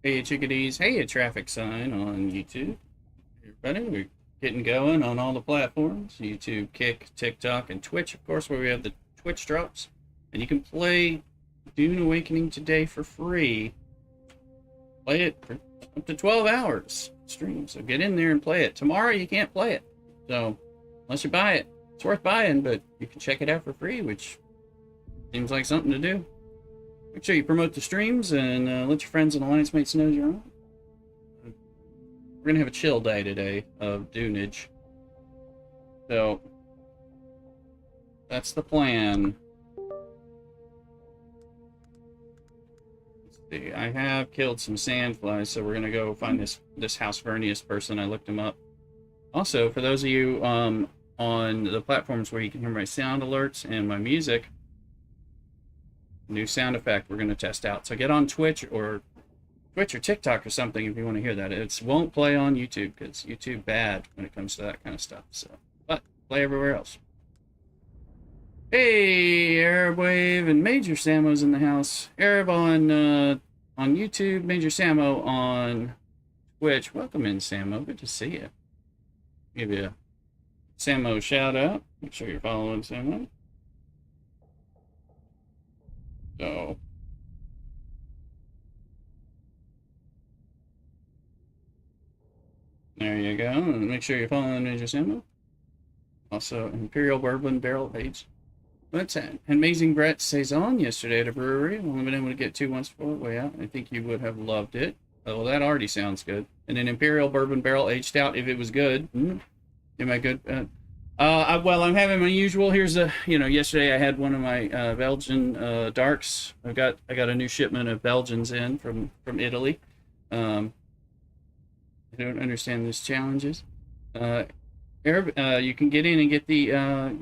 Hey chickadees, hey a traffic sign on YouTube. Everybody, we're getting going on all the platforms. YouTube, Kick, TikTok, and Twitch, of course, where we have the Twitch drops. And you can play Dune Awakening today for free. Play it for up to 12 hours stream. So get in there and play it. Tomorrow you can't play it. So unless you buy it, it's worth buying, but you can check it out for free, which seems like something to do. Make sure you promote the streams and let your friends and alliance mates know you're on. We're gonna have a chill day today of Dunage. So that's the plan. Let's see. I have killed some sandflies, so we're gonna go find this House Vernius person. I looked him up. Also, for those of you on the platforms where you can hear my sound alerts and my music, new sound effect we're going to test out. So get on Twitch or TikTok or something if you want to hear that. It won't play on YouTube because YouTube bad when it comes to that kind of stuff. So, but play everywhere else. Hey, Arab Wave and Major Samo's in the house. Arab on YouTube, Major Samo on Twitch. Welcome in, Samo. Good to see you. Give you a Samo shout out. Make sure you're following Samo. So there you go. And make sure you're following Major Samo. Also, Imperial Bourbon Barrel Aged. What's that? Amazing Brett Saison yesterday at a brewery. I've only been able to get 2 once before. Way out. I think you would have loved it. Oh, that already sounds good. And an Imperial Bourbon Barrel Aged Stout, if it was good. Am I good? Well, I'm having my usual. Here's a, yesterday I had one of my Belgian darks. I got a new shipment of Belgians in from Italy. I don't understand these challenges. Arab, you can get in and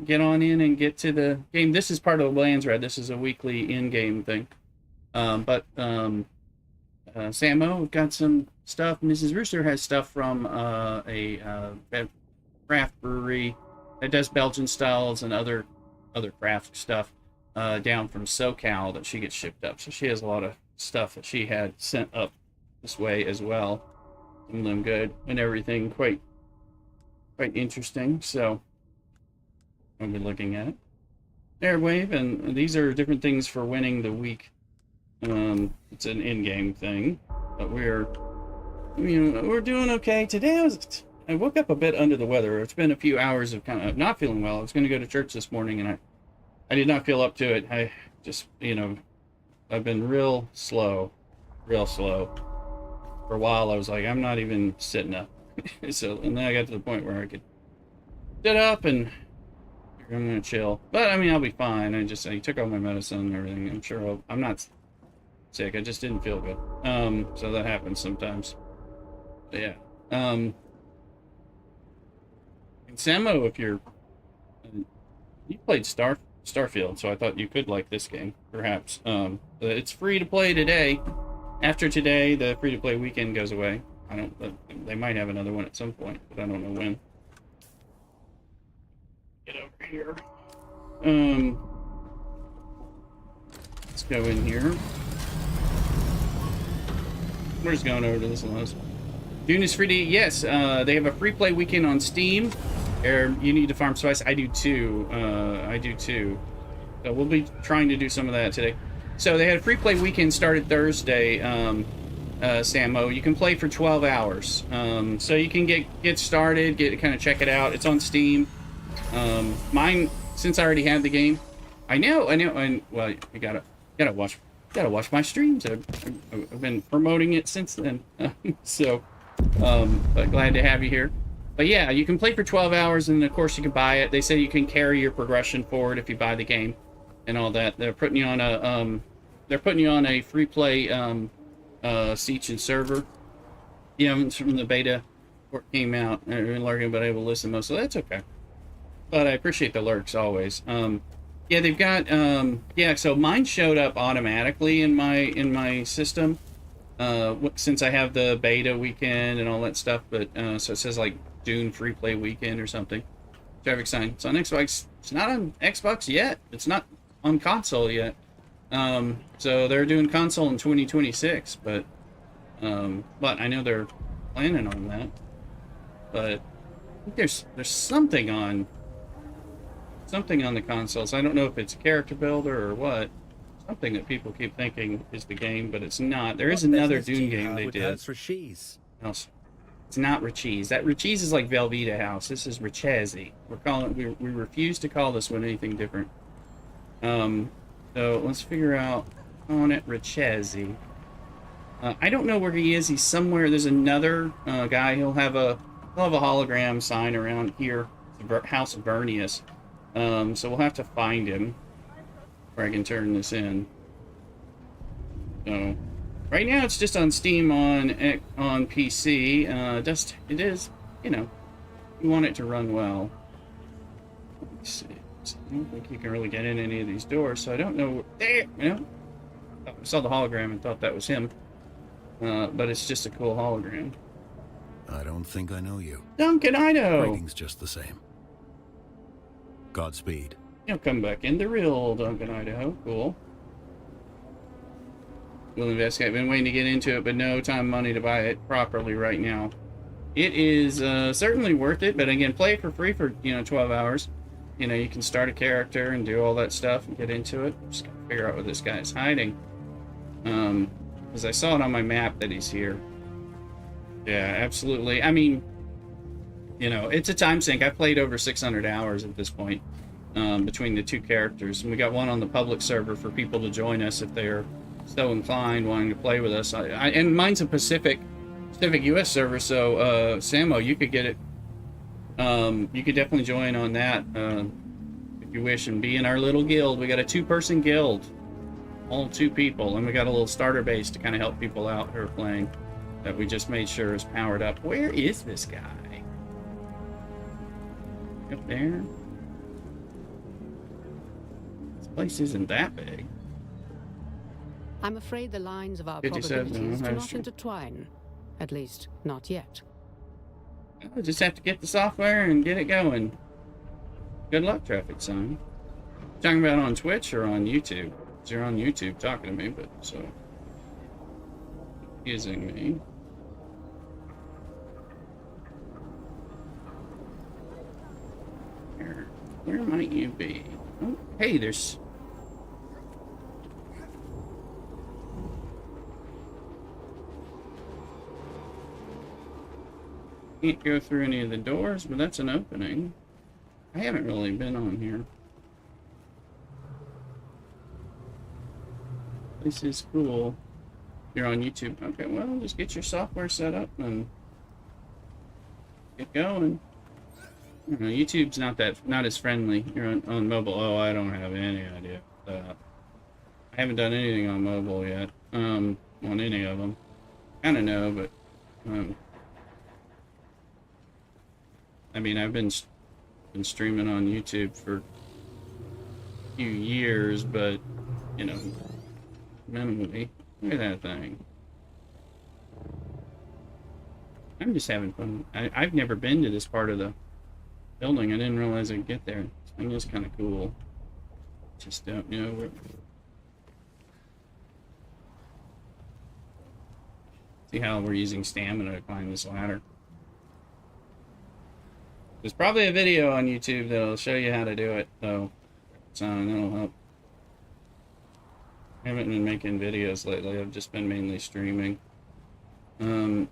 get on in and get to the game. This is part of the Lands Red. This is a weekly in-game thing. Samo, we've got some stuff. Mrs. Rooster has stuff from a craft brewery that does Belgian styles and other craft stuff down from SoCal that she gets shipped up. So she has a lot of stuff that she had sent up this way as well. Some of them good and everything quite interesting. So I'll be looking at it. Airwave, and these are different things for winning the week. It's an in-game thing, but we're doing okay. Today I woke up a bit under the weather. It's been a few hours of kind of not feeling well. I was going to go to church this morning, and I did not feel up to it. I just, I've been real slow. For a while, I was like, I'm not even sitting up. So, and then I got to the point where I could sit up and I'm going to chill. But, I'll be fine. I took all my medicine and everything. I'm sure I'm not sick. I just didn't feel good. So that happens sometimes. But yeah. And Samo, if you played Starfield, so I thought you could like this game, perhaps. It's free to play today. After today, the free to play weekend goes away. They might have another one at some point, but I don't know when. Get over here. Let's go in here. We're just going over to this one. Dune is free to, yes, they have a free play weekend on Steam. You need to farm spice. I do too. So we'll be trying to do some of that today. So they had a free play weekend started Thursday, Samo. You can play for 12 hours. So you can get started, kind of check it out. It's on Steam. Mine, since I already have the game, I know, and well, you gotta watch my streams. I've been promoting it since then. So, but glad to have you here. But yeah, you can play for 12 hours, and of course you can buy it. They say you can carry your progression forward if you buy the game, and all that. They're putting you on a free play Siege and server. It's from the beta before it came out. I've been lurking, but able to listen most, so that's okay. But I appreciate the lurks always. Yeah, they've got so mine showed up automatically in my system since I have the beta weekend and all that stuff. But so it says like Dune free play weekend or something. Traffic sign. It's on Xbox. It's not on Xbox yet. It's not on console yet. So they're doing console in 2026, but But I know they're planning on that. But I think there's something on the consoles. I don't know if it's a character builder or what. Something that people keep thinking is the game, but it's not. There is another Dune game they did. Else. It's not Richeese. That Richeese is like Velveeta House. This is Richese. We refuse to call this one anything different. So let's figure out on it Richese. I don't know where he is. He's somewhere. There's another guy. He'll have a hologram sign around here. The House of Vernius. So we'll have to find him where I can turn this in. So right now it's just on Steam on PC. It is, you know, you want it to run well. Let's see. I don't think you can really get in any of these doors, so I don't know. There, you know, I saw the hologram and thought that was him, but it's just a cool hologram. I don't think I know you. Duncan, Idaho. Rating's just the same. Godspeed. You'll come back in the real Duncan, Idaho. Cool. We'll investigate. I've been waiting to get into it, but no time, money to buy it properly right now. It is certainly worth it, but again, play it for free for 12 hours. You know, you can start a character and do all that stuff and get into it. Just gotta figure out where this guy is hiding. Because I saw it on my map that he's here. Yeah, absolutely. I mean, you know, it's a time sink. I've played over 600 hours at this point between the two characters. And we got one on the public server for people to join us if they're so inclined, wanting to play with us. And mine's a Pacific US server, so Samo, you could get it. You could definitely join on that if you wish and be in our little guild. We got a 2-person guild, all 2 people, and we got a little starter base to kind of help people out who are playing that we just made sure is powered up. Where is this guy? Up there? This place isn't that big. I'm afraid the lines of our 57, probabilities do not true. intertwine. At least, not yet. I just have to get the software and get it going. Good luck, traffic sign. Talking about on Twitch or on YouTube? 'Cause you're on YouTube talking to me, but so confusing me. Where might you be? Oh, hey, there's. Can't go through any of the doors, but that's an opening. I haven't really been on here. This is cool. You're on YouTube. Okay, well, just get your software set up and get going. I don't know, YouTube's not as friendly. You're on mobile. Oh, I don't have any idea. I haven't done anything on mobile yet. On any of them. Kind of know, but I mean, I've been streaming on YouTube for a few years, but you know, minimally. Look at that thing. I'm just having fun. I've never been to this part of the building. I didn't realize I'd get there. This thing is kind of cool. Just don't know where. See how we're using stamina to climb this ladder. There's probably a video on YouTube that'll show you how to do it, though. So that'll help. I haven't been making videos lately. I've just been mainly streaming. At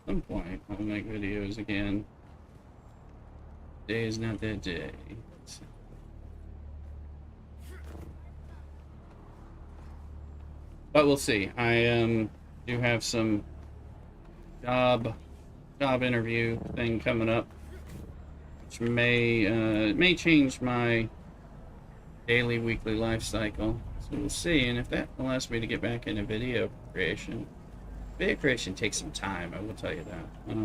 some point, I'll make videos again. Today is not that day. But we'll see. I do have some job interview thing coming up, which may change my daily, weekly life cycle. So we'll see, and if that allows me to get back into video creation. Video creation takes some time, I will tell you that. If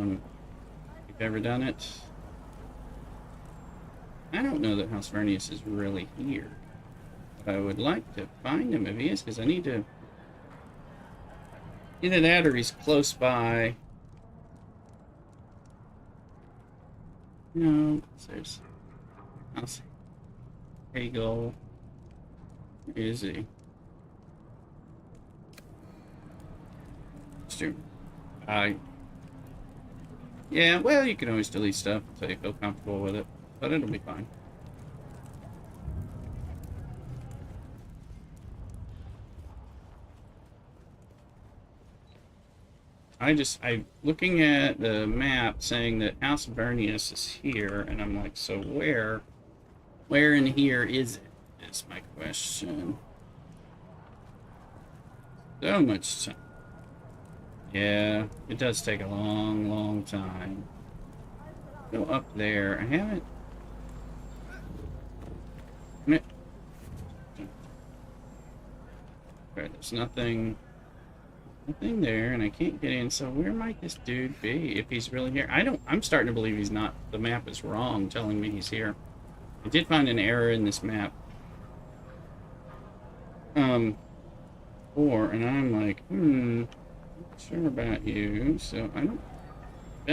you've ever done it, I don't know that House Vernius is really here. But I would like to find him if he is, because I need to. Either that or he's close by. No, there's I'll see. Hagel. Where is he? Stu. Yeah, well, you can always delete stuff until you feel comfortable with it, but it'll be fine. I'm looking at the map saying that House Vernius is here, and I'm like, so where in here is it? Is my question. So much time. Yeah, it does take a long, long time. Go up there. I haven't. Okay, there's nothing there, and I can't get in. So where might this dude be if he's really here? I'm starting to believe he's not. The map is wrong, telling me he's here. I did find an error in this map. And I'm like, not sure about you. So I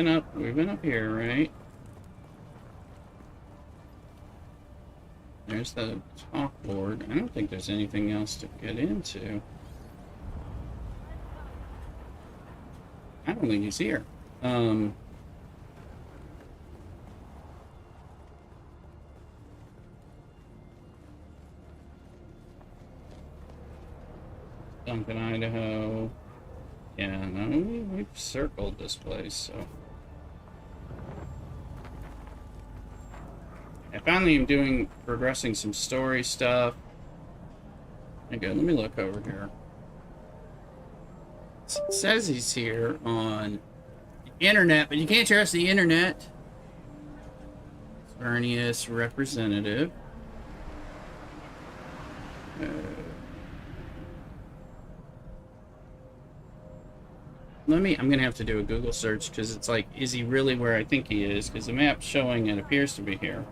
don't. We've been up here, right? There's the chalkboard. I don't think there's anything else to get into. I don't think he's here. Duncan, Idaho. Yeah, no, we've circled this place, so. I finally am progressing some story stuff. Okay, let me look over here. It says he's here on the internet, but you can't trust the internet. Vernius representative. I'm gonna have to do a Google search because it's like, is he really where I think he is? Because the map's showing it appears to be here.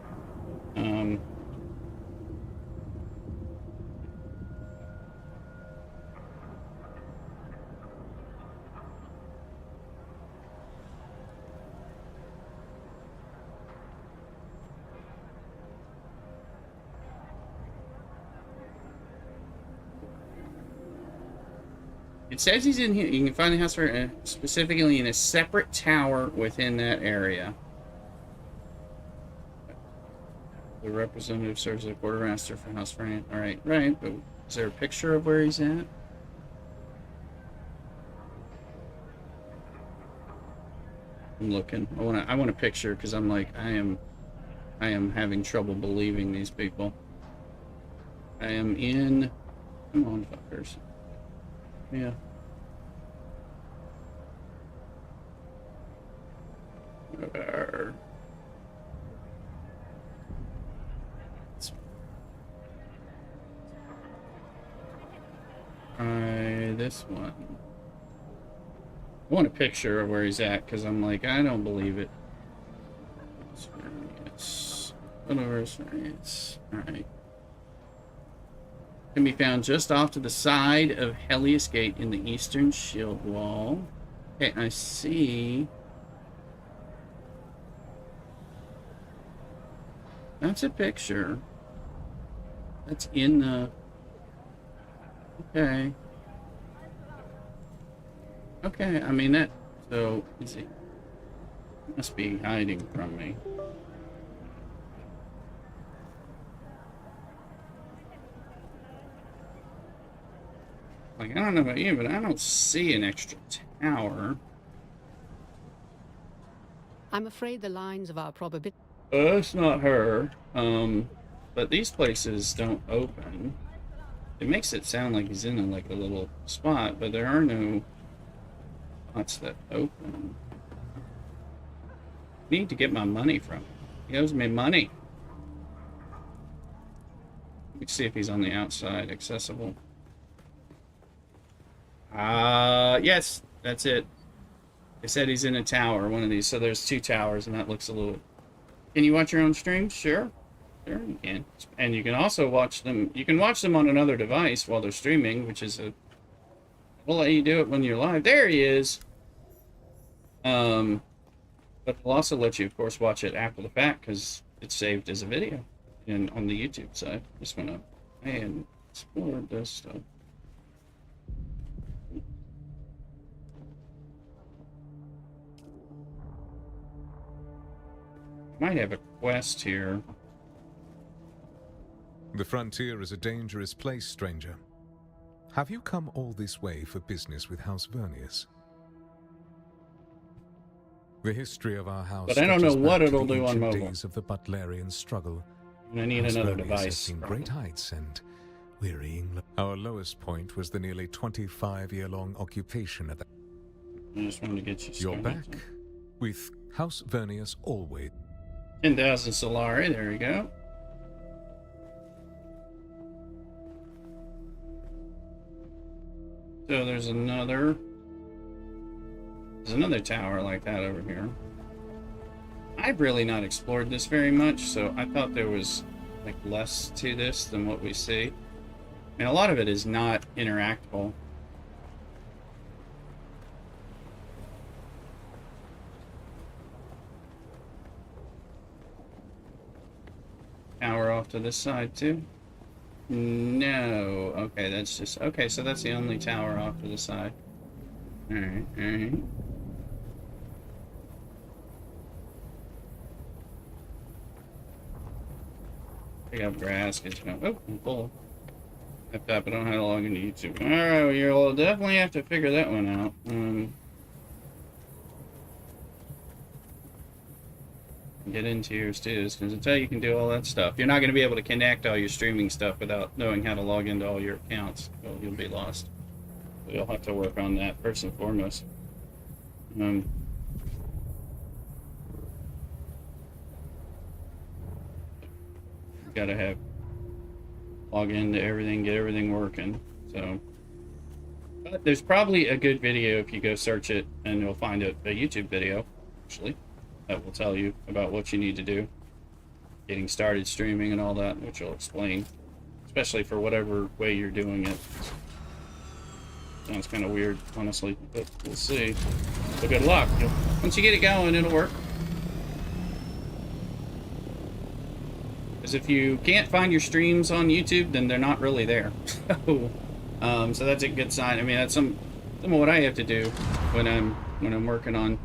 It says he's in here. You can find the house specifically in a separate tower within that area. The representative serves as a quartermaster for House Vernius. All right, right. But is there a picture of where he's at? I'm looking. I want a picture because I'm like I am having trouble believing these people. I am in. Come on, fuckers. Yeah. This one. I want a picture of where he's at because I'm like, I don't believe it. Alright. Can be found just off to the side of Helios Gate in the eastern shield wall. Okay, I see. That's a picture. That's in the... Okay. Okay, I mean that... So, is he... Must be hiding from me. Like, I don't know about you, but I don't see an extra tower. I'm afraid the lines of our probability... It's not her. But these places don't open. It makes it sound like he's in like a little spot, but there are no spots that open. I need to get my money from him. He owes me money. Let me see if he's on the outside, accessible. Yes, that's it. They said he's in a tower, one of these. So there's two towers, and that looks a little... Can you watch your own streams? Sure. Sure, you can. And you can also watch them... You can watch them on another device while they're streaming, which is a... We'll let you do it when you're live. There he is! But we'll also let you, of course, watch it after the fact, because it's saved as a video. in on the YouTube side. Just wanna and explore this stuff. Might have a quest here. The frontier is a dangerous place, stranger. Have you come all this way for business with House Vernius? The history of our house. But I don't know stretches what back to it'll the do on ancient mobile. days of the Butlerian struggle. And I need House another Vernius device. has seen great heights and wearying. Our lowest point was the nearly 25-year-long occupation at the. I just wanted to get you You're started. back with House Vernius always. 10,000 Solari, there we go. So there's another tower like that over here. I've really not explored this very much, so I thought there was like less to this than what we see. And a lot of it is not interactable. Tower off to this side too? No. Okay, that's just... Okay, so that's the only tower off to the side. Alright, alright. Pick up grass, get you... Oh, I'm full. Laptop, I don't know how to log into YouTube. Alright, well, you'll definitely have to figure that one out. Get into your stews, because until you can do all that stuff, you're not going to be able to connect all your streaming stuff without knowing how to log into all your accounts. So you'll be lost. So you'll have to work on that first and foremost. Gotta have log into everything, get everything working. So, but there's probably a good video if you go search it, and you'll find a YouTube video actually that will tell you about what you need to do, getting started streaming and all that, which will explain, especially for whatever way you're doing it. Sounds kind of weird, honestly, but we'll see. So good luck. Once you get it going, it'll work. Because if you can't find your streams on YouTube, then they're not really there. So that's a good sign. I mean, that's some of what I have to do when I'm working on.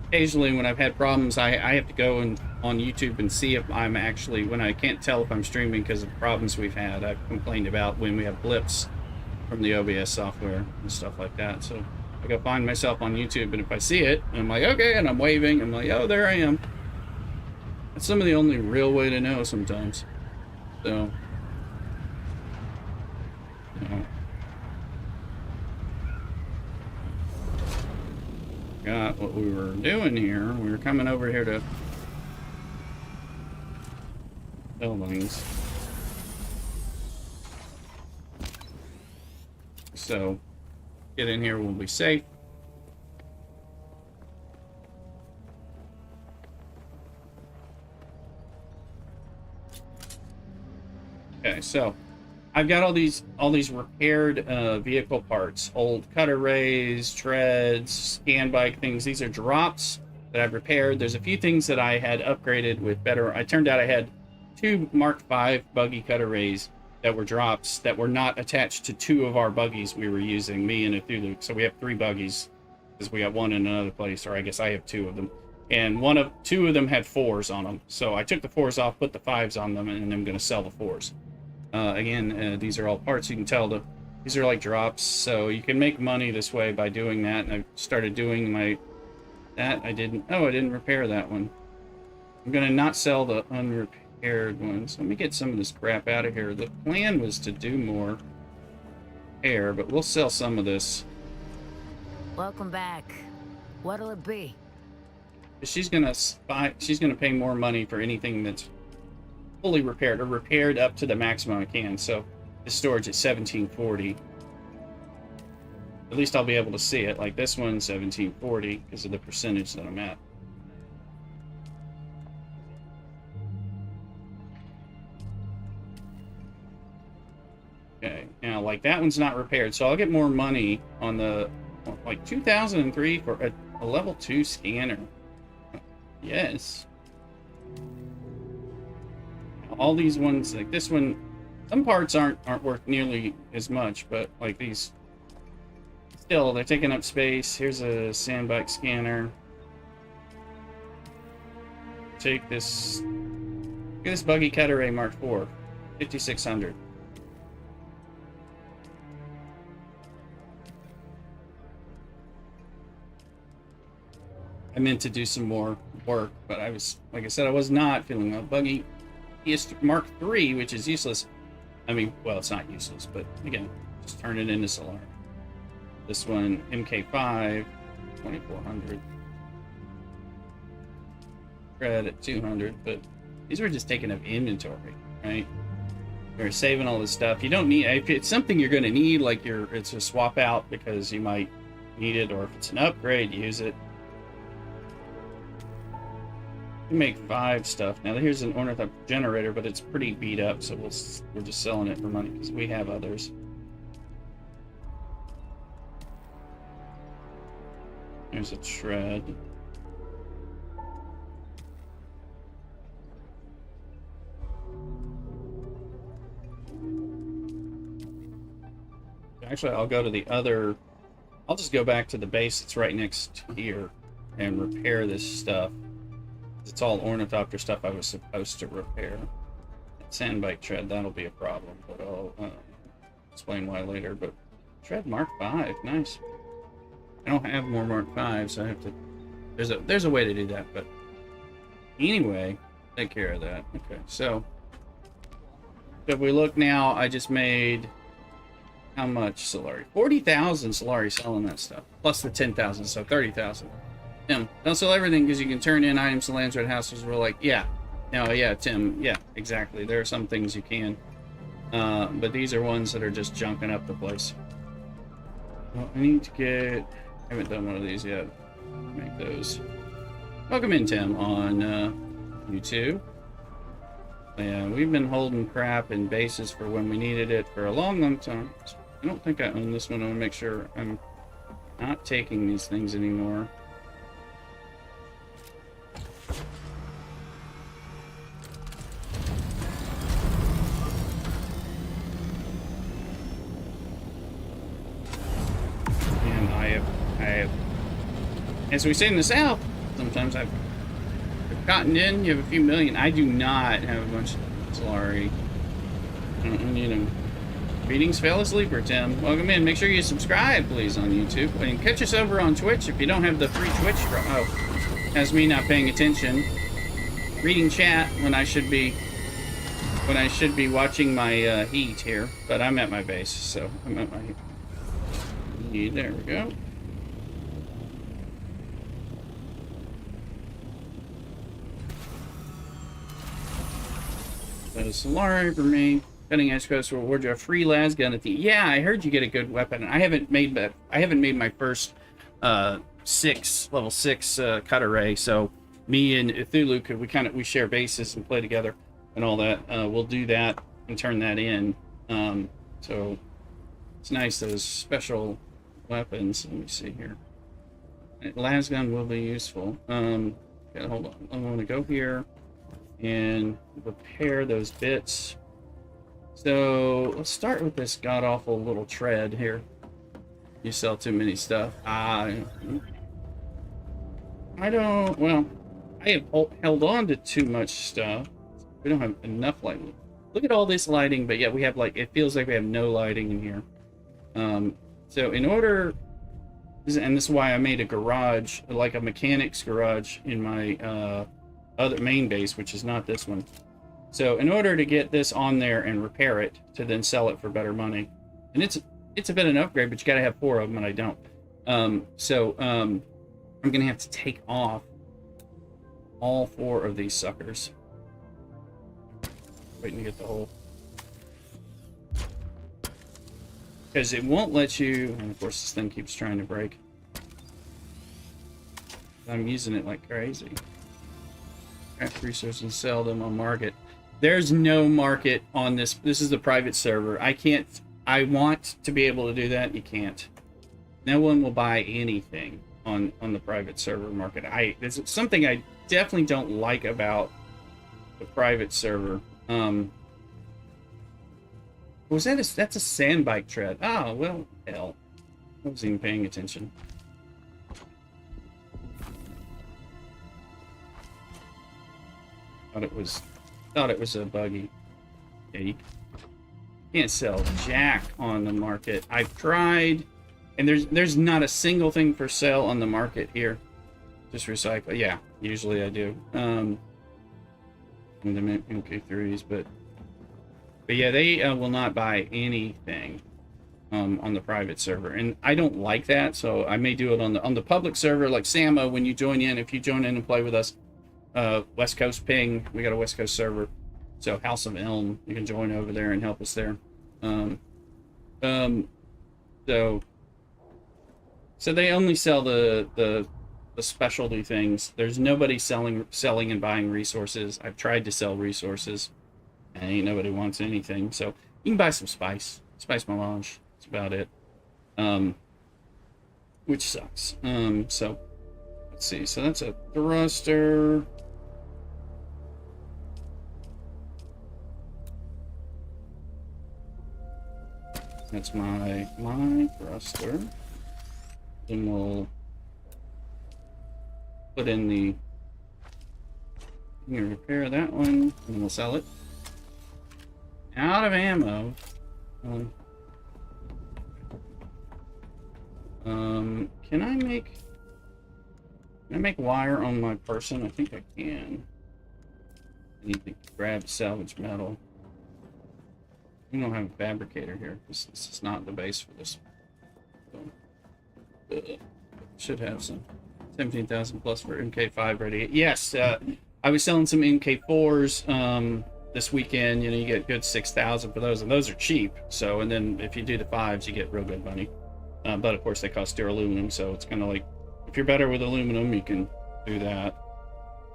Occasionally, when I've had problems, I have to go on YouTube and see if I'm actually, when I can't tell if I'm streaming because of problems we've had. I've complained about when we have blips from the OBS software and stuff like that. So I go find myself on YouTube, and if I see it, I'm like, okay, and I'm waving, I'm like, oh, there I am. That's some of the only real way to know sometimes. So, you know. Got what we were doing here. We were coming over here to buildings. So, get in here, we'll be safe. Okay, so I've got all these repaired vehicle parts, old cutter rays, treads, scan bike things. These are drops that I've repaired. There's a few things that I had upgraded with better. I turned out I had 2 Mark V buggy cutter rays that were drops that were not attached to 2 of our buggies we were using, me and Cthulhu. So we have 3 buggies because we got one in another place, or I guess I have 2 of them. And 2 of them had 4s on them. So I took the 4s off, put the 5s on them, and I'm going to sell the 4s. Again, these are all parts. You can tell these are like drops, so you can make money this way by doing that. And I started doing I didn't repair that one. I'm gonna not sell the unrepaired ones. Let me get some of this crap out of here. The plan was to do more repair, but we'll sell some of this. Welcome back. What'll it be? She's gonna pay more money for anything that's fully repaired, or repaired up to the maximum I can. So the storage is 1740. At least I'll be able to see it. Like this one, 1740, because of the percentage that I'm at. Okay, now like that one's not repaired, so I'll get more money on the like 2003 for a level 2 scanner. Yes. all these ones, like this one, some parts aren't worth nearly as much, but like these, still, they're taking up space. Here's a sandbike scanner. Take this, look at this buggy cutter Mark IV, 5600. I meant to do some more work, but I was, like I said, I was not feeling well. Buggy Mark III, which is useless. I mean, well, it's not useless, but again, just turn it into Solar. This one, MK5, 2400. Red at 200, but these were just taking up inventory, right? You're saving all this stuff. You don't need, if it's something you're going to need, like it's a swap out because you might need it, or if it's an upgrade, use it. We make 5 stuff. Now here's an ornithop generator, but it's pretty beat up, so we're just selling it for money because we have others. There's a tread. Actually, I'll go to the other. I'll just go back to the base that's right next here and repair this stuff. It's all ornithopter stuff I was supposed to repair. Sandbike tread, that'll be a problem, but I'll explain why later. But tread Mark V, nice. I don't have more Mark V, so I have to. There's a way to do that, but anyway, take care of that. Okay, so if we look now, I just made how much Solari? 40,000 Solari selling that stuff, plus the 10,000, so 30,000. Tim, don't sell everything because you can turn in items to Lands Red Houses. We're like, yeah. No, yeah, Tim, yeah, exactly. There are some things you can. But these are ones that are just junking up the place. Well, I need to get... I haven't done one of these yet. Make those. Welcome in, Tim, on YouTube. Yeah, we've been holding crap in bases for when we needed it for a long, long time. I don't think I own this one. I want to make sure I'm not taking these things anymore. As we say in the South, sometimes I've gotten in, you have a few million. I do not have a bunch of Solari. I don't need them. Greetings, fellow sleeper, Tim. Welcome in. Make sure you subscribe, please, on YouTube. And catch us over on Twitch if you don't have the free Twitch. Oh, that's me not paying attention. Reading chat when I should be watching my heat here. But I'm at my base, so I'm at my heat. There we go. Solari for me. Cutting edge coast will award you a free las gun at the. Yeah, I heard you get a good weapon. I haven't made my first level 6 cut array. So me and Cthulhu we share bases and play together and all that. We'll do that and turn that in. So it's nice, those special weapons. Let me see here. Las gun will be useful. Okay, hold on. I'm going to go here and repair those bits. So let's start with this god-awful little tread here. You sell too many stuff. I have held on to too much stuff. We don't have enough lighting. Look at all this lighting, but yet we have, like, it feels like we have no lighting in here. So in order, and this is why I made a garage, like a mechanic's garage in my other main base, which is not this one. So in order to get this on there and repair it to then sell it for better money, and it's a bit of an upgrade, but you gotta have 4 of them, and I don't. I'm gonna have to take off all 4 of these suckers. Waiting to get the whole, because it won't let you. And of course, this thing keeps trying to break. I'm using it like crazy. Craft resources and sell them on market. There's no market on this. This is the private server. I want to be able to do that. You can't. No one will buy anything on the private server market. This is something I definitely don't like about the private server Was that that's a sand bike tread? Oh, well, hell. I wasn't even paying attention. Thought it was a buggy. Yeah, you can't sell jack on the market. I've tried, and there's not a single thing for sale on the market here. Just recycle. Yeah, usually I do. In the MK3s, but yeah, they will not buy anything on the private server, and I don't like that. So I may do it on the public server, like Samo. When you join in, if you join in and play with us, West Coast ping. We got a West Coast server, so House of Elm. You can join over there and help us there. So they only sell the specialty things. There's nobody selling and buying resources. I've tried to sell resources, and ain't nobody wants anything. So you can buy some spice melange. That's about it. Which sucks. So let's see. So that's a thruster. That's my thruster. Then we'll put in the, you can repair that one, and then we'll sell it. Out of ammo. Can I make wire on my person? I think I can. I need to grab salvage metal. We don't have a fabricator here. This is not the base for this. So, should have some. 17,000 plus for MK5 ready. Yes, I was selling some MK4s this weekend. You know, you get good 6,000 for those, and those are cheap. So, and then if you do the 5s, you get real good money. But of course, they cost duraluminum, so it's kind of like, if you're better with aluminum, you can do that.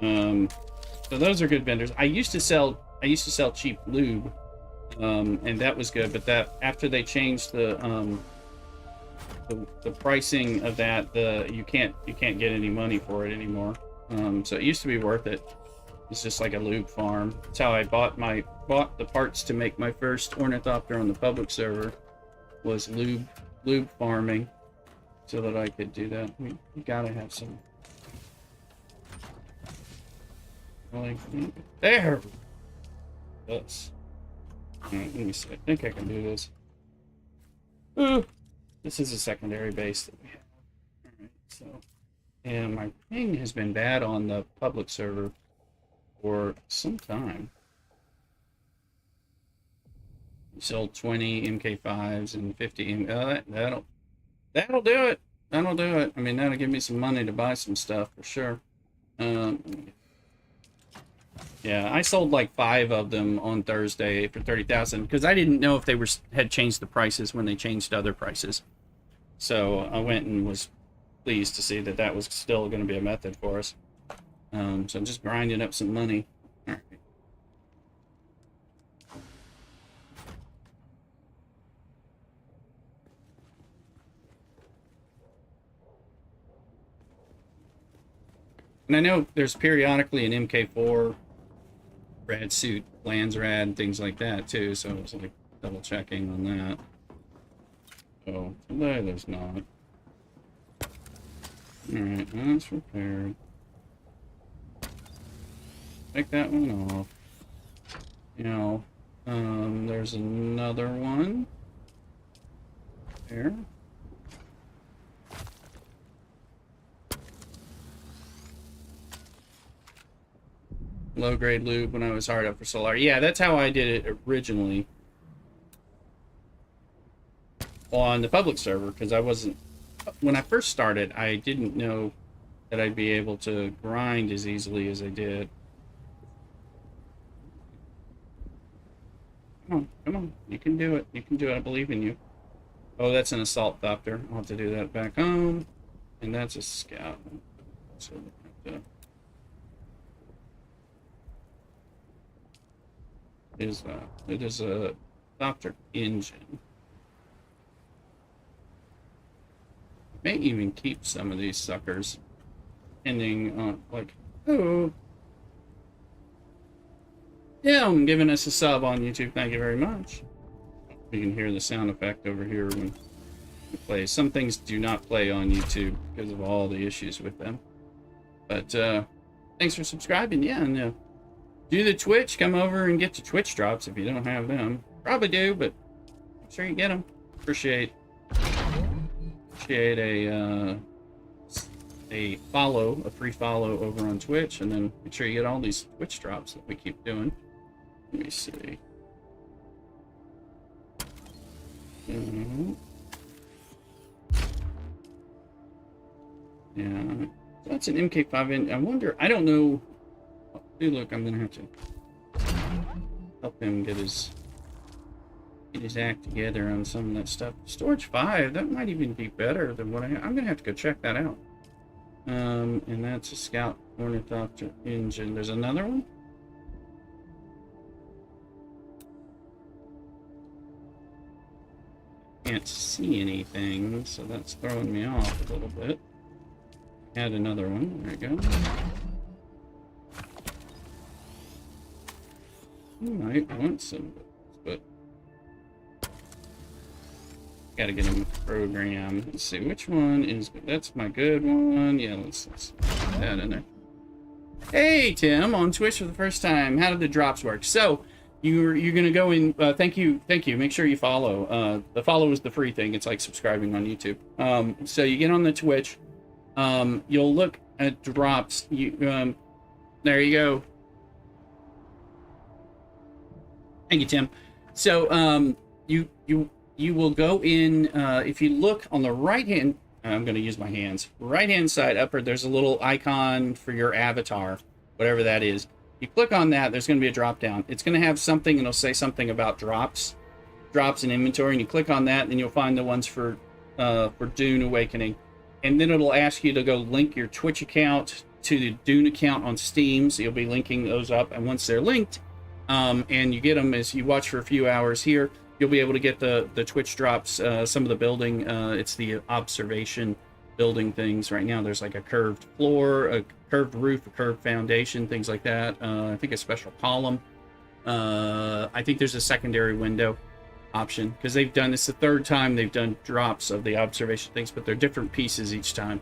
So those are good vendors. I used to sell cheap lube, and that was good. But that after they changed the pricing of that, you can't get any money for it anymore. So it used to be worth it. It's just like a lube farm. That's how I bought the parts to make my first ornithopter on the public server. Was lube farming, so that I could do that. We gotta have some. Like there. Yes. Let me see. I think I can do this. Ooh. This is a secondary base that we have. Alright, so. And my ping has been bad on the public server for some time. We sold 20 MK5s and 50 that'll do it. That'll do it. I mean, that'll give me some money to buy some stuff for sure. Yeah, I sold like 5 of them on Thursday for 30,000 because I didn't know if they had changed the prices when they changed other prices. So I went and was pleased to see that was still going to be a method for us. So I'm just grinding up some money. All right. And I know there's periodically an MK4 rad suit, lands rad, things like that too, so I was like double checking on that. Oh, today there's not. Alright, that's repaired. Take that one off. You know, there's another one. There. Low grade lube when I was hard up for Solar. Yeah, that's how I did it originally on the public server, because I wasn't, when I first started, I didn't know that I'd be able to grind as easily as I did. Come on, you can do it. You can do it. I believe in you. Oh, that's an assault thopter. I'll have to do that back home. And that's a scout. So it is a thopter engine. May even keep some of these suckers, depending on like, oh, Tim giving us a sub on YouTube. Thank you very much. You can hear the sound effect over here when we play. Some things do not play on YouTube because of all the issues with them. But thanks for subscribing. Yeah, and do the Twitch. Come over and get the Twitch drops if you don't have them. Probably do, but I'm sure you get them. Appreciate a follow, a free follow over on Twitch, and then make sure you get all these Twitch drops that we keep doing. Let me see. Yeah, that's an MK5. I wonder. I don't know. Hey, look, I'm gonna have to help him get his act together on some of that stuff. Storage 5. That might even be better than what I'm gonna have to go check that out. And that's a Scout Ornithopter engine. There's another one. Can't see anything, so that's throwing me off a little bit. Add another one. There we go. You might want some, but gotta get them programmed. Let's see which one is good. That's my good one. Yeah, let's put that in there. Hey Tim, on Twitch for the first time. How did the drops work? So you're gonna go in. Thank you. Make sure you follow. The follow is the free thing. It's like subscribing on YouTube. So you get on the Twitch. You'll look at drops. There you go. Thank you, Tim. So you will go in. If you look on the right hand, I'm going to use my hands. Right hand side upper, there's a little icon for your avatar, whatever that is. You click on that, there's going to be a drop down. It's going to have something, and it'll say something about drops and inventory. And you click on that, and you'll find the ones for Dune Awakening. And then it'll ask you to go link your Twitch account to the Dune account on Steam. So you'll be linking those up. And once they're linked, and you get them as you watch for a few hours here, you'll be able to get the Twitch drops, some of the building. It's the observation building things. Right now there's like a curved floor, a curved roof, a curved foundation, things like that. I think a special column. I think there's a secondary window option, because they've done this the third time they've done drops of the observation things, but they're different pieces each time.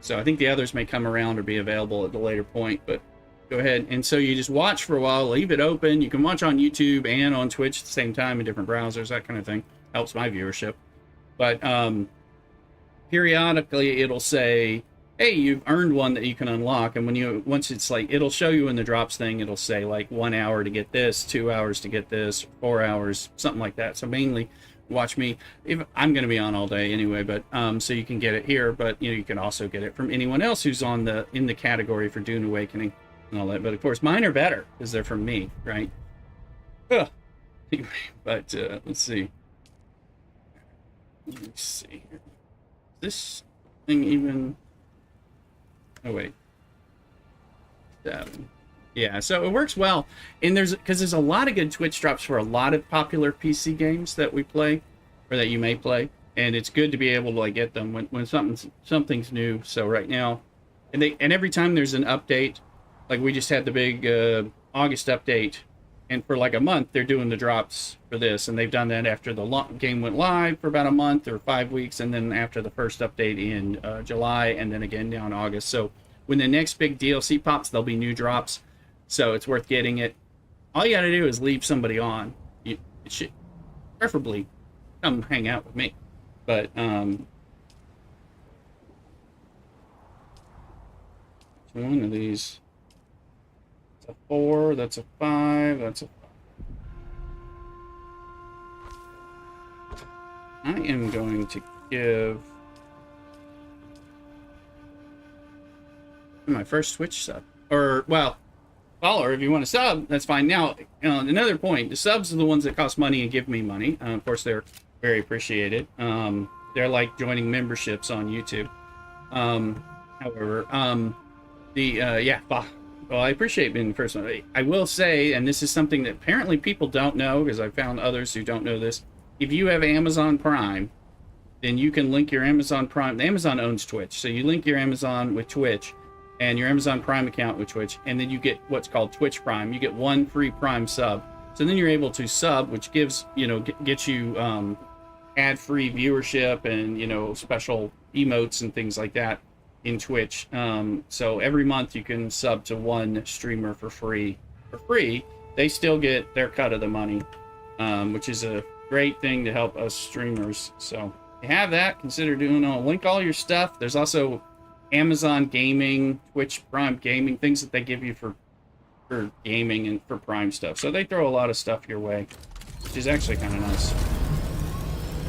So I think the others may come around or be available at a later point, but go ahead. And so you just watch for a while, leave it open. You can watch on YouTube and on Twitch at the same time in different browsers, that kind of thing. Helps my viewership. But periodically it'll say, hey, you've earned one that you can unlock. And once it's like, it'll show you in the drops thing, it'll say like 1 hour to get this, 2 hours to get this, 4 hours, something like that. So mainly watch me. If I'm going to be on all day anyway, but so you can get it here, but you can also get it from anyone else who's in the category for Dune Awakening and all that. But of course mine are better because they're from me, right? Ugh. Anyway, but let's see. This thing even... Oh wait, yeah. So it works well, and there's a lot of good Twitch drops for a lot of popular PC games that we play, or that you may play, and it's good to be able to like get them when something's new. So right now, and every time there's an update, like we just had the big August update, and for like a month they're doing the drops for this, and they've done that after the game went live for about a month or 5 weeks, and then after the first update in July, and then again now in August. So when the next big DLC pops, there'll be new drops, so it's worth getting it. All you gotta do is leave somebody on. It should preferably come hang out with me, but one of these. It's a 4, that's a 5, that's a 5. I am going to give my first Twitch sub, or well, follower if you want to sub, that's fine. Now, another point: the subs are the ones that cost money and give me money. Of course, they're very appreciated. They're like joining memberships on YouTube. However, well, I appreciate being the first one. I will say, and this is something that apparently people don't know, because I found others who don't know this. If you have Amazon Prime, then you can link your Amazon Prime. Amazon owns Twitch, so you link your Amazon with Twitch, and your Amazon Prime account with Twitch, and then you get what's called Twitch Prime. You get one free Prime sub. So then you're able to sub, which gives, gets you ad-free viewership and, special emotes and things like that in Twitch. So every month you can sub to one streamer for free. They still get their cut of the money, which is a great thing to help us streamers. So if you have that, consider doing it. Link all your stuff. There's also Amazon Gaming, Twitch Prime Gaming, things that they give you for gaming and for Prime stuff. So they throw a lot of stuff your way, which is actually kind of nice.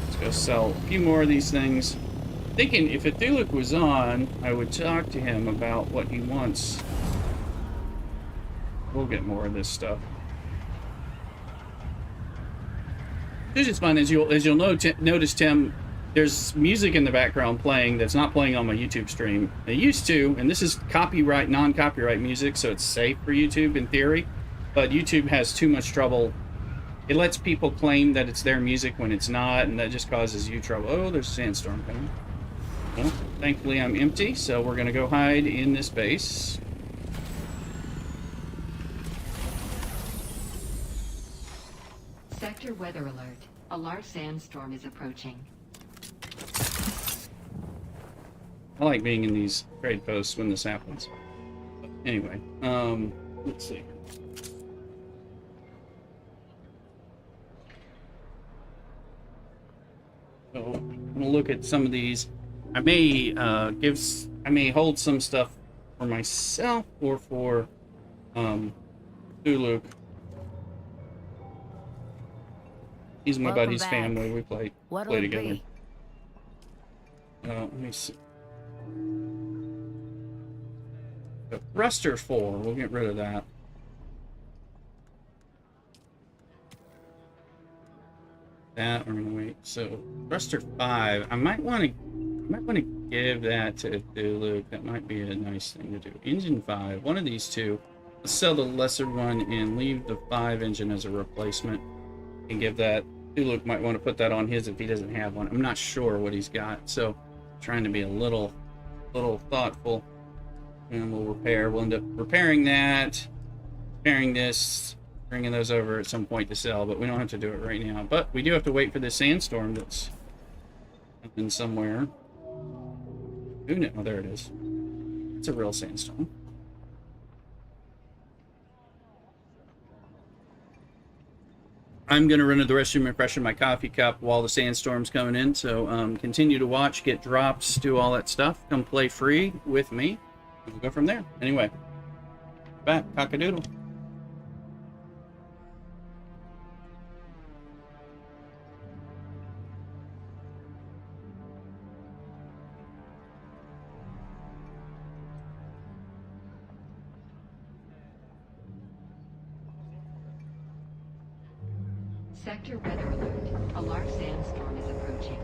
Let's go sell a few more of these things. Thinking if Cthulhu was on, I would talk to him about what he wants. We'll get more of this stuff. It's just fun, as you'll notice, Tim. There's music in the background playing that's not playing on my YouTube stream. It used to, and this is non-copyright music, so it's safe for YouTube in theory. But YouTube has too much trouble. It lets people claim that it's their music when it's not, and that just causes you trouble. Oh, there's a sandstorm coming. Well, thankfully I'm empty, so we're gonna go hide in this base. Sector weather alert. A large sandstorm is approaching. I like being in these trade posts when this happens. But anyway, let's see. So I'm gonna look at some of these. I may hold some stuff for myself or for Cthulhu. He's my Welcome buddy's back. family. We play together. Be? Let me see. The Thruster 4, we'll get rid of that. That we're gonna wait. So Thruster 5, I might want to give that to Cthulhu. That might be a nice thing to do. Engine 5, one of these two. Let's sell the lesser one and leave the 5 engine as a replacement. And give that. Cthulhu might want to put that on his if he doesn't have one. I'm not sure what he's got, so trying to be a little thoughtful. And we'll repair. We'll end up repairing that, repairing this, bringing those over at some point to sell, but we don't have to do it right now. But we do have to wait for this sandstorm that's up in somewhere. Who knows? Oh, there it is. It's a real sandstorm. I'm going to run to the restroom and freshen my coffee cup while the sandstorm's coming in. So continue to watch, get drops, do all that stuff. Come play free with me. We'll go from there. Anyway, back, cockadoodle. Sector weather alert. A large sandstorm is approaching.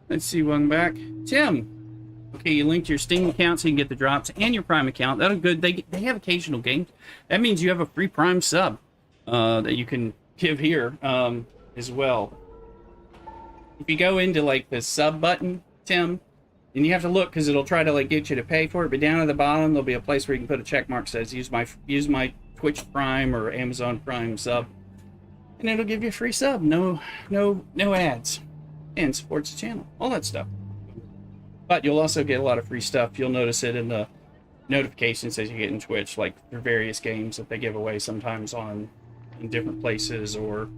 Let's see, welcome back. Tim. Okay, you linked your Steam account so you can get the drops and your Prime account. That'll good. They have occasional games. That means you have a free Prime sub that you can give here as well. If you go into like the sub button, Tim, and you have to look because it'll try to like get you to pay for it, but down at the bottom there'll be a place where you can put a check mark that says use my Twitch Prime or Amazon Prime sub, and it'll give you a free sub. No ads, and supports the channel. All that stuff. But you'll also get a lot of free stuff. You'll notice it in the notifications as you get in Twitch, like for various games that they give away sometimes in different places, or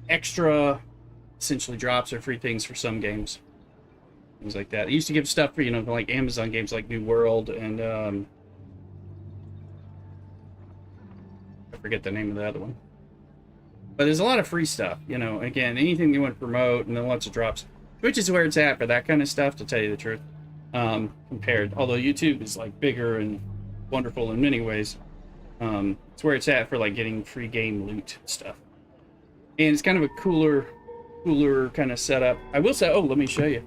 extra essentially drops or free things for some games. Things like that. They used to give stuff for, like Amazon games like New World and I forget the name of the other one. But there's a lot of free stuff, again, anything you want to promote, and then lots of drops. Which is where it's at for that kind of stuff, to tell you the truth. Although YouTube is like bigger and wonderful in many ways, it's where it's at for like getting free game loot stuff. And it's kind of a cooler kind of setup. I will say, let me show you.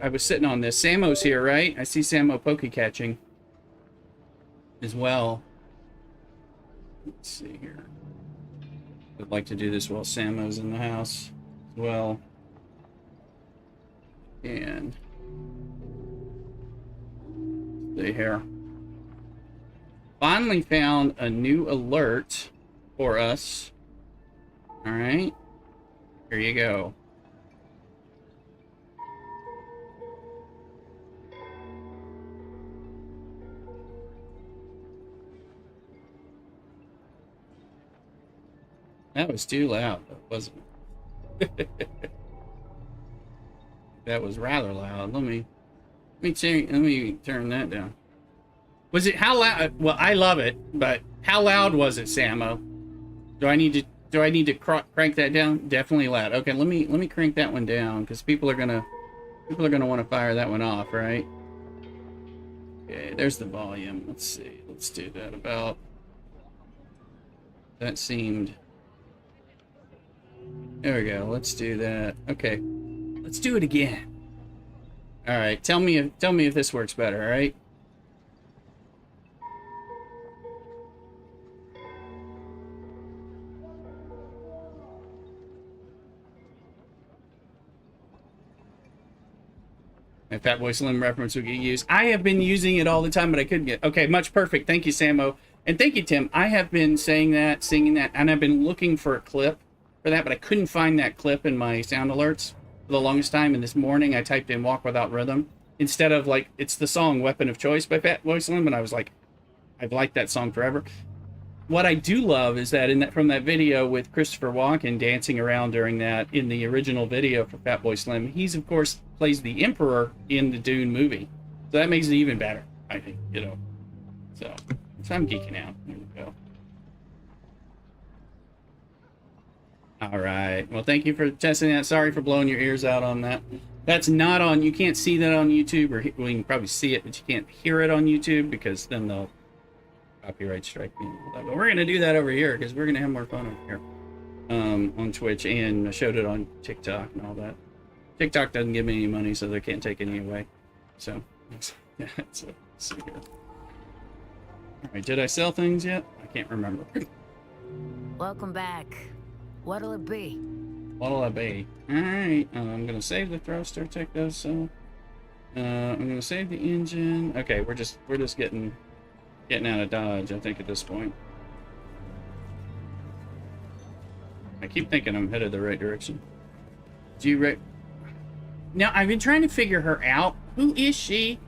I was sitting on this. Samo's here, right? I see Samo poke catching as well. Let's see here. I'd like to do this while Samo's in the house as well. And see here. Finally found a new alert for us. All right, here you go. That was too loud, wasn't it? That was rather loud. Let me turn that down. Was it how loud? Well, I love it, but how loud was it, Samo? Do I need to crank that down? Definitely loud. Okay, let me crank that one down because people are gonna want to fire that one off, right? Okay, there's the volume. Let's see. Let's do that about. That seemed. There we go. Let's do that. Okay. Let's do it again. All right. Tell me if this works better. All right. My Fatboy Slim reference will get used. I have been using it all the time, but I couldn't get. Okay, much perfect. Thank you, Samo, and thank you, Tim. I have been saying that, singing that, and I've been looking for a clip for that, but I couldn't find that clip in my sound alerts for the longest time. And this morning I typed in Walk Without Rhythm instead of like, it's the song Weapon of Choice by Fatboy Slim, and I was like, I've liked that song forever. What I do love is that from that video with Christopher Walken dancing around during that, in the original video for Fatboy Slim, he's of course plays the Emperor in the Dune movie. So that makes it even better, I think, So I'm geeking out. There we go. All right. Well, thank you for testing that. Sorry for blowing your ears out on that. That's not on, you can't see that on YouTube, or well, you can probably see it, but you can't hear it on YouTube because then they'll copyright strike me. But we're going to do that over here because we're going to have more fun over here on Twitch, and I showed it on TikTok and all that. TikTok doesn't give me any money, so they can't take any away. So, yeah, so let's see here. All right, did I sell things yet? I can't remember. Welcome back. What'll it be? What'll it be? Alright, I'm gonna save the thruster, take those, so I'm gonna save the engine. Okay, we're just getting out of Dodge, I think, at this point. I keep thinking I'm headed the right direction. Now, I've been trying to figure her out. Who is she?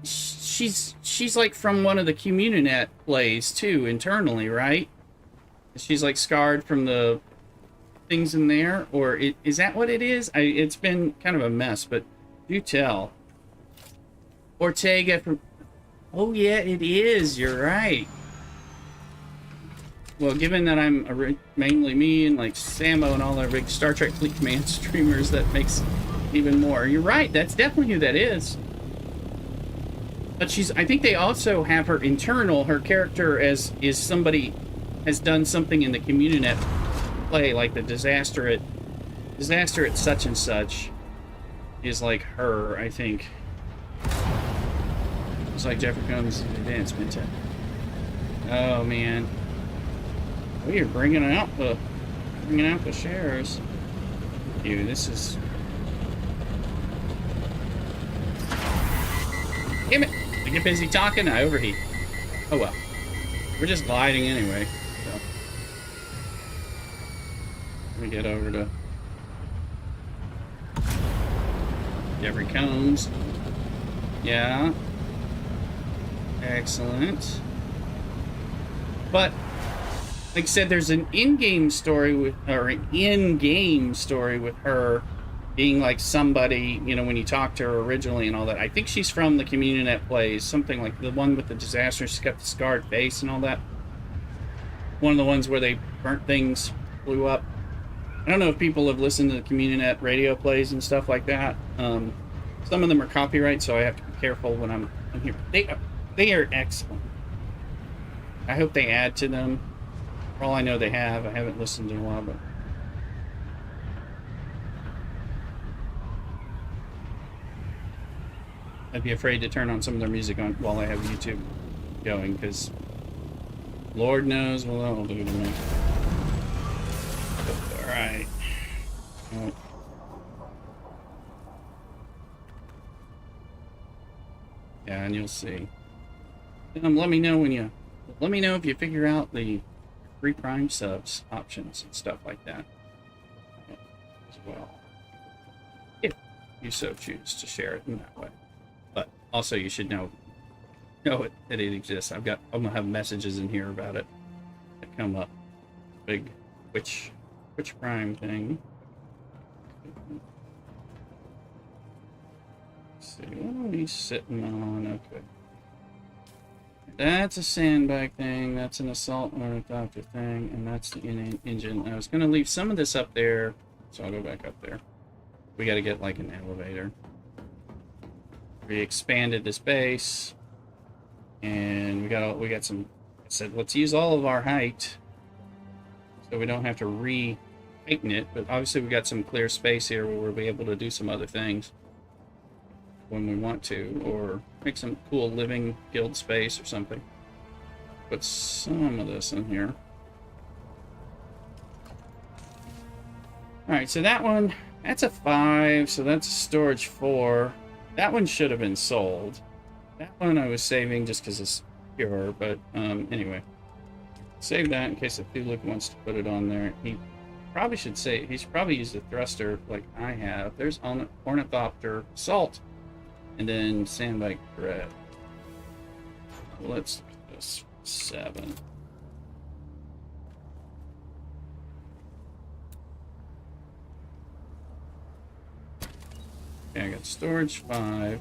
She's like from one of the Communinet plays too, internally, right? She's like scarred from the things in there, or is that what it is? It's been kind of a mess, but do tell. Ortega from. Oh yeah, it is. You're right. Well, given that I'm mainly me and like Samo and all our big Star Trek Fleet Command streamers, that makes even more. You're right. That's definitely who that is. But I think they also have her internal. Her character is somebody has done something in the Communinet play, like the disaster at Disaster at such and such is like her, I think. It's like Jeffrey Combs' advancement. Oh man, we are bringing out the shares. Dude, this is. Damn it! I get busy talking, I overheat. Oh well, we're just gliding anyway. So let me get over to Jeffrey Combs. Yeah. Excellent. But like I said, there's an in-game story with, or an in-game story with her being like somebody, you know, when you talk to her originally and all that. I think she's from the CommuniNet plays, something like the one with the disaster. She's got the scarred face and all that. One of the ones where they burnt things, blew up. I don't know if people have listened to the CommuniNet radio plays and stuff like that. Some of them are copyright, so I have to be careful when I'm here. They are excellent. I hope they add to them. For all I know, they have. I haven't listened in a while, but I'd be afraid to turn on some of their music on while I have YouTube going, because Lord knows what that'll do to me. All right. Oh. Yeah, and you'll see. Let me know if you figure out the free Prime subs options and stuff like that as well, if you so choose to share it in that way. But also, you should know it that it exists. I'm gonna have messages in here about it that come up. Big Twitch Prime thing. Let's see, what are we sitting on? Okay. That's a sandbag thing, that's an assault ornithopter thing, and that's the engine. I was going to leave some of this up there, so I'll go back up there. We got to get like an elevator. We expanded this base, and we got some. I said, let's use all of our height, so we don't have to re-heighten it. But obviously, we got some clear space here where we'll be able to do some other things when we want to, or make some cool living guild space or something. Put some of this in here. Alright, so that one, that's a 5, so that's a storage 4. That one should have been sold. That one I was saving just because it's pure, but anyway. Save that in case if Luke wants to put it on there. He probably should say, he should probably use the thruster like I have. There's Ornithopter Salt. And then sandbag thread. Let's do this 7. Okay, I got storage 5.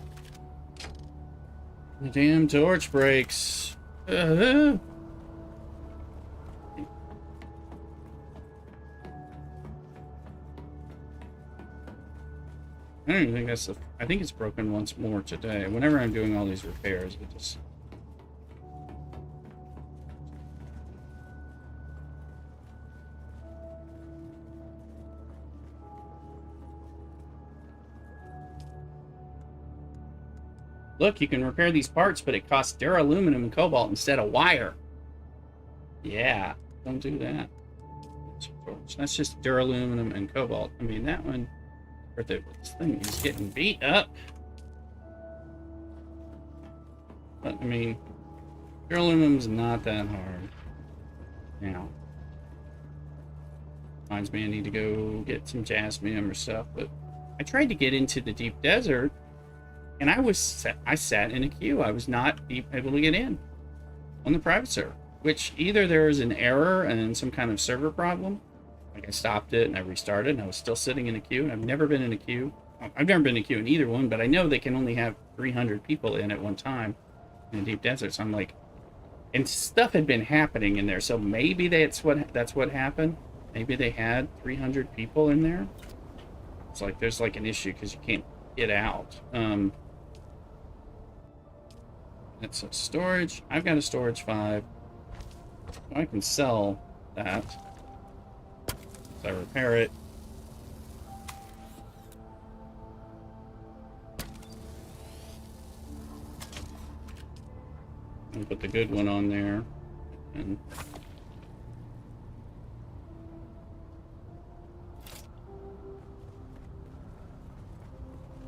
The damn torch breaks. I don't even think that's the. I think it's broken once more today. Whenever I'm doing all these repairs, it just. Look, you can repair these parts, but it costs duraluminum and cobalt instead of wire. Yeah, don't do that. That's just duraluminum and cobalt. I mean, that one. This thing is getting beat up. But, I mean, duraluminum's not that hard. Now. Reminds me I need to go get some jasmium or stuff, but I tried to get into the deep desert, and I sat in a queue. I was not able to get in on the private server, which either there was an error and some kind of server problem. Like I stopped it and I restarted and I was still sitting in a queue. I've never been in a queue. I've never been in a queue in either one, but I know they can only have 300 people in at one time in the deep desert. So I'm like, and stuff had been happening in there. So maybe that's what happened. Maybe they had 300 people in there. It's like there's like an issue because you can't get out. That's a storage. I've got a storage 5. I can sell that. I repair it. I'll put the good one on there. And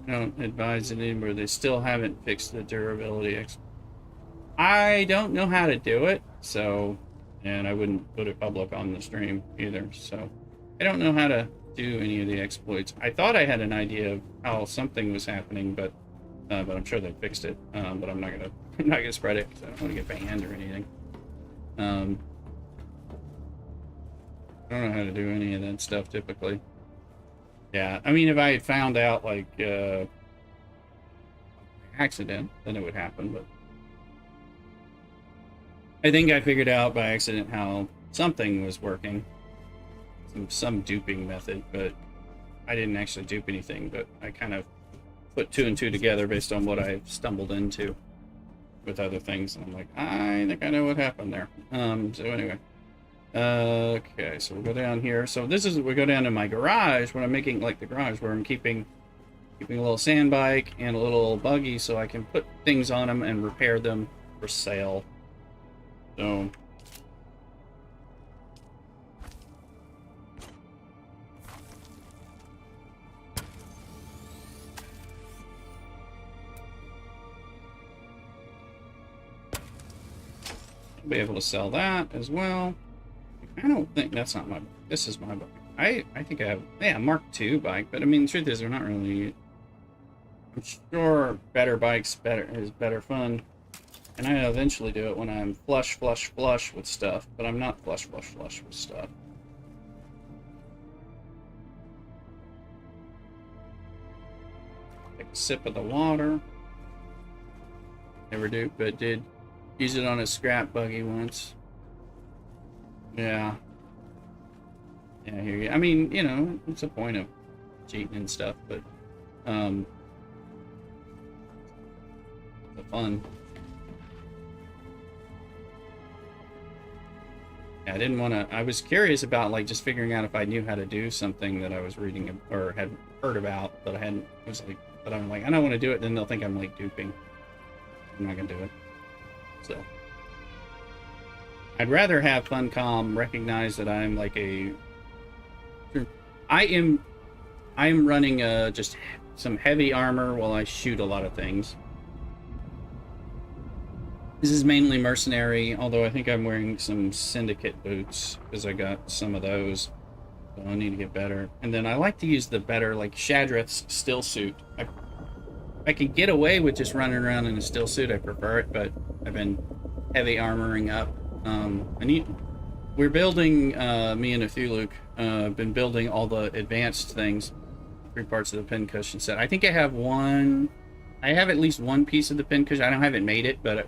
don't advise it anywhere. They still haven't fixed the durability. I don't know how to do it, so, and I wouldn't put it public on the stream either, so I don't know how to do any of the exploits. I thought I had an idea of how something was happening, but I'm sure they fixed it. But I'm not gonna spread it because I don't want to get banned or anything. I don't know how to do any of that stuff typically. Yeah, I mean, if I had found out like accident, then it would happen. But I think I figured out by accident how something was working, some duping method, but I didn't actually dupe anything. But I kind of put 2 and 2 together based on what I stumbled into with other things, and I'm like, I think I know what happened there. So anyway. Okay, so we'll go down here. So this is, we go down to my garage when I'm making like the garage where I'm keeping a little sand bike and a little buggy so I can put things on them and repair them for sale. So I'll be able to sell that as well. I don't think that's not my. This is my bike. I think I have, yeah, Mark II bike, but I mean the truth is they're not really. I'm sure better bikes is better fun, and I'll eventually do it when I'm flush with stuff. But I'm not flush with stuff. Take a sip of the water. Never do, but did use it on a scrap buggy once. Yeah. Yeah, I hear you. I mean, you know, what's the point of cheating and stuff, but it's fun. Yeah, I didn't want to, I was curious about like just figuring out if I knew how to do something that I was reading or had heard about, but I hadn't, I was like, but I'm like, I don't want to do it, then they'll think I'm like duping. I'm not gonna do it. So I'd rather have Funcom recognize that I'm like I am running just some heavy armor while I shoot a lot of things. This is mainly mercenary, although I think I'm wearing some syndicate boots because I got some of those. So I need to get better. And then I like to use the better like Shadrath's still suit. I can get away with just running around in a still suit. I prefer it, but I've been heavy armoring up. We're building, me and Athuluk, been building all the advanced things, 3 parts of the pincushion set. I think I have at least one piece of the pincushion. I don't have it made it, but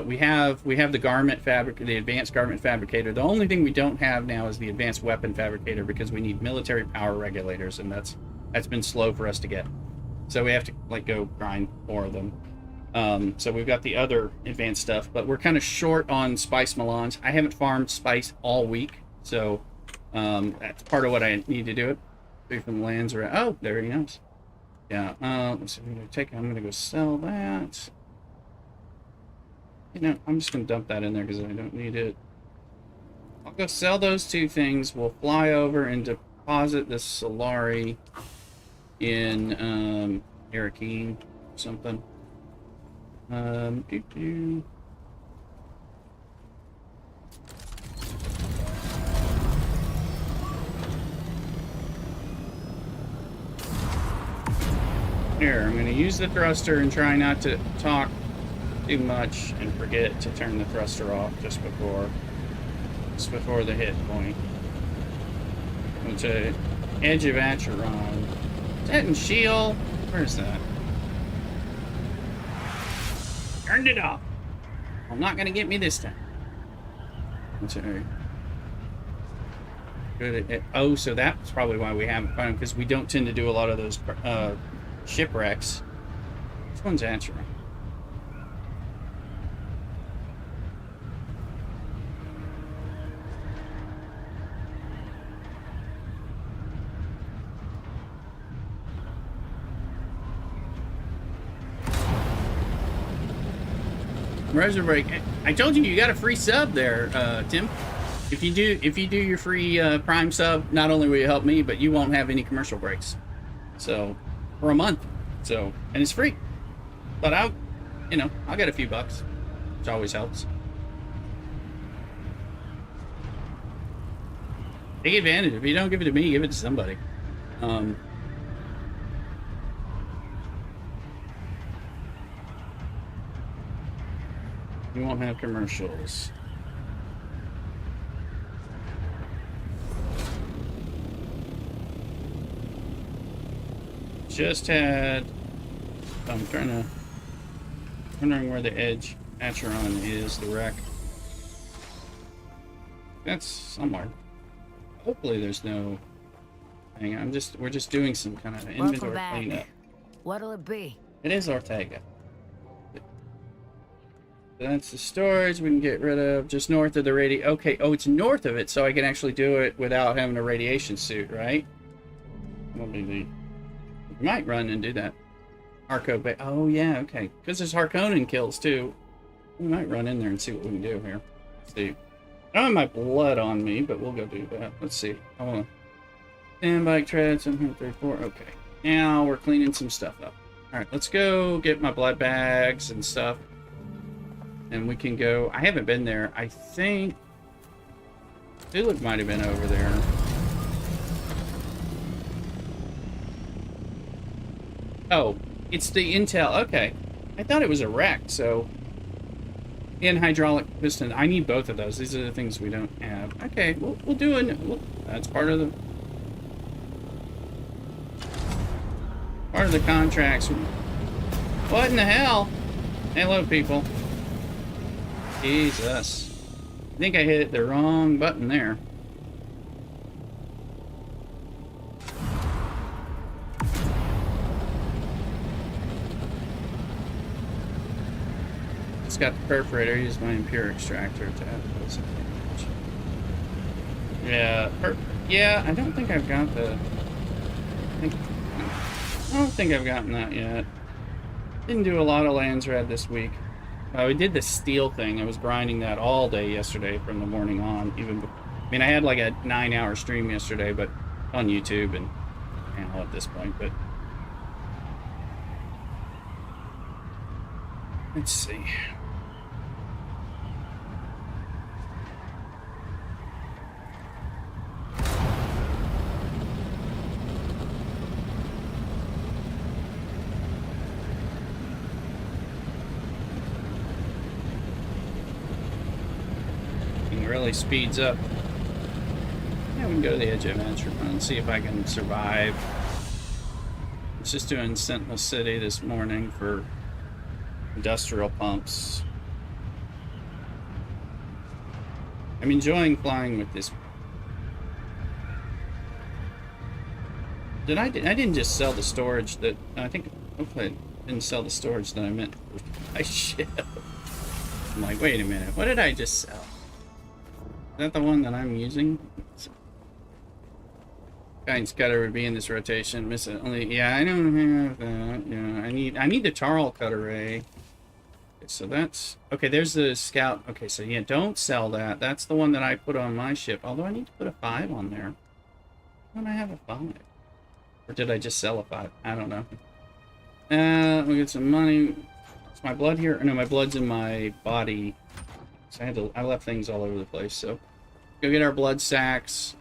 we have the garment the advanced garment fabricator. The only thing we don't have now is the advanced weapon fabricator because we need military power regulators, and that's been slow for us to get. So we have to like go grind more of them. So we've got the other advanced stuff, but we're kind of short on spice melons. I haven't farmed spice all week, so that's part of what I need to do it. 3 from the lands around. Oh, there he goes. Yeah. Let's see. I'm gonna go sell that. You know, I'm just gonna dump that in there because I don't need it. I'll go sell those 2 things. We'll fly over and deposit the Solari in Arakeen or something. Here, I'm going to use the thruster and try not to talk too much and forget to turn the thruster off just before the hit point. It's a Edge of Acheron. Is that in Shield? Where's that? Turned it off. I'm not gonna get me this time. Good. Oh, so that's probably why we haven't found them, because we don't tend to do a lot of those shipwrecks. Which one's Acheron? Razor break. I told you got a free sub there, Tim. If you do your free Prime sub, not only will you help me, but you won't have any commercial breaks. So for a month. So and it's free. But I'll get a few bucks, which always helps. Take advantage. If you don't give it to me, give it to somebody. You won't have commercials. Just had. I'm wondering where the edge Acheron is. The wreck. That's somewhere. Hopefully, there's no. Hang on. We're just doing some kind of inventory cleanup. What'll it be? It is Ortega. That's the storage we can get rid of just north of the Okay, oh, it's north of it, so I can actually do it without having a radiation suit, right? We might run and do that. Arco Bay. Oh, yeah, okay. Because there's Harkonnen kills, too. We might run in there and see what we can do here. Let's see. I don't have my blood on me, but we'll go do that. Let's see. I want to... Stand bike treads, 734. Okay. Now we're cleaning some stuff up. Alright, let's go get my blood bags and stuff. And we can go... I haven't been there. I think... Philip might have been over there. Oh, it's the Intel. Okay. I thought it was a wreck, so... And hydraulic piston. I need both of those. These are the things we don't have. Okay, we'll do it. That's part of the... Part of the contracts. What in the hell? Hello, people. Jesus. I think I hit the wrong button there. It's got the perforator. Use my impure extractor to add those. Yeah, yeah, I don't think I've got the... I don't think I've gotten that yet. Didn't do a lot of Landsrad this week. We did the steel thing. I was grinding that all day yesterday from the morning on. I mean, I had like a 9-hour stream yesterday, but on YouTube and channel at this point. But let's see. Really speeds up. Yeah, we can go to the edge of Acheron and see if I can survive. I was just doing Sentinel City this morning for industrial pumps. I'm enjoying flying with this. I didn't just sell the storage that I think. Hopefully, I didn't sell the storage that I meant for my ship. I'm like, wait a minute, what did I just sell? Is that the one that I'm using? Guidance cutter would be in this rotation. Miss it only. Yeah, I don't have that. Yeah, I need the Tarl cut array. Okay, so that's okay. There's the scout. Okay, so yeah, don't sell that. That's the one that I put on my ship. Although I need to put a 5 on there. Why don't I have a 5? Or did I just sell a 5? I don't know. Let me get some money. Is my blood here? No, my blood's in my body. So I left things all over the place, so go get our blood sacks.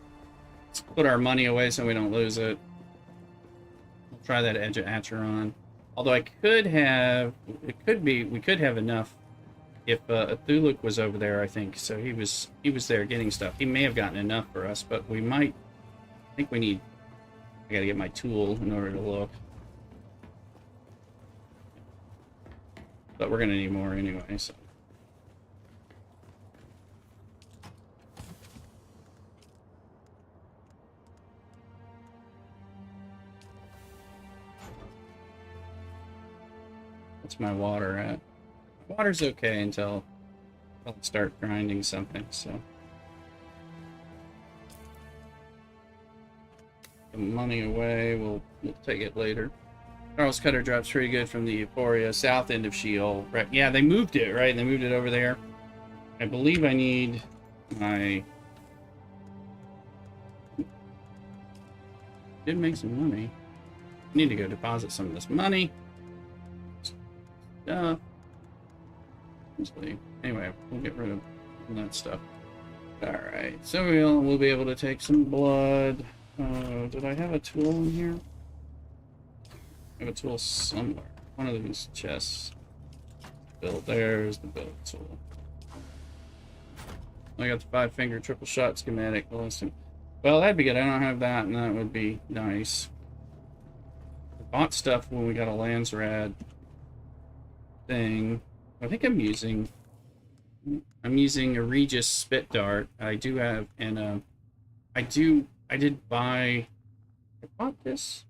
Let's put our money away so we don't lose it. We'll try that edge of Acheron. Although we could have enough if Thuluk was over there, I think. So he was there getting stuff. He may have gotten enough for us, but we might. I think we need. I gotta get my tool in order to look. But we're gonna need more anyway, so. What's my water at? Water's okay until I'll start grinding something, so. The money away, we'll take it later. Charles Cutter drops pretty good from the Euphoria south end of Sheol. Right? Yeah, they moved it, right? They moved it over there. I believe I need my... Did make some money. Need to go deposit some of this money. Stuff. Anyway, we'll get rid of that stuff. Alright, so we'll be able to take some blood. Did I have a tool in here? I have a tool somewhere. One of these chests. There's the build tool. I got the 5-finger triple shot schematic. Well, that'd be good. I don't have that, and that would be nice. I bought stuff when we got a Landsrad thing. I think I'm using a Regis spit dart. I do have, and I did buy. I bought this.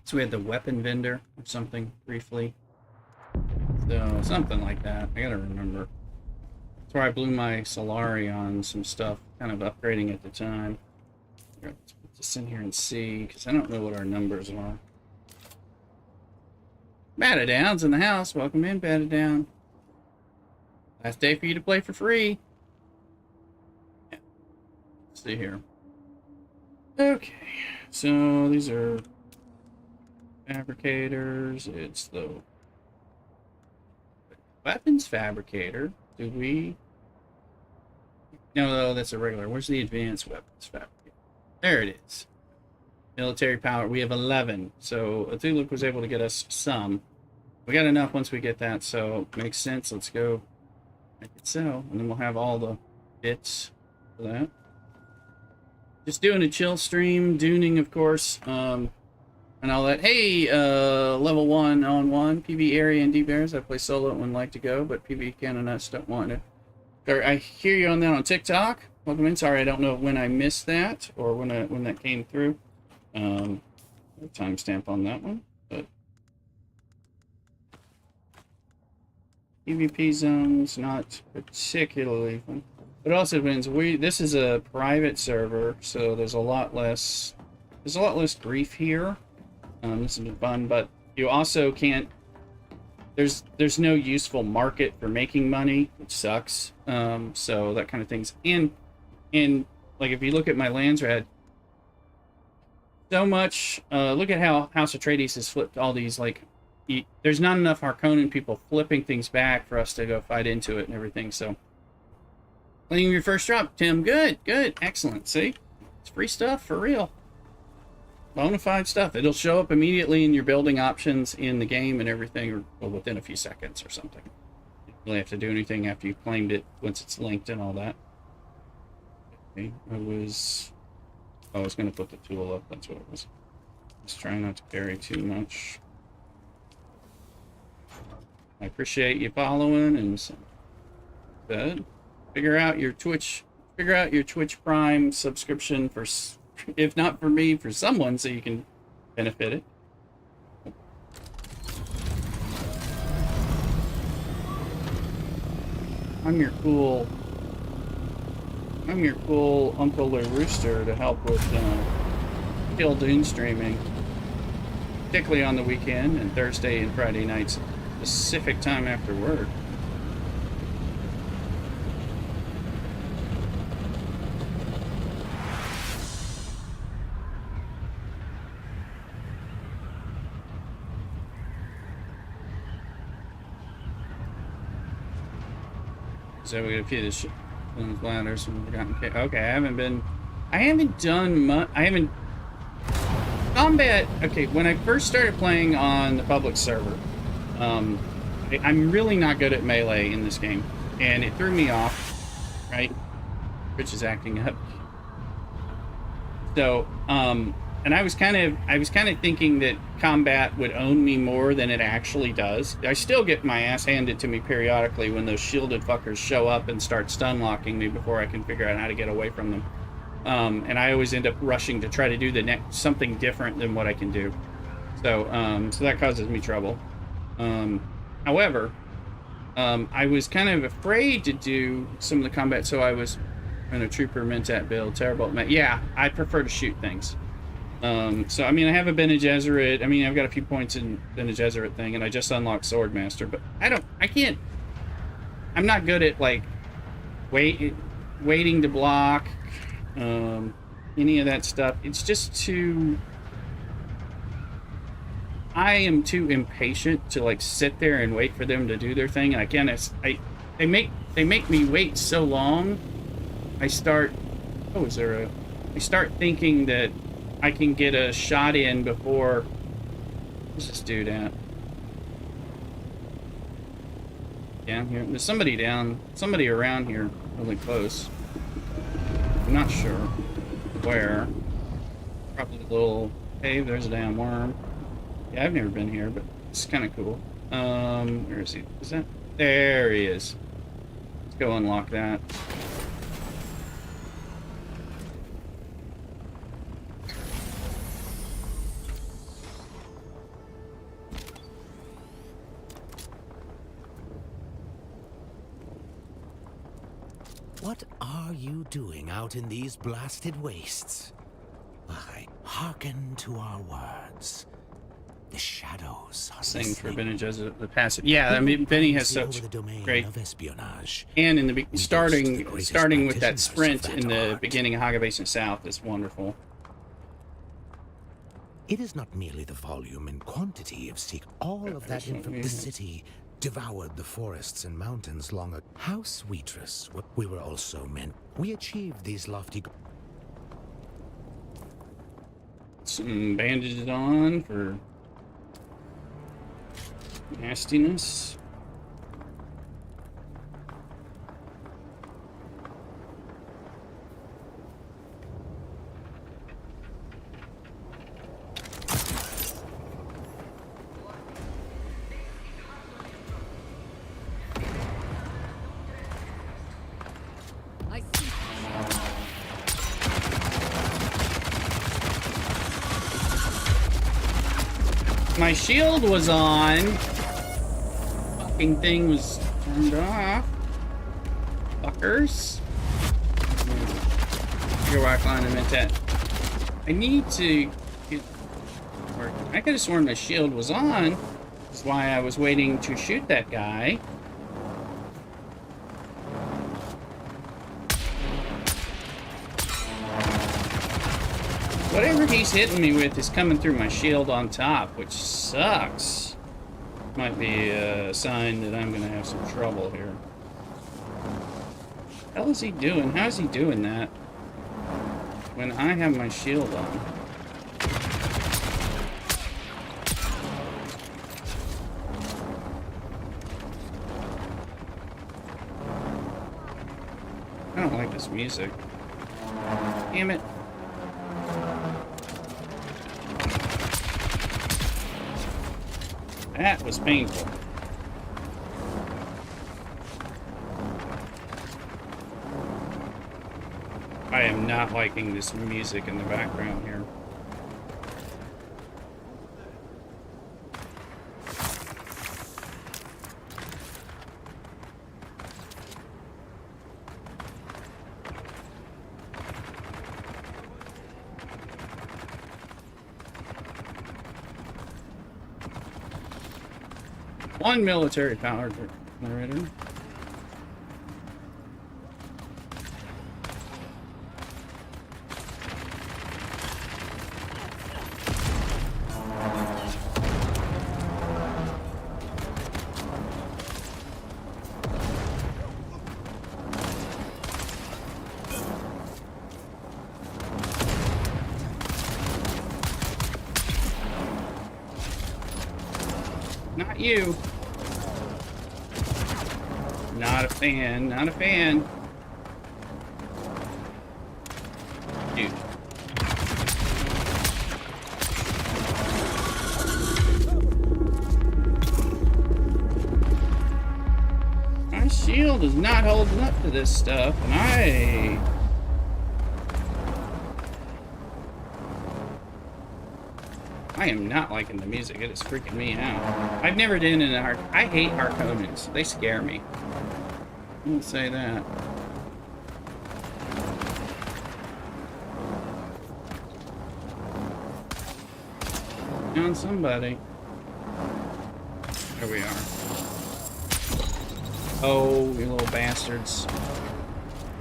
So we had the weapon vendor or something briefly. So something like that. I gotta remember. That's where I blew my Solari on some stuff, kind of upgrading at the time. Let's put this in here and see, because I don't know what our numbers are. Batadown's in the house. Welcome in, Batadown. Last day for you to play for free. Yeah. Let's see here. Okay, so these are fabricators. It's the weapons fabricator. Do we? No, that's a regular. Where's the advanced weapons fabricator? There it is. Military power. We have 11. So Athuluk was able to get us some. We got enough once we get that, so it makes sense. Let's go make it so. And then we'll have all the bits for that. Just doing a chill stream, Duning, of course. And all that. Hey, level 1 on 1. PV area and D-Bears. I play solo and would like to go, but PV Canonuts don't want to. I hear you on that on TikTok. Welcome in. Sorry, I don't know when I missed that or when that came through. Timestamp on that one, but PvP zones not particularly fun. But also means this is a private server, so there's a lot less grief here. This has been fun, but you also can't. There's no useful market for making money, which sucks. So that kind of things. And like if you look at my Landsrad. So much. Look at how House Atreides has flipped all these. Like, there's not enough Harkonnen people flipping things back for us to go fight into it and everything. So, claiming your first drop, Tim. Good, excellent. See, it's free stuff for real. Bonafide stuff. It'll show up immediately in your building options in the game and everything, or within a few seconds or something. You don't really have to do anything after you've claimed it once it's linked and all that. Okay, I was going to put the tool up. That's what it was. Just trying not to carry too much. I appreciate you following and good. Figure out your Twitch Prime subscription for, if not for me, for someone, so you can benefit it. I'm your cool Uncle Le Rooster to help with Kill Dune streaming, particularly on the weekend and Thursday and Friday nights, Pacific time after work. So we got a few of this ladders and forgotten. Okay, I haven't done much. I haven't combat. Okay, when I first started playing on the public server, I'm really not good at melee in this game, and it threw me off. Right, Rich is acting up. So, and I was kind of thinking that combat would own me more than it actually does. I still get my ass handed to me periodically when those shielded fuckers show up and start stun locking me before I can figure out how to get away from them. And I always end up rushing to try to do something different than what I can do. So, so that causes me trouble. However, I was kind of afraid to do some of the combat, so I was in a Trooper Mentat build, Terrorbolt. Yeah, I prefer to shoot things. So I mean, I have a Bene Gesserit. I mean, I've got a few points in Bene Gesserit thing, and I just unlocked Swordmaster. But I can't. I'm not good at like waiting to block, any of that stuff. It's just too. I am too impatient to like sit there and wait for them to do their thing, and I can't. They make me wait so long. I start. Oh, is there a? I start thinking that I can get a shot in before. Where's this dude at? Down here. There's somebody around here, really close. I'm not sure where. Probably a little cave. There's a damn worm. Yeah, I've never been here, but it's kind of cool. Where is he? Is that? There he is. Let's go unlock that. What are you doing out in these blasted wastes? Why, hearken to our words. The shadows are Thing for listening. Bene Gesserit, the passive. Yeah, I mean, Benny has such Over the domain great. of espionage. And in the We boast the starting greatest with that practitioners sprint of in that the art. beginning of Haga Basin South is wonderful. It is not merely the volume and quantity of all of that That's what info. we The have. city devoured the forests and mountains long ago. How sweetress we were also meant. We achieved these lofty. Some bandages on for nastiness. I see. My shield was on. Fucking thing was turned off. Fuckers. Your rock line, I meant that. I need to get. Or I could have sworn my shield was on. That's why I was waiting to shoot that guy. Whatever he's hitting me with is coming through my shield on top, which sucks. Might be a sign that I'm gonna have some trouble here. Hell is he doing? How is he doing that? When I have my shield on. I don't like this music. Damn it. That was painful. I am not liking this music in the background here. One military powered generator. Not you. Not a fan, not a fan. Dude. My shield is not holding up to this stuff, and I am not liking the music. It is freaking me out. I've never been in a I hate Harkonnens. They scare me. I won't say that. Found somebody. There we are. Oh, you little bastards.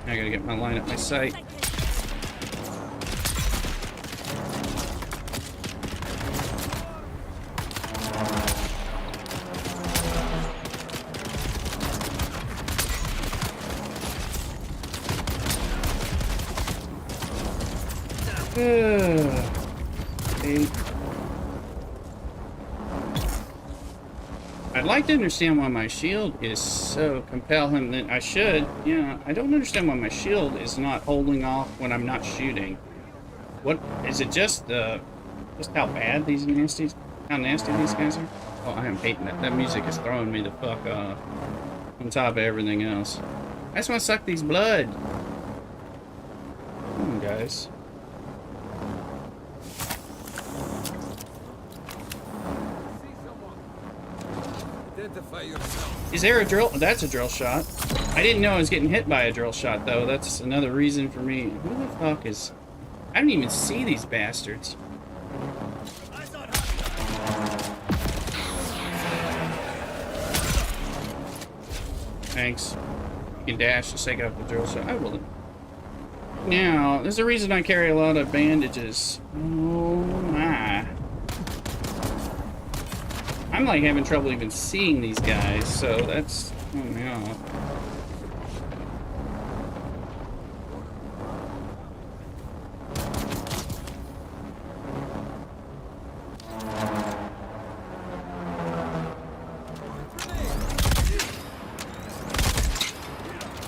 I gotta get my line up my sight. Eight. I'd like to understand why my shield is so compelling that I should. Yeah, I don't understand why my shield is not holding off when I'm not shooting. What is it? Just how bad these how nasty these guys are? Oh, I am hating that. That music is throwing me the fuck off. On top of everything else. I just want to suck these blood. Come on, guys. Is there a drill? That's a drill shot. I didn't know I was getting hit by a drill shot, though. That's another reason for me. Who the fuck is... I didn't even see these bastards. Thanks. You can dash to take out the drill shot. I will. Now, there's a reason I carry a lot of bandages. Oh my. I'm like having trouble even seeing these guys, so that's throwing me off.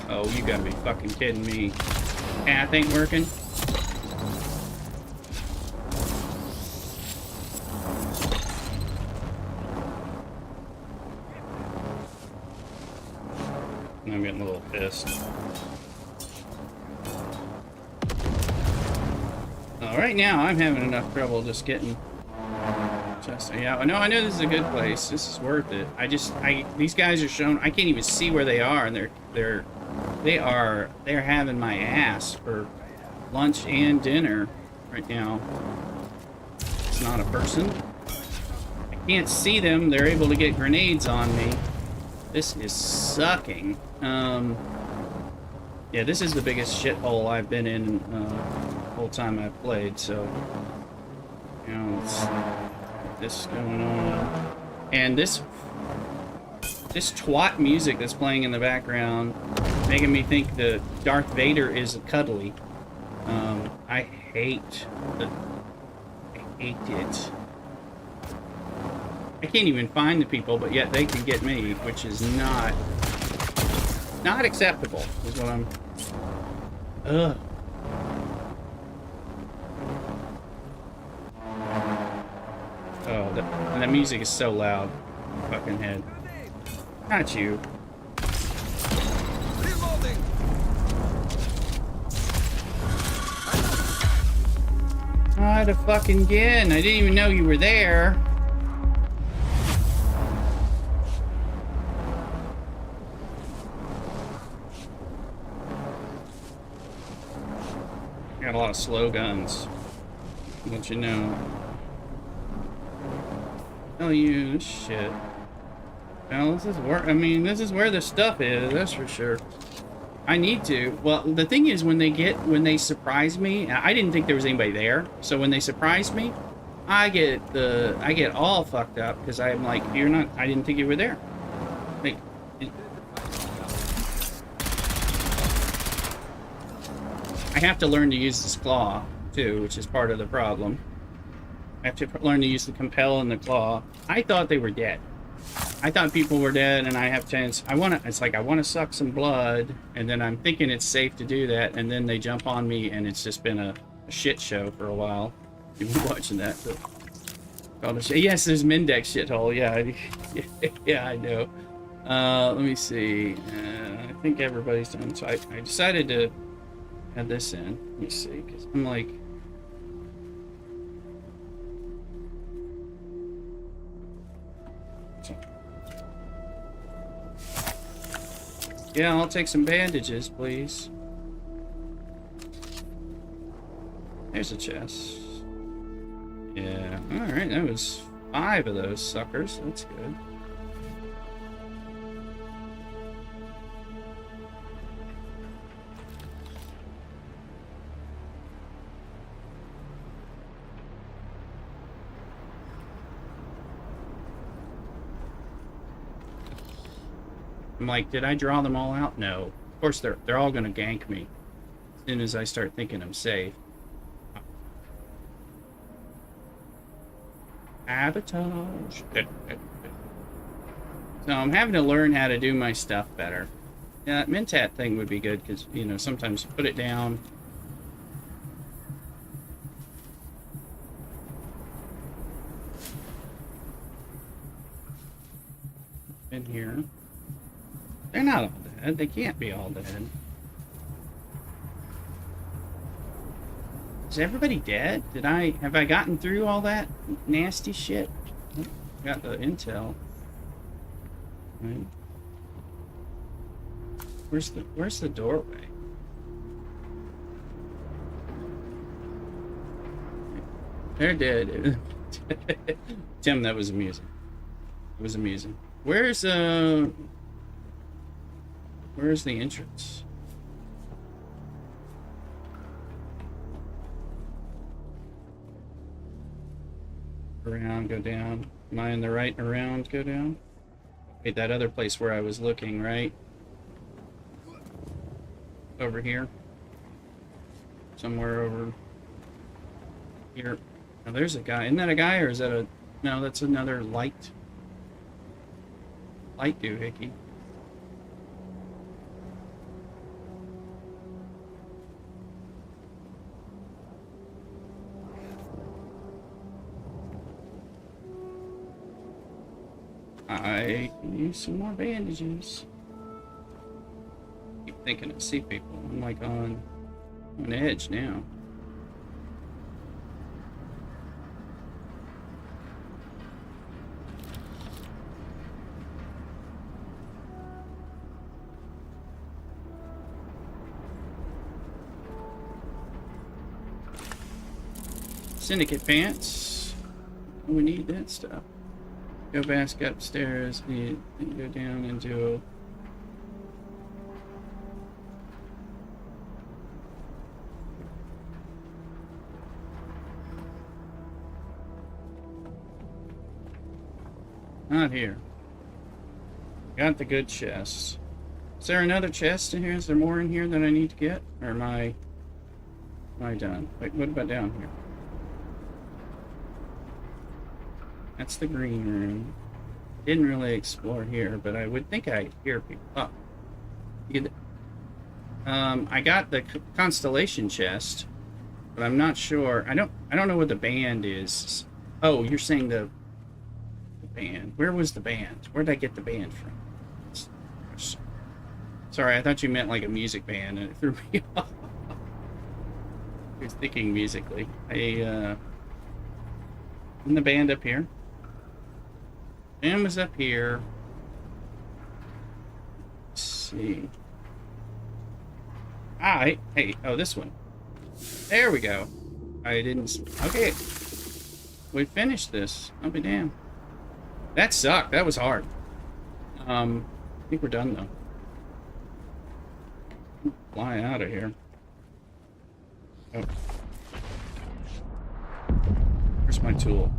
Oh, you gotta be fucking kidding me. Path ain't working. I'm getting a little pissed. Right now, I'm having enough trouble just getting... yeah, no, I know this is a good place. This is worth it. These guys are shown... I can't even see where they are, and they're having my ass for lunch and dinner right now. It's not a person. I can't see them. They're able to get grenades on me. This is sucking. Yeah, this is the biggest shithole I've been in the whole time I've played, so... You know, let's get this going on. And this twat music that's playing in the background, making me think that Darth Vader is cuddly. I hate it. I can't even find the people, but yet they can get me, which is not acceptable, is what I'm... Ugh. Oh, that music is so loud. Fucking head. Not you. Not fucking again. I didn't even know you were there. Got a lot of slow guns. Don't you know? Tell you shit. Well, this is where this is where the stuff is. That's for sure. I need to. Well, the thing is, when they surprise me, I didn't think there was anybody there. So when they surprise me, I get all fucked up because I'm like, you're not. I didn't think you were there. Like. I have to learn to use this claw, too, which is part of the problem. I have to learn to use the compel and the claw. I thought they were dead. I thought people were dead, and I have chance. It's like I want to suck some blood, and then I'm thinking it's safe to do that, and then they jump on me, and it's just been a shit show for a while. You've been watching that. Yes, there's Mendex shithole. Yeah, yeah, I know. Let me see. I think everybody's done. So I decided to add this in. Let me see, because I'm like... Yeah, I'll take some bandages, please. There's a chest. Yeah. Alright, that was 5 of those suckers. That's good. I'm like, did I draw them all out? No. Of course, they're all gonna gank me as soon as I start thinking I'm safe. Sabotage. So I'm having to learn how to do my stuff better. Yeah, that Mentat thing would be good because, you know, sometimes you put it down. In here. They're not all dead. They can't be all dead. Is everybody dead? Have I gotten through all that nasty shit? Got the intel. Right. Where's the doorway? They're dead. Tim, that was amusing. It was amusing. Where's the entrance? Around, go down. Am I in the right around, go down? Wait, that other place where I was looking, right? Over here. Somewhere over here. Now there's a guy. Isn't that a guy or is that a... No, that's another light. Light doohickey. I can use some more bandages. Keep thinking I see people. I'm like on edge now. Syndicate pants. We need that stuff. Go back upstairs and go down into not here. Got the good chests. Is there another chest in here? Is there more in here that I need to get? Or am I done? Wait, what about down here? That's the green room. Didn't really explore here, but I would think I hear people. Oh, I got the constellation chest, but I'm not sure. I don't know what the band is. Oh, you're saying the band. Where was the band? Where did I get the band from? Sorry, I thought you meant like a music band, and it threw me off. I was thinking musically. Isn't the band up here? Band was up here. Let's see. Hey, oh, this one. There we go. I didn't... Okay. We finished this. I'll be damned. That sucked. That was hard. I think we're done, though. Fly out of here. Oh. Where's my tool?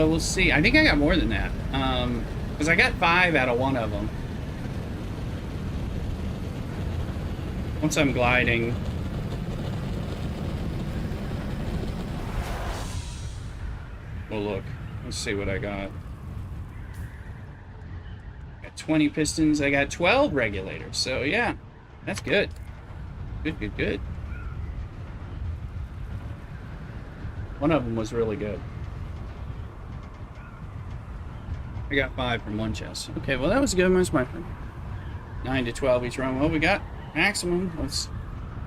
We'll see. I think I got more than that. Because I got 5 out of one of them. Once I'm gliding. Well, look. Let's see what I got. Got 20 pistons. I got 12 regulators. So, yeah. That's good. Good. One of them was really good. I got 5 from one chest. Okay, well that was good. That's my 9 to 12 each run. Well, we got maximum.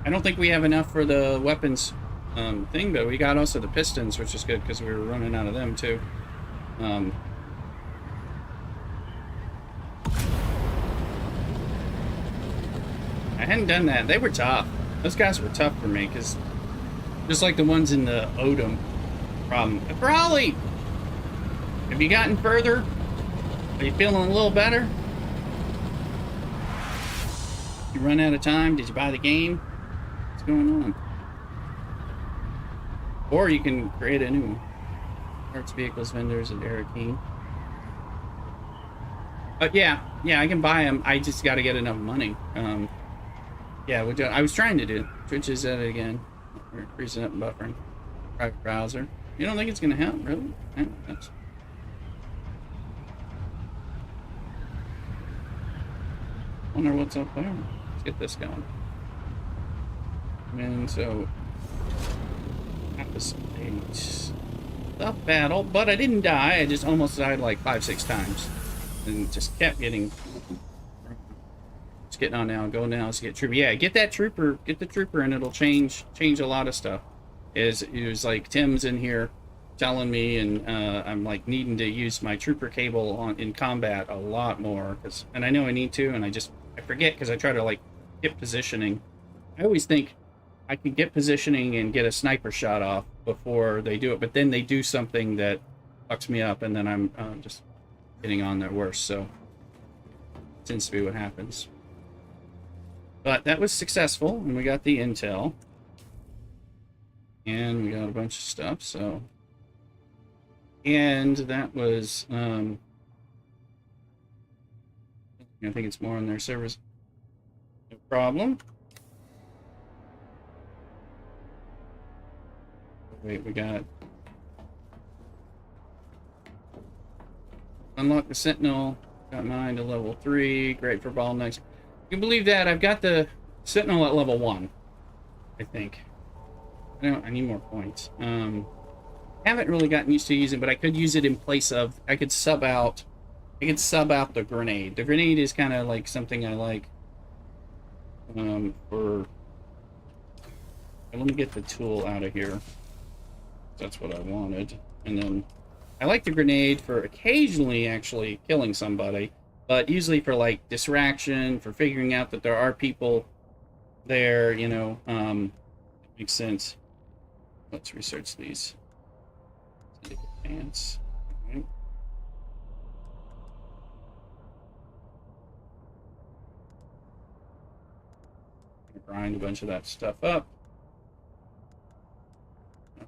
I don't think we have enough for the weapons thing, but we got also the pistons, which is good because we were running out of them too. I hadn't done that. They were tough. Those guys were tough for me because just like the ones in the Odom problem. Probably. Have you gotten further? Are you feeling a little better? You run out of time? Did you buy the game? What's going on? Or you can create a new one. Parts, vehicles, vendors, and Eric Keen. But yeah, I can buy them. I just got to get enough money. Yeah, I was trying to do. Twitch is at it again. We're freezing up and buffering. Private browser. You don't think it's going to help, really? Wonder what's up there. Let's get this going. And so, episode tough battle, but I didn't die. I just almost died like 5-6 times, and just kept getting. Just getting on now. Go now. Let's get trooper. Yeah, get that trooper. Get the trooper, and it'll change a lot of stuff. It was like Tim's in here telling me, and I'm like needing to use my trooper cable in combat a lot more, and I know I need to, and I forget because I try to like get positioning. I always think I can get positioning and get a sniper shot off before they do it, but then they do something that fucks me up, and then I'm just getting on there worse. So it tends to be what happens. But that was successful, and we got the intel, and we got a bunch of stuff. So, and that was I think it's more on their servers. No problem. Wait, we got unlock the Sentinel. Got mine to level 3. Great for bottlenecks. You can believe that I've got the Sentinel at level 1. I think. I need more points. Haven't really gotten used to using, but I could use it in place of. I could sub out the grenade. The grenade is kind of like something I like. Let me get the tool out of here. That's what I wanted. And then I like the grenade for occasionally actually killing somebody, but usually for like distraction, for figuring out that there are people there, you know. It makes sense. Let's research these. Pants. Okay. Grind a bunch of that stuff up.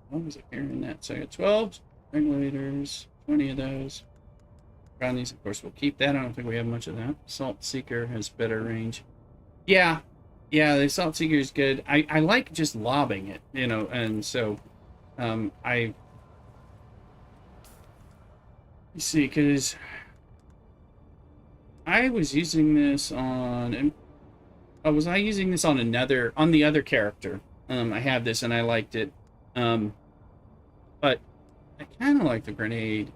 What was it here in that? So I got 12 regulators, 20 of those. Grind these, of course, we'll keep that. I don't think we have much of that. Assault Seeker has better range. Yeah, the Assault Seeker is good. I like just lobbing it, you know, and so you see, because I was using this on. Oh, was I using this on the other character? I have this and I liked it. But I kind of like the grenade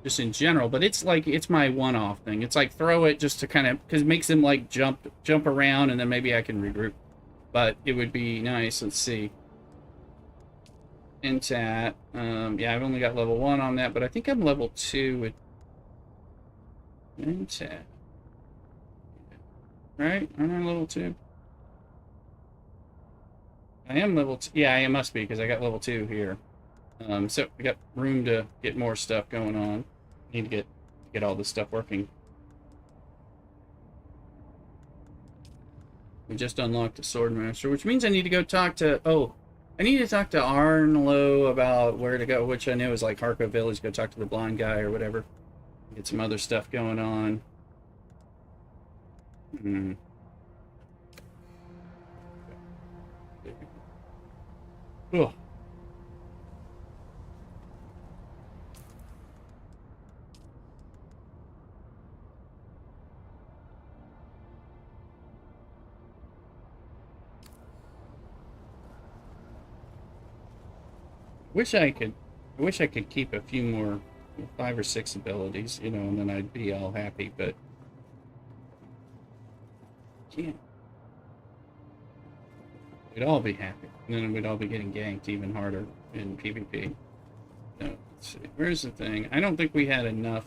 just in general, but it's my one-off thing. It's like throw it just to kind of, because it makes them like jump around, and then maybe I can regroup. But it would be nice. Let's see. Intat. Yeah, I've only got level 1 on that, but I think I'm level 2 with Intat. Right? Aren't I level 2? I am level 2. Yeah, I must be, because I got level 2 here. So we got room to get more stuff going on. Need to get all this stuff working. We just unlocked a Swordmaster, which means I need to go talk to... Oh, I need to talk to Arnlo about where to go, which I know is like Harko Village. Go talk to the blind guy or whatever. Get some other stuff going on. Oh. I wish I could keep a few more, 5 or 6 abilities, you know, and then I'd be all happy, but can't. we'd all be happy. And then we'd all be getting ganked even harder in PvP. So, let's see. Where's the thing? I don't think we had enough,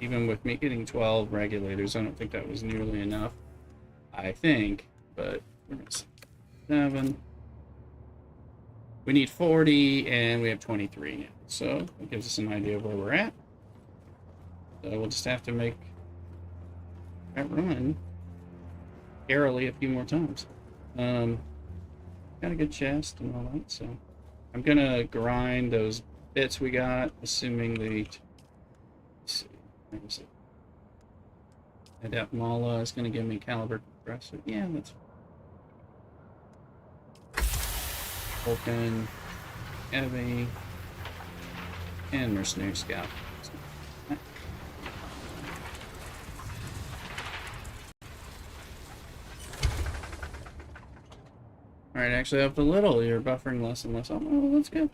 even with me getting 12 regulators. I don't think that was nearly enough. I think, but we're gonna see. 7. We need 40, and we have 23 now. So that gives us an idea of where we're at. So we'll just have to make that run airily a few more times. Got a good chest and all that, so I'm gonna grind those bits we got, assuming the. Let's see, where is it? That Mala is gonna give me caliber compressor. Yeah, that's. Vulcan, Heavy, and Mercenary Scout. Alright, actually up a little, you're buffering less and less. Oh, well, that's good.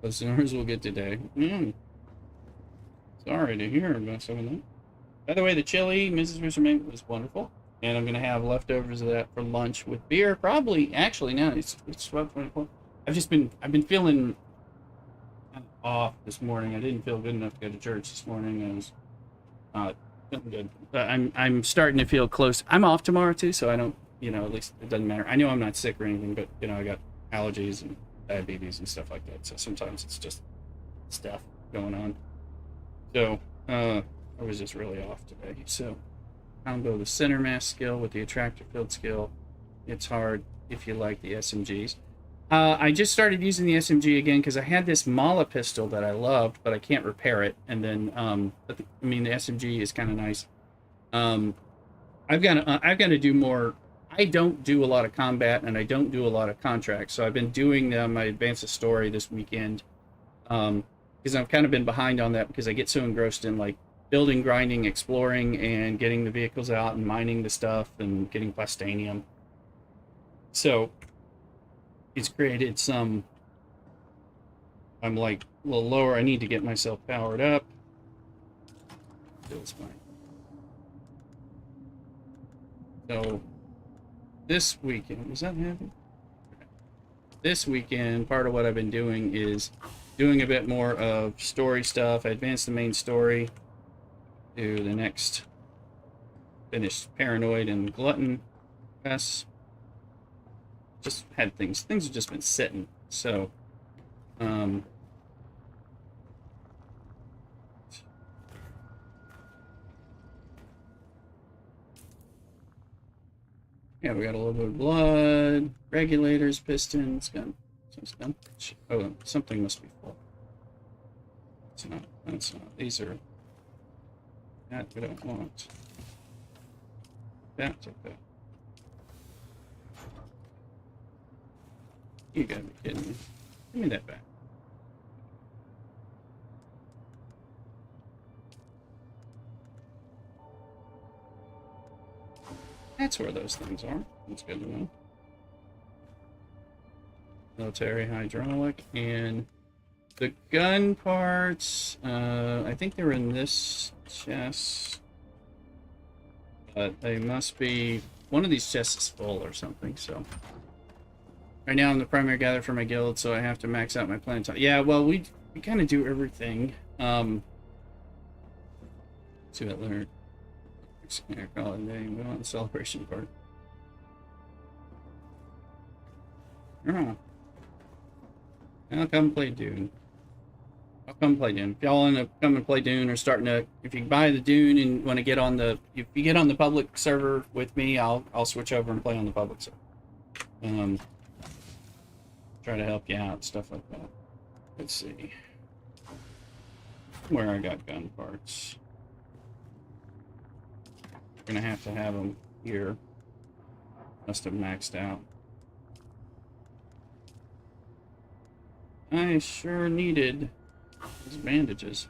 Listeners will get today. Sorry to hear about some of that. By the way, the chili, Mrs. Fisherman, was wonderful. And I'm going to have leftovers of that for lunch with beer. Probably, actually, now it's 12:24. I've been feeling off this morning. I didn't feel good enough to go to church this morning. I was feeling good. But I'm starting to feel close. I'm off tomorrow too, so I don't, at least it doesn't matter. I know I'm not sick or anything, but I got allergies and diabetes and stuff like that. So sometimes it's just stuff going on. So I was just really off today. So combo the center mass skill with the attractor field skill. It's hard if you like the SMGs. I just started using the SMG again because I had this Mala pistol that I loved, but I can't repair it. And then, the SMG is kind of nice. I've got to do more. I don't do a lot of combat and I don't do a lot of contracts. So I've been doing my Advance the Story this weekend because I've kind of been behind on that because I get so engrossed in like building, grinding, exploring, and getting the vehicles out and mining the stuff and getting plastanium. So it's created some. I'm like a little lower. I need to get myself powered up. Feels fine. So this weekend, was that happening? This weekend, part of what I've been doing is doing a bit more of story stuff. I advanced the main story to the next. Finished Paranoid and Glutton. Yes. Just had things have just been sitting. So, yeah, we got a little bit of blood, regulators, pistons, gun. Oh, something must be full. It's not. That's not. These are. That we don't want. That's okay. You gotta be kidding me. Give me that back. That's where those things are. That's good to know. Military hydraulic and the gun parts. I think they were in this chest, but they must be. One of these chests is full or something. So right now I'm the primary gatherer for my guild, so I have to max out my planetary. Yeah, well we kind of do everything. See what they're. Call it a day. We want the celebration part. Oh. I'll come play Dune. I'll come play Dune. If y'all want to come and play Dune or starting to, if you buy the Dune and want to get on the, if you get on the public server with me, I'll switch over and play on the public server. Try to help you out, stuff like that. Let's see. Where I got gun parts. Gonna have to have them here. Must have maxed out. I sure needed these bandages.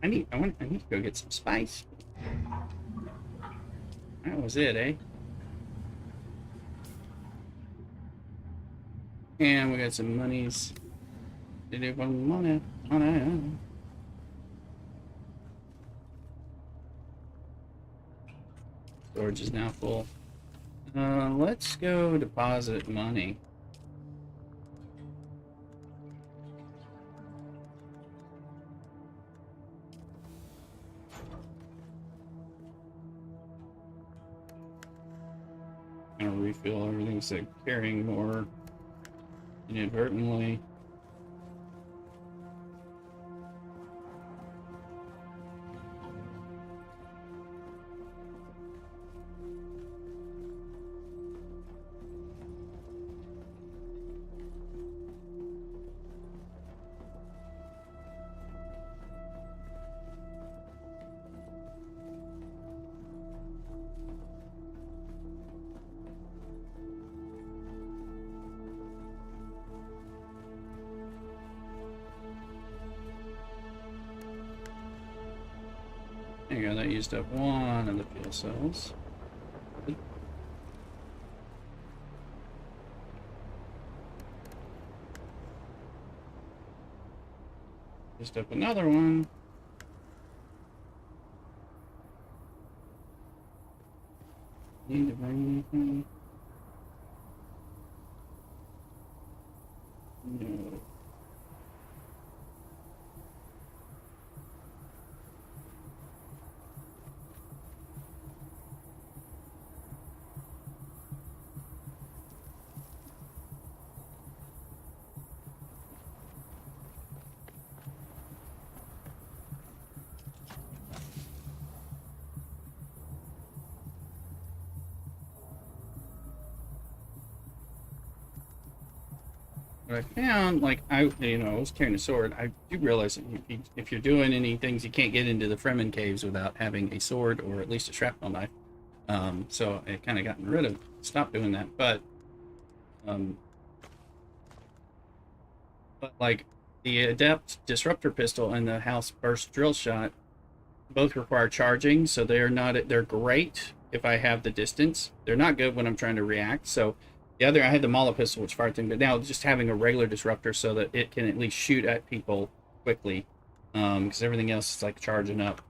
I need to go get some spice. That was it, eh? And we got some monies. Did it want money? Money. Storage is now full. Let's go deposit money. Gonna refill everything instead of carrying more inadvertently. There you go, that used up one of the fuel cells. Used up another one. Need to bring anything? No. But I found, like, I was carrying a sword. I do realize that if you're doing any things, you can't get into the Fremen caves without having a sword or at least a shrapnel knife. So I kind of gotten rid of, stopped doing that. But like the Adept Disruptor Pistol and the House Burst Drill Shot both require charging, so they're great if I have the distance. They're not good when I'm trying to react. So I had the Mala pistol, which fired thing, but now just having a regular disruptor so that it can at least shoot at people quickly, because everything else is like charging up.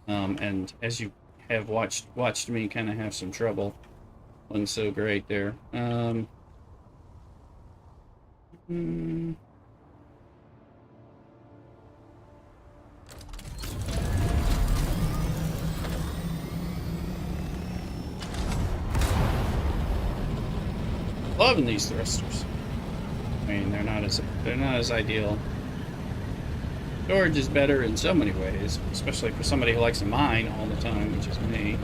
And as you have watched me kind of have some trouble, wasn't so great there. Loving these thrusters. I mean, they're not as ideal. Storage is better in so many ways, especially for somebody who likes to mine all the time, which is me.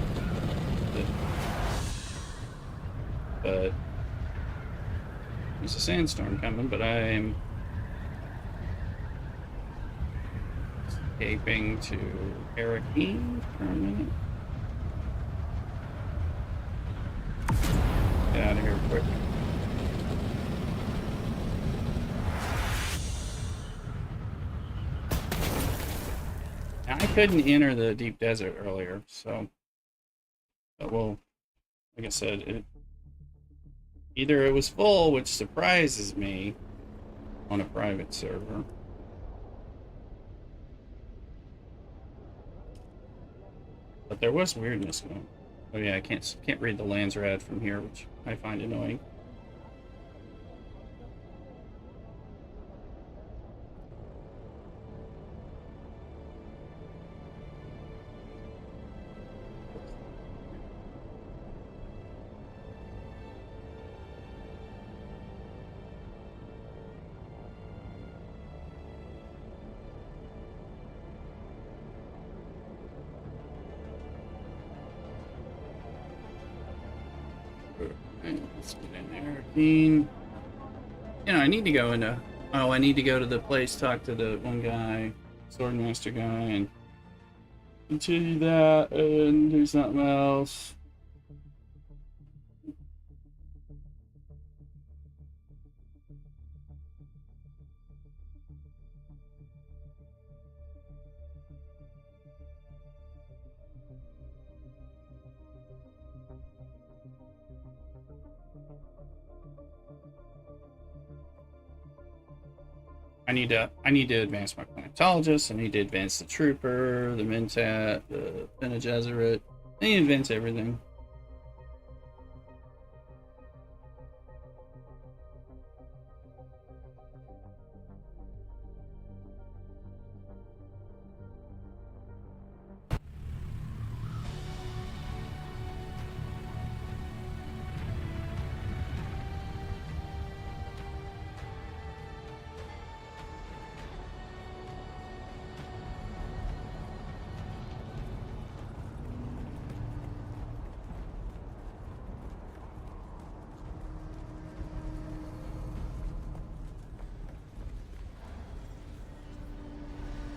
But there's a sandstorm coming, but I'm escaping to Arrakeen for a minute. Get out of here quick. Now, I couldn't enter the deep desert earlier, so well, like I said, either it was full, which surprises me on a private server, but there was weirdness going. Oh yeah, I can't read the lands rad from here, which I find annoying. Let's get in there. I need to go into. Oh, I need to go to the place, talk to the one guy, Swordmaster guy, and continue that, and do something else. I need to advance my climatologist. I need to advance the trooper, the Mentat, the Bene Gesserit. I need to advance everything.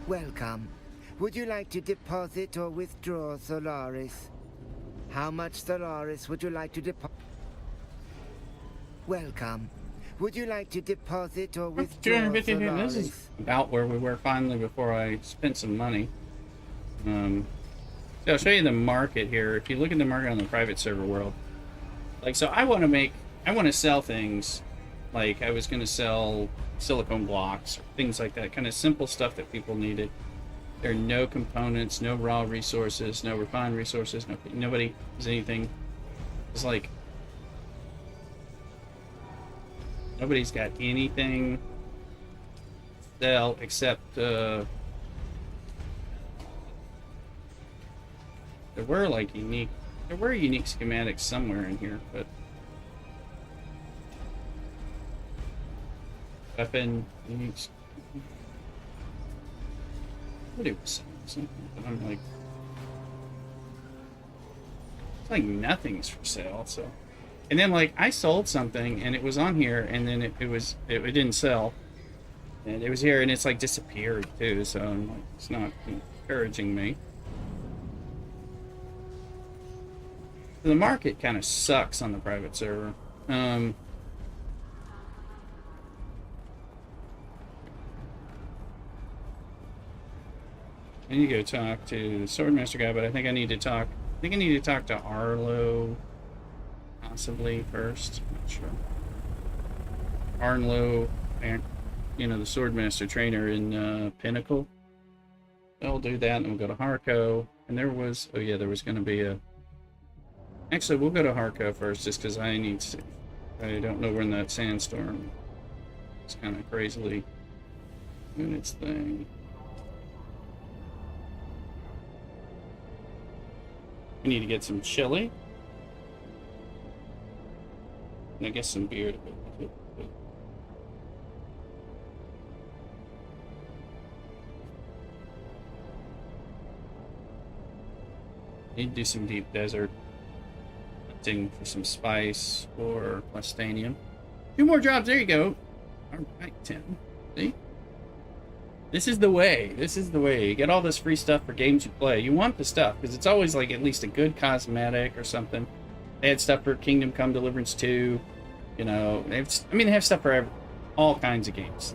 Welcome. Would you like to deposit or withdraw Solaris? How much Solaris would you like to deposit? Welcome. Would you like to deposit or withdraw 250. Solaris? This is about where we were finally before I spent some money. So I'll show you the market here. If you look at the market on the private server world, like, so I want to sell things. Like, I was going to sell silicone blocks, or things like that, kind of simple stuff that people needed. There are no components, no raw resources, no refined resources, nobody has anything. It's like, nobody's got anything to sell except, there were unique schematics somewhere in here, but weapon unique. What it was something, but I'm like, it's like nothing's for sale. So, and then like I sold something and it was on here, and then it didn't sell, and it was here and it's like disappeared too. So I'm like, it's not encouraging me. The market kind of sucks on the private server. I need to go talk to the Swordmaster guy, but I think I need to talk to Arlo possibly first. I'm not sure. Arlo, and the Swordmaster trainer in Pinnacle. I'll do that, and then we'll go to Harco. And there was going to be a. Actually, we'll go to Harco first, just because I don't know when that sandstorm. It's kind of crazily doing its thing. We need to get some chili. And I guess some beer to go with it. Need to do some deep desert hunting for some spice or plastanium. 2 more jobs, there you go. Alright, Tim. See? This is the way. This is the way. You get all this free stuff for games you play. You want the stuff, because it's always like at least a good cosmetic or something. They had stuff for Kingdom Come Deliverance 2. They have stuff for all kinds of games.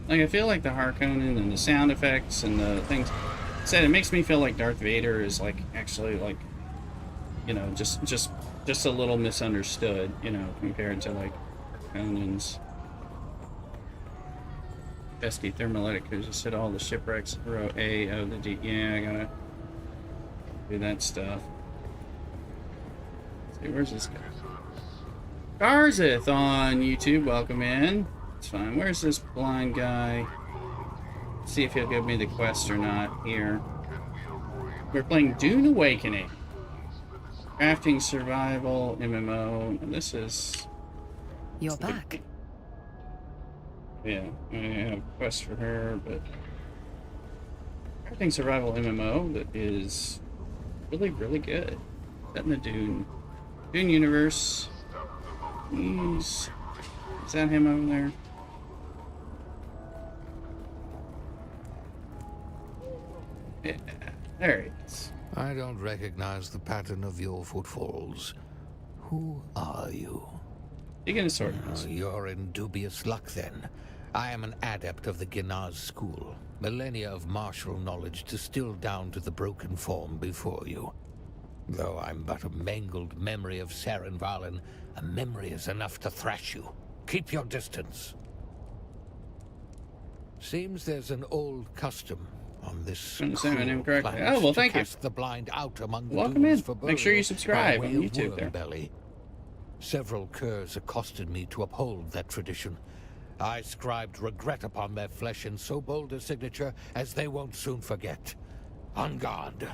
Like, I feel like the Harkonnen and the sound effects and the things said, it makes me feel like Darth Vader is like actually like, just a little misunderstood, compared to like Harkonnens. Pesky thermolytic who just hit all the shipwrecks. Row A of the D. Yeah, I gotta do that stuff. Let's see, where's this guy? Garzith on YouTube, welcome in. It's fine. Where's this blind guy? Let's see if he'll give me the quest or not here. We're playing Dune Awakening. Crafting, survival, MMO. And this is... You're back. Yeah, I have a quest for her, but... Everything survival MMO that is really, really good. Set in the Dune universe. Is that him over there? Yeah, there he is. I don't recognize the pattern of your footfalls. Who are you? Digging a sword. You're in dubious luck, then. I am an adept of the Ginaz school. Millennia of martial knowledge distilled down to the broken form before you. Though I'm but a mangled memory of Saren Valen, a memory is enough to thrash you. Keep your distance. Seems there's an old custom on this Understand my name cruel correctly. planet Oh, well, to thank you. cast the blind out among the Welcome dunes in. for Make sure you burial subscribe by on way of YouTube there. Wormbelly. Several curs accosted me to uphold that tradition. I scribed regret upon their flesh in so bold a signature as they won't soon forget. On guard.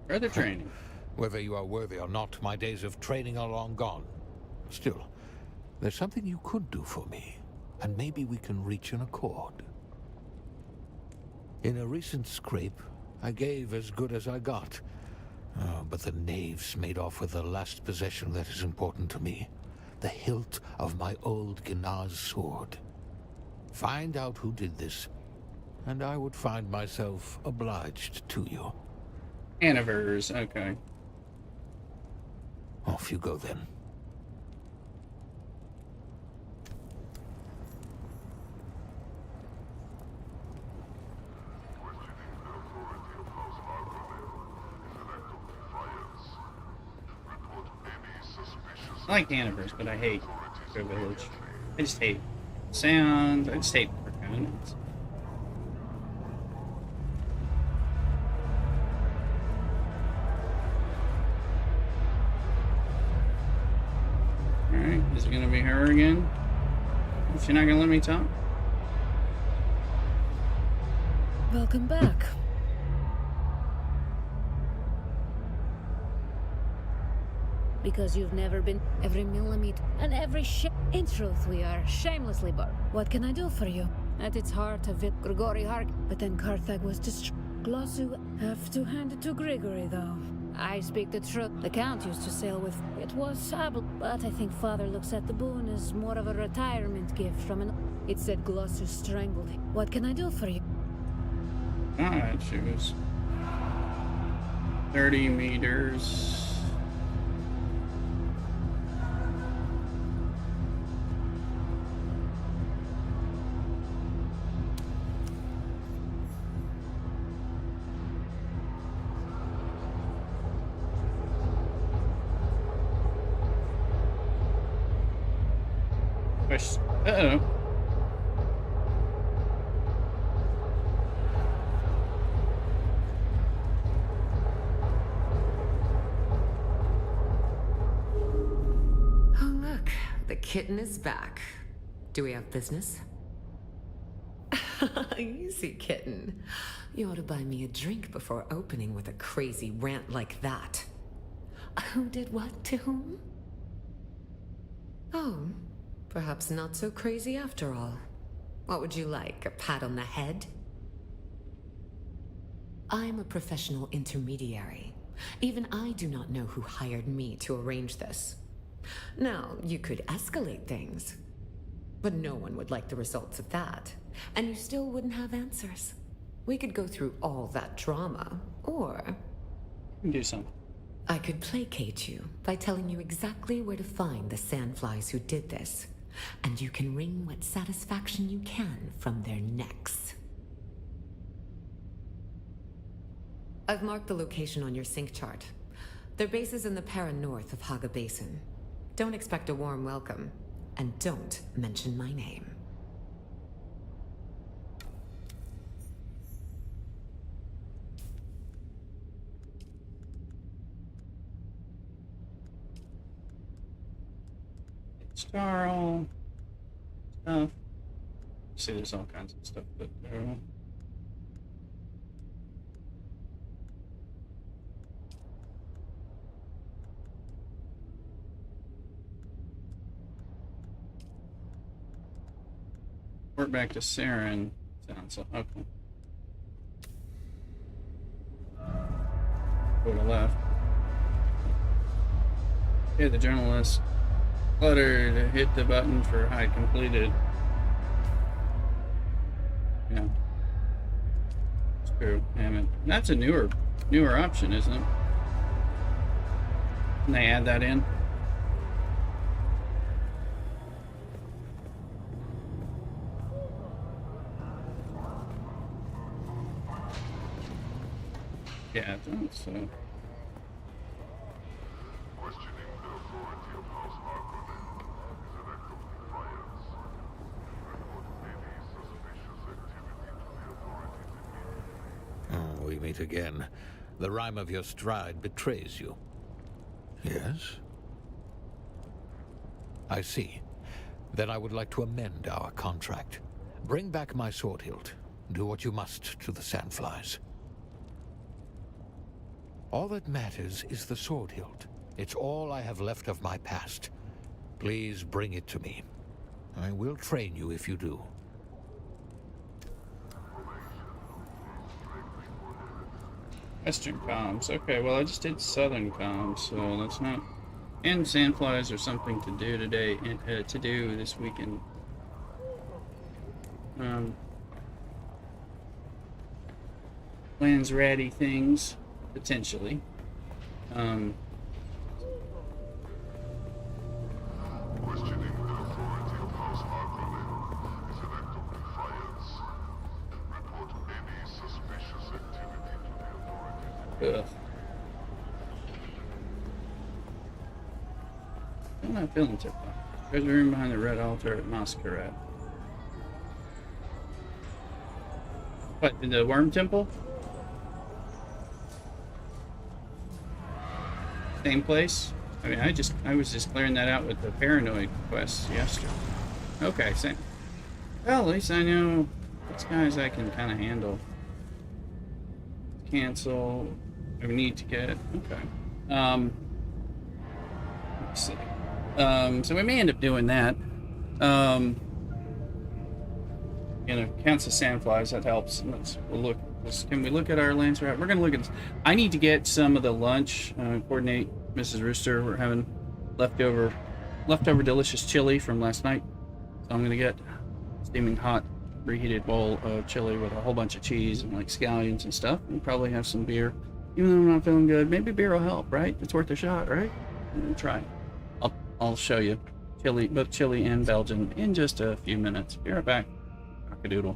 Further training. Whether you are worthy or not, my days of training are long gone. Still, there's something you could do for me, and maybe we can reach an accord. In a recent scrape, I gave as good as I got. Oh, but the knaves made off with the last possession that is important to me. The hilt of my old Ginaz sword. Find out who did this, and I would find myself obliged to you. Annivers, okay. Off you go then. I like Annivers, but I hate Go Village. I just hate sound. I just hate performance. Alright, is it gonna be her again? Is she not gonna let me talk? Welcome back. Because you've never been every millimeter and every In truth, we are shamelessly bored. What can I do for you? At its heart, a Vip Grigori Hark, but then Carthage was destroyed. Glossu, have to hand it to Grigory, though. I speak the truth. The Count used to sail with. It was Sable, but I think Father looks at the boon as more of a retirement gift from an. It said Glossu strangled him. What can I do for you? Alright, she was 30 meters. Uh-oh. Oh, look. The kitten is back. Do we have business? Easy, kitten. You ought to buy me a drink before opening with a crazy rant like that. Who did what to whom? Oh, perhaps not so crazy after all. What would you like, a pat on the head? I'm a professional intermediary. Even I do not know who hired me to arrange this. Now, you could escalate things, but no one would like the results of that, and you still wouldn't have answers. We could go through all that drama, or... do something. I could placate you by telling you exactly where to find the sandflies who did this, and you can wring what satisfaction you can from their necks. I've marked the location on your sync chart. Their base is in the Para north of Haga Basin. Don't expect a warm welcome, and don't mention my name. Starl stuff. See, there's all kinds of stuff that work back to Saren. Sounds like okay. Go to left. Okay, the journalist fluttered, hit the button for hide completed. Yeah. It's true. Damn it. That's a newer option, isn't it? Can they add that in? Yeah, I think so. Oh, we meet again. The rhyme of your stride betrays you. Yes? I see. Then I would like to amend our contract. Bring back my sword hilt. Do what you must to the sandflies. All that matters is the sword hilt. It's all I have left of my past. Please bring it to me. I will train you if you do. Western comms. Okay, well I just did southern comms, so that's not. And sandflies are something to do today. To do this weekend. Lands ratty things potentially. Ugh. I'm not feeling too far. There's a room behind the red altar at Masquerade. What, in the Worm Temple? Same place? I mean, I was just clearing that out with the paranoid quest yesterday. Okay, same. Well, at least I know which guys I can kind of handle. Cancel. I need to get. Okay. Let's see. So we may end up doing that. You know, counts the sandflies. That helps. We'll look. Can we look at our lands? We're going to look at this. I need to get some of the lunch. Coordinate Mrs. Rooster. We're having leftover delicious chili from last night. So I'm going to get steaming hot reheated bowl of chili with a whole bunch of cheese and like scallions and stuff. And probably have some beer. Even though I'm not feeling good, maybe beer will help, right? It's worth a shot, right? We'll try. I'll show you both Chile and Belgian in just a few minutes. Be right back. Cockadoodle.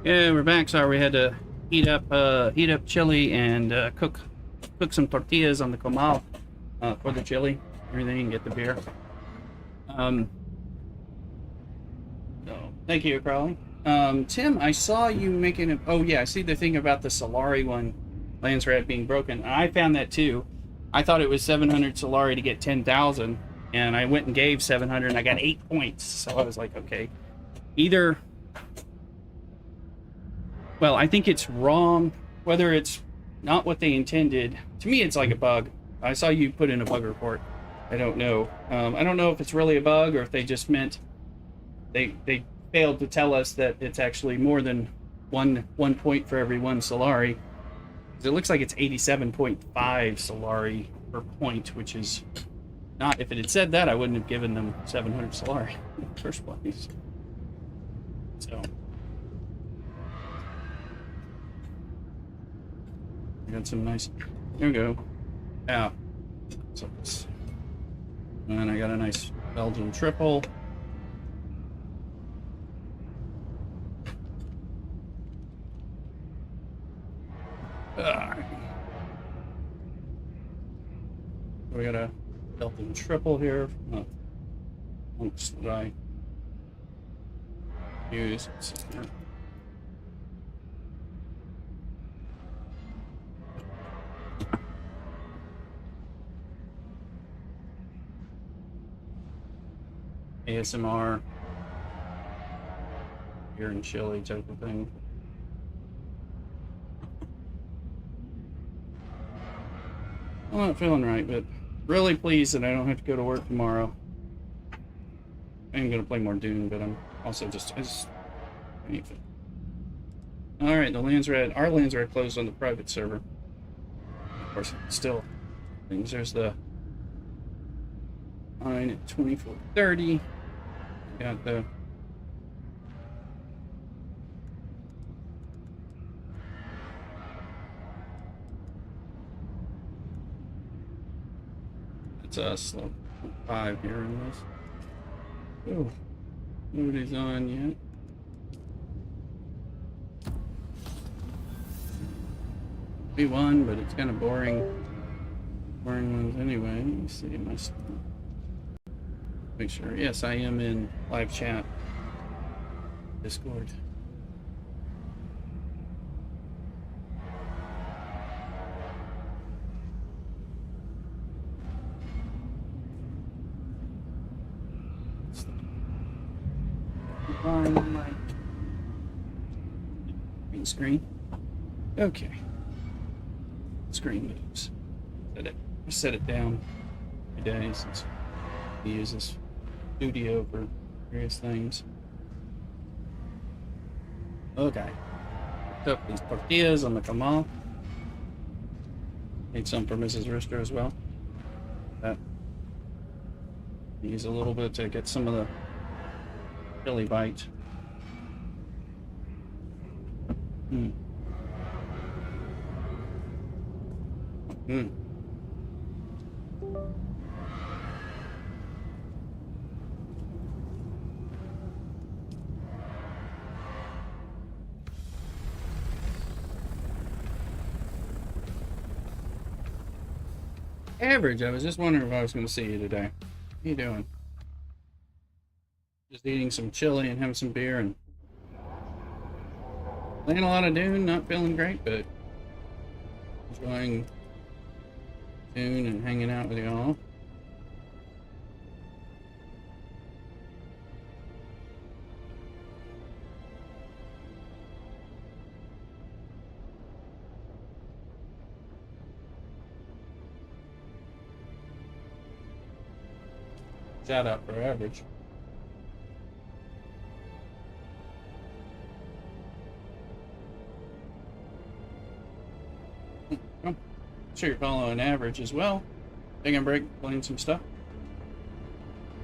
Yeah, we're back. Sorry, we had to heat up chili and cook some tortillas on the comal for the chili, everything, and get the beer. So thank you, Crowley. Tim, I saw you making a. Oh yeah, I see the thing about the Solari one, Landsrat being broken. I found that too. I thought it was 700 Solari to get 10,000, and I went and gave 700, and I got 8 points. So I was like, okay, either. Well, I think it's wrong. Whether it's not what they intended, to me, it's like a bug. I saw you put in a bug report. I don't know. I don't know if it's really a bug or if they just meant they failed to tell us that it's actually more than one point for every 1 Solari. It looks like it's 87.5 Solari per point, which is not. If it had said that, I wouldn't have given them 700 Solari in the first place. So. I got some nice. There we go. Yeah. So and I got a nice Belgian triple. We got a Belgian triple here. Once that I use. ASMR, beer and chili type of thing. I'm not feeling right, but really pleased that I don't have to go to work tomorrow. I'm gonna play more Dune, but I'm also just all right, the Landsrat, our Landsrat closed on the private server. Of course, still things. There's the mine at 2430. Got the it's us, 5 here in this. Oh, nobody's on yet. We won, but it's kind of boring ones anyway. Let me see. Make sure. Yes, I am in live chat. Discord. On my green screen. Okay. Screen moves. Set it down today since we use this studio for various things. Okay. Took these tortillas on the comal. Made some for Mrs. Rooster as well. That. Use a little bit to get some of the chili bite. Average, I was just wondering if I was going to see you today. How you doing? Just eating some chili and having some beer and playing a lot of Dune, not feeling great, but enjoying Dune and hanging out with y'all. Shout out for Average. Oh, sure you're following Average as well. Taking a break, playing some stuff.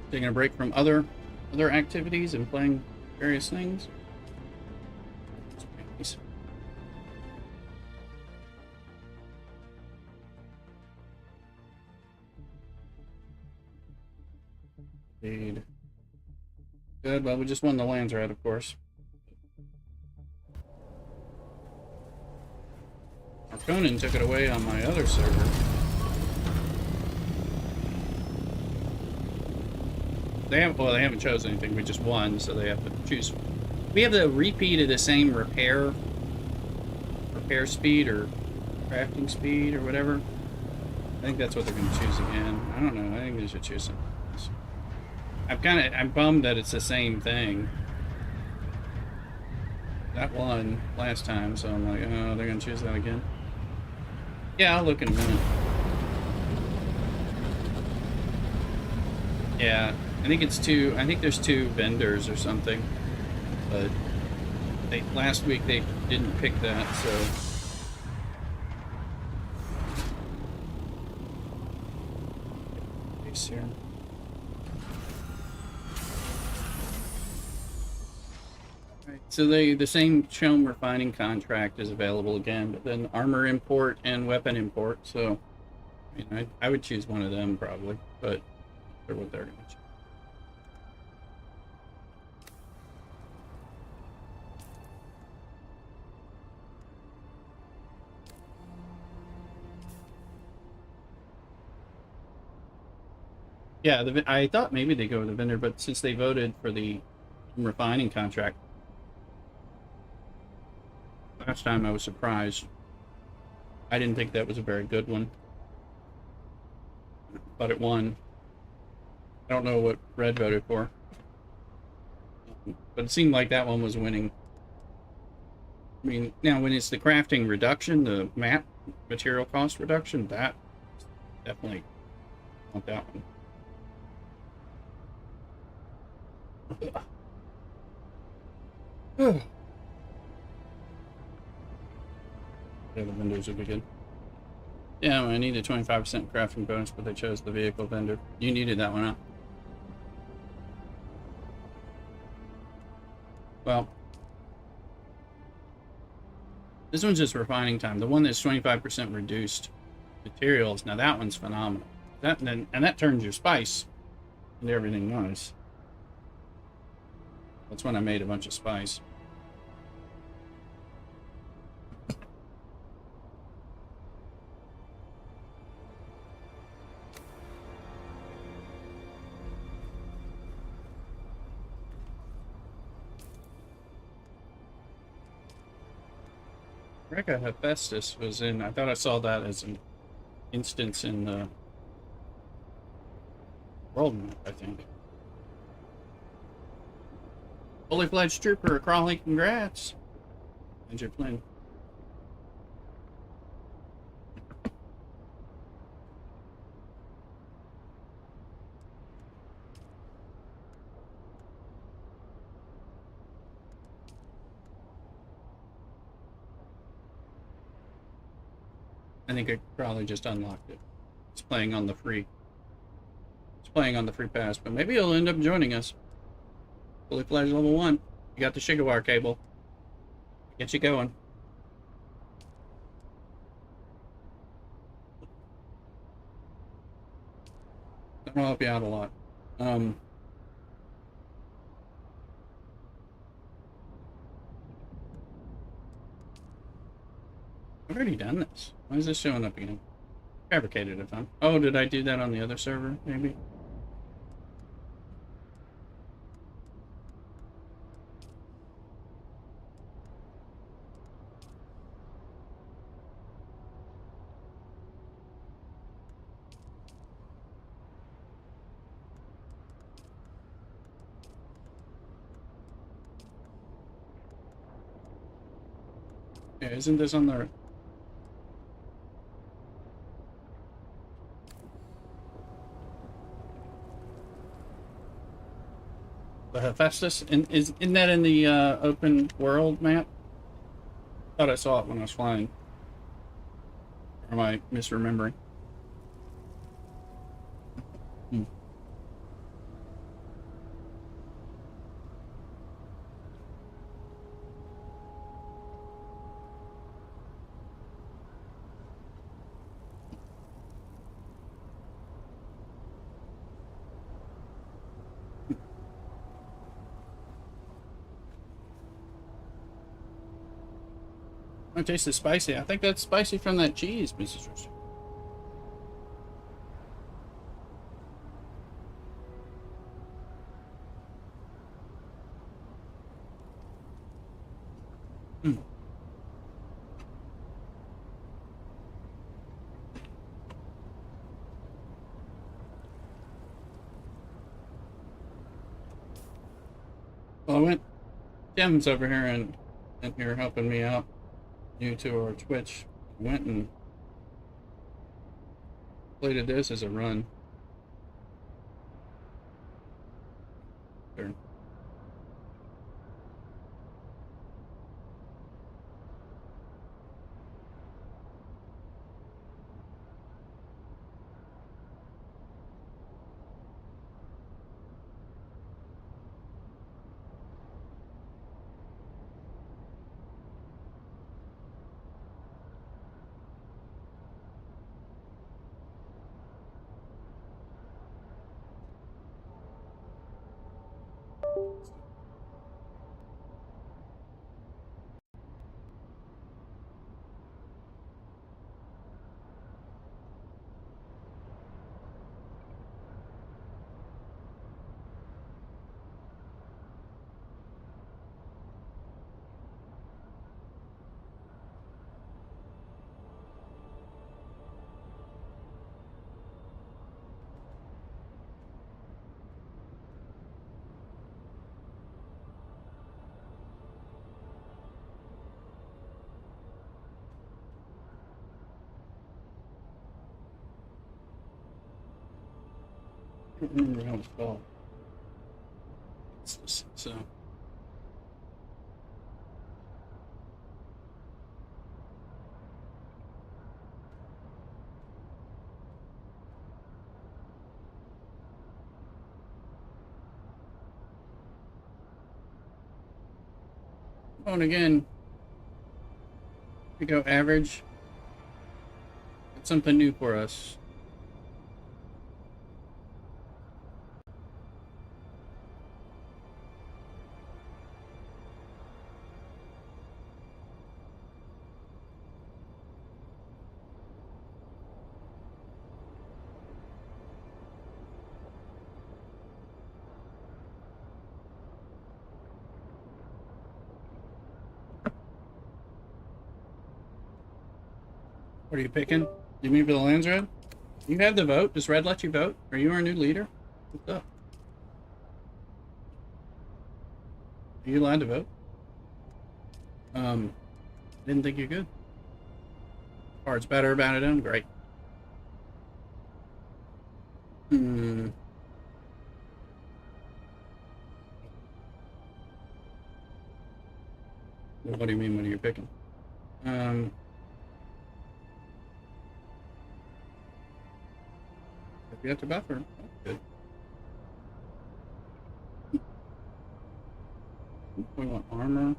Taking a break from other activities and playing various things. Nice. Good, well, we just won the Landsrat, of course. Conan took it away on my other server. They haven't chosen anything. We just won, so they have to choose. We have the repeat of the same repair speed or crafting speed or whatever. I think that's what they're going to choose again. I don't know. I think they should choose something else. I'm bummed that it's the same thing. That won last time, so I'm like, oh, they're going to choose that again. Yeah, I'll look in a minute. Yeah, I think there's two vendors or something. But last week they didn't pick that, so. Here. Right, so the same Chome refining contract is available again, but then armor import and weapon import. So, I mean, I would choose one of them probably, but they're what they're going to choose. Yeah, I thought maybe they go with the vendor, but since they voted for the refining contract last time, I was surprised. I didn't think that was a very good one, but it won. I don't know what Red voted for, but it seemed like that one was winning. I mean, now when it's the crafting reduction, the map material cost reduction, that definitely want that one. Yeah, the vendors would be good. Yeah, I need a 25% crafting bonus, but they chose the vehicle vendor. You needed that one, huh? Well, this one's just refining time. The one that's 25% reduced materials, now that one's phenomenal. That turns your spice into everything nice. That's when I made a bunch of spice. Rekka Hephaestus was in. I thought I saw that as an instance in the world map, I think. Fully fledged trooper, Crawley, congrats. Andrew Flynn. I think I probably just unlocked it. It's playing on the free. It's playing on the free pass, but maybe he'll end up joining us. Fully fledged level 1. You got the Shigawar cable. Get you going. That'll help you out a lot. I've already done this. Why is this showing up again? Fabricated a ton. Oh, did I do that on the other server, maybe? Yeah, isn't this on the... The Hephaestus? Isn't that in the open world map? I thought I saw it when I was flying. Or am I misremembering? I taste the spicy. I think that's spicy from that cheese, Mrs. Russo. Mm. Well, I went. Tim's over here and in here helping me out, new to our Twitch. Went and plated this as a run. Sure. I don't remember how it's called. So. Oh, and again, we go average. It's something new for us. What are you picking? You mean for the lands red? You have the vote. Does red let you vote? Are you our new leader? What's up? Are you allowed to vote? Didn't think you could. Cards better about it, great. What do you mean, what are you picking? If you have to buffer, that's good. We want armor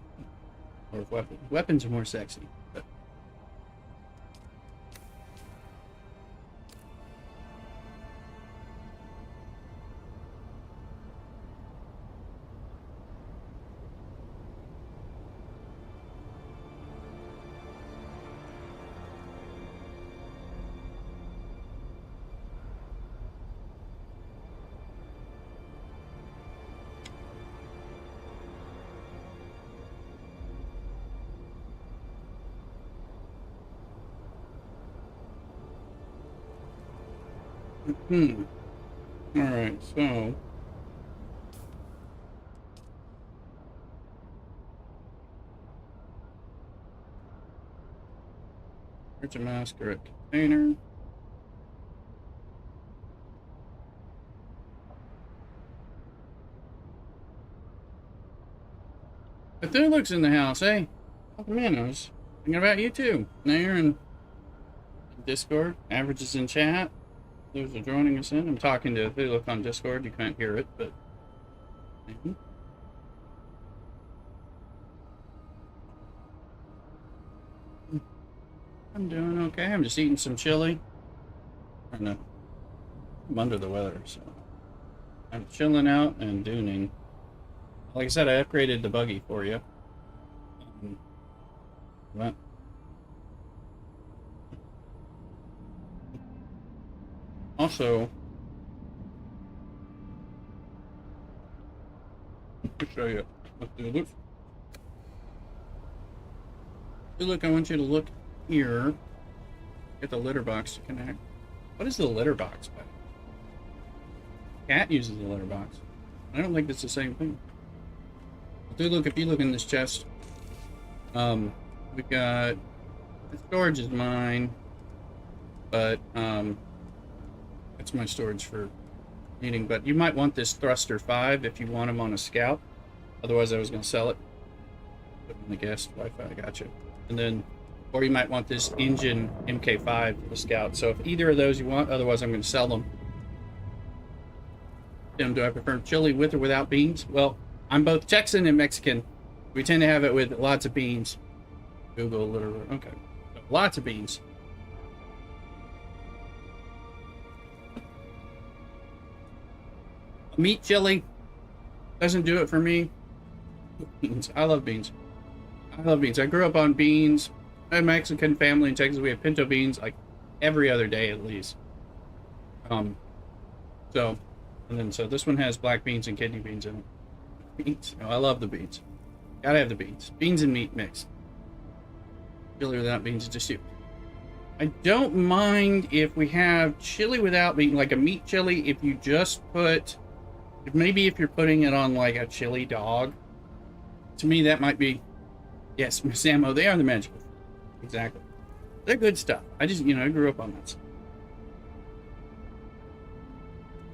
or weapons. Weapons are more sexy. But... Alright, so... Here's a masquerade container. Cthulhu's in the house, hey? Oh man, I was thinking about you too. Now you're in Discord. Average is in chat. Those are joining us in. I'm talking to Cthulhu on Discord. You can't hear it, but... I'm doing okay. I'm just eating some chili. I know. I'm under the weather, so... I'm chilling out and dooning. Like I said, I upgraded the buggy for you. What? Also, I'll show you. Let's do a look. Look, I want you to look here. Get the litter box to connect. What is the litter box? Cat uses the litter box. I don't think it's the same thing. Do look, if you look in this chest, we've got the storage is mine, but that's my storage for needing. But you might want this thruster 5 if you want him on a scout. Otherwise, I was going to sell it. Put in the guest Wi-Fi. I got you. And then, or you might want this engine MK5 for the scout. So if either of those you want, otherwise I'm going to sell them. Tim, do I prefer chili with or without beans? Well, I'm both Texan and Mexican. We tend to have it with lots of beans. Google literally. Okay. Lots of beans. Meat chili doesn't do it for me. Beans. I love beans. I love beans. I grew up on beans. I have a Mexican family in Texas. We have pinto beans like every other day at least. So this one has black beans and kidney beans in it. Beans. Oh, I love the beans. Gotta have the beans. Beans and meat mixed. Chili without beans is just you. I don't mind if we have chili without beans, like a meat chili, if you just put, maybe if you're putting it on like a chili dog. To me, that might be, yes, Samo, they are the magical. Exactly. They're good stuff. I just, I grew up on that stuff.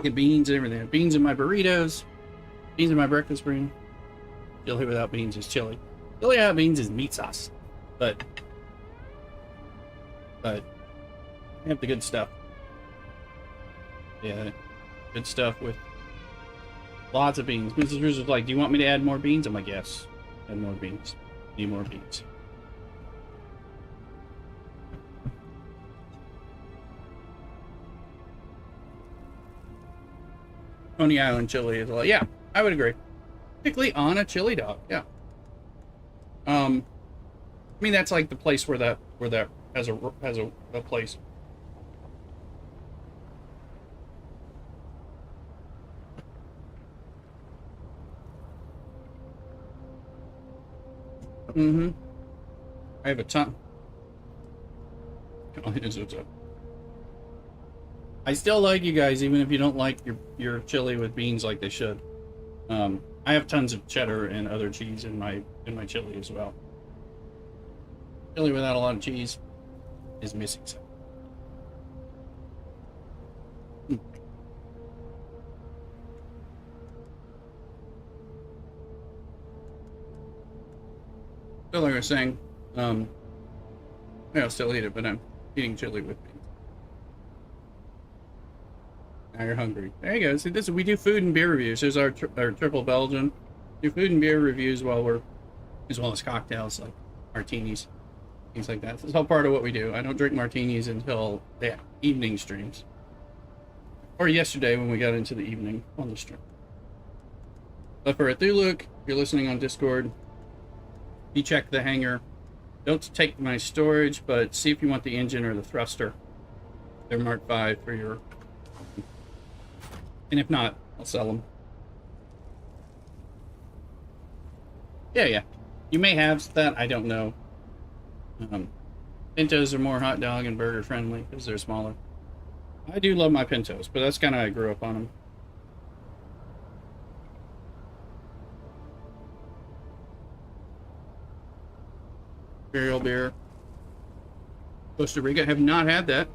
Get beans and everything. Beans in my burritos. Beans in my breakfast burrito. Chili without beans is chili. Chili without beans is meat sauce. But we have the good stuff. Yeah, good stuff with lots of beans. Mrs. Cruz was like, do you want me to add more beans? I'm like, yes. Add more beans. Need more beans. Coney Island chili is like, yeah, I would agree. Particularly on a chili dog, yeah. I mean that's like the place where that has a place. Mm-hmm. I have a ton. Oh, it is what's up. I still like you guys, even if you don't like your chili with beans like they should. I have tons of cheddar and other cheese in my chili as well. Chili without a lot of cheese is missing something. So like I was saying, I'll still eat it, but I'm eating chili with beans. Now you're hungry. There you go. See, we do food and beer reviews. There's our triple Belgian. Do food and beer reviews as well as cocktails like martinis, things like that. This is all part of what we do. I don't drink martinis until the evening streams, or yesterday when we got into the evening on the stream. But for a Thuluk, if you're listening on Discord, you check the hangar. Don't take my storage, but see if you want the engine or the thruster. They're Mark 5 for your. And if not, I'll sell them. Yeah. You may have that, I don't know. Pintos are more hot dog and burger friendly because they're smaller. I do love my Pintos, but that's kind of how I grew up on them. Imperial beer. Costa Rica, have not had that.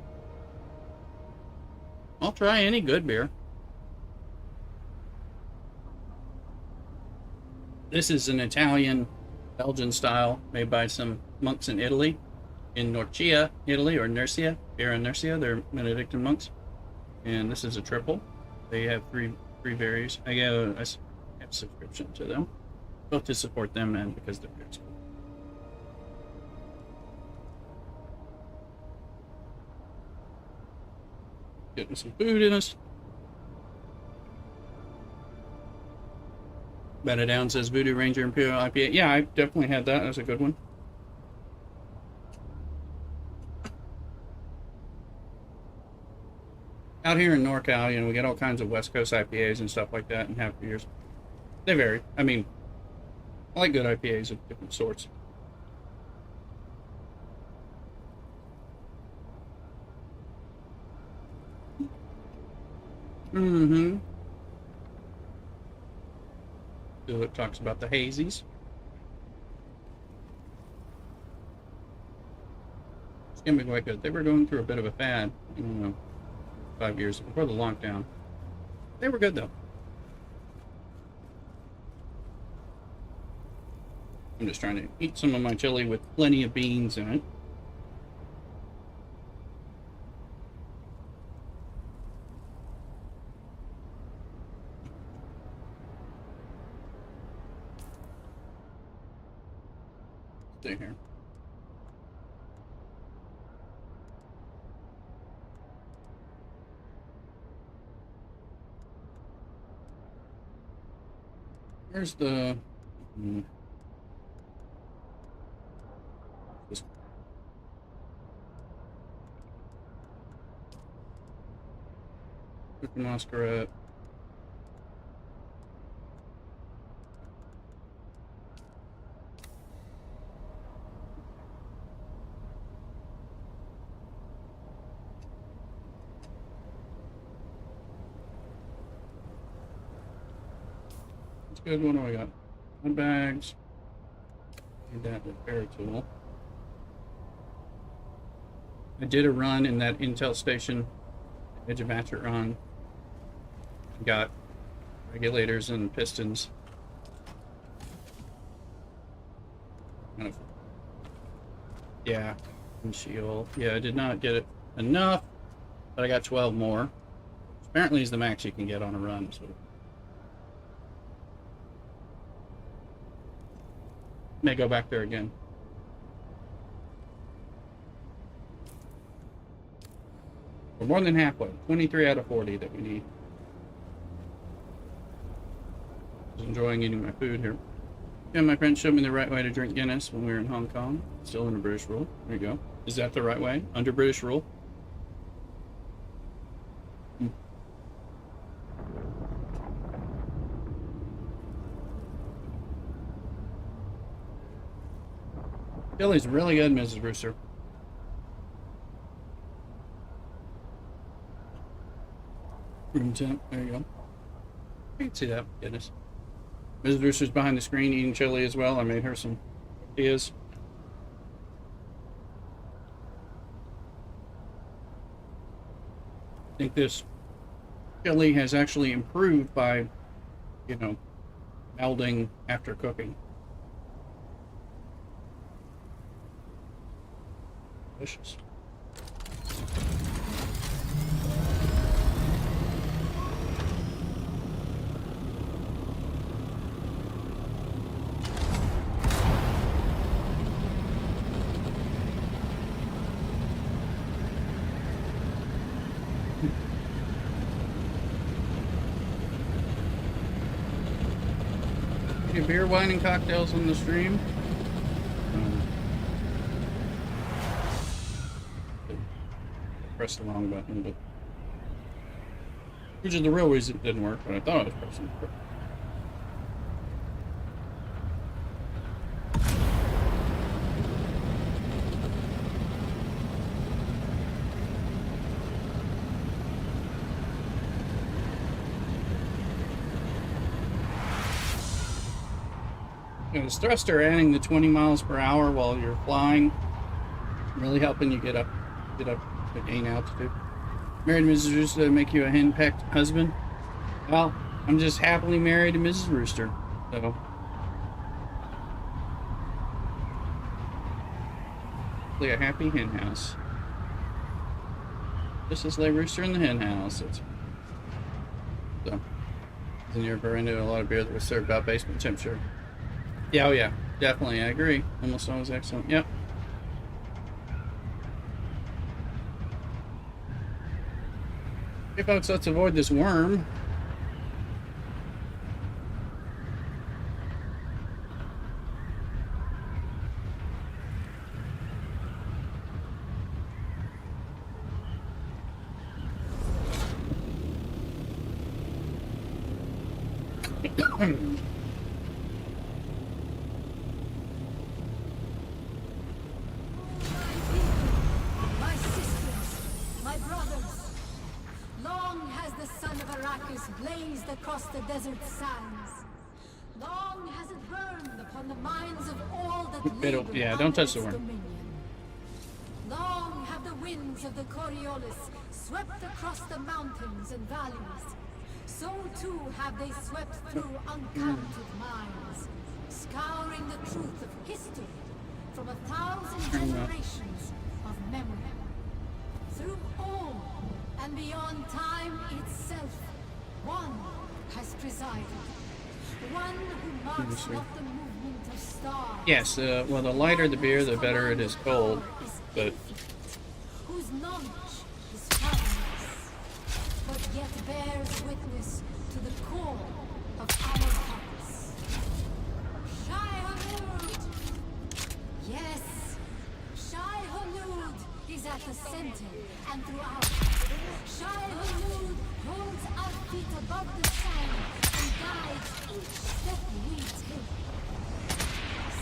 I'll try any good beer. This is an Italian, Belgian style, made by some monks in Italy, in Norcia, Italy, or Nurcia, Beer in Nurcia. They're Benedictine monks, and this is a triple. They have three variants. I have a subscription to them, both to support them and because they're beers. Getting some food in us. Better Down says Voodoo Ranger Imperial IPA. Yeah, I definitely had that. That's a good one. Out here in NorCal, you know, we get all kinds of West Coast IPAs and stuff like that and have beers. They vary. I mean, I like good IPAs of different sorts. Mm-hmm. It talks about the hazies. It's gonna be quite good. They were going through a bit of a fad, I don't know, 5 years before the lockdown. They were good though. I'm just trying to eat some of my chili with plenty of beans in it. Stay here. Where's the... This... Cookie Masquerade. Good. What do I got? Mud bags. Need that repair tool. I did a run in that Intel station, Edge of Hatchet run. Got regulators and pistons. Kind of. Yeah. Windshield. Yeah, I did not get it enough, but I got 12 more. Apparently, is the max you can get on a run. So. May go back there again. We're more than halfway. 23 out of 40 that we need. Just enjoying eating my food here. Yeah, my friend showed me the right way to drink Guinness when we were in Hong Kong. Still under British rule. There you go. Is that the right way? Under British rule? Chili's really good, Mrs. Rooster. Room temp. There you go. I can see that. Goodness. Mrs. Rooster's behind the screen eating chili as well. I made her some tortillas. I think this chili has actually improved by, you know, melding after cooking. Delicious. Any beer, wine, and cocktails on the stream? Pressed the wrong button, but which is the real reason it didn't work, but I thought I was pressing it. You know, this thruster adding the 20 miles per hour while you're flying, really helping you get up to gain altitude. Married Mrs. Rooster to make you a hen-pecked husband? Well, I'm just happily married to Mrs. Rooster, so. Hopefully a happy hen house. This is Lay Rooster in the hen house. So. Then you're ever into a lot of beer that was served about basement temperature? Yeah, oh yeah, definitely, I agree. Almost always excellent. Yep. Hey folks, let's avoid this worm. My sisters, my brothers, long has the sun of Arrakis blazed across the desert sands. Long has it burned upon the minds of all that live Yeah, don't touch the its worm. dominion. Long have the winds of the Coriolis swept across the mountains and valleys. So too have they swept through uncounted minds, scouring the truth of history from 1,000 generations of memory. Through all and beyond time itself, one has presided. One who marks not the movement of stars. Yes, well, the lighter the beer, the better it is cold. But Whose knowledge is fathomless, but yet bears witness to the core of our hearts. Shai-Hulud! Yes, Shai-Hulud is at the center and throughout. Shai-Hulud holds our feet above the sand and guides each step we take.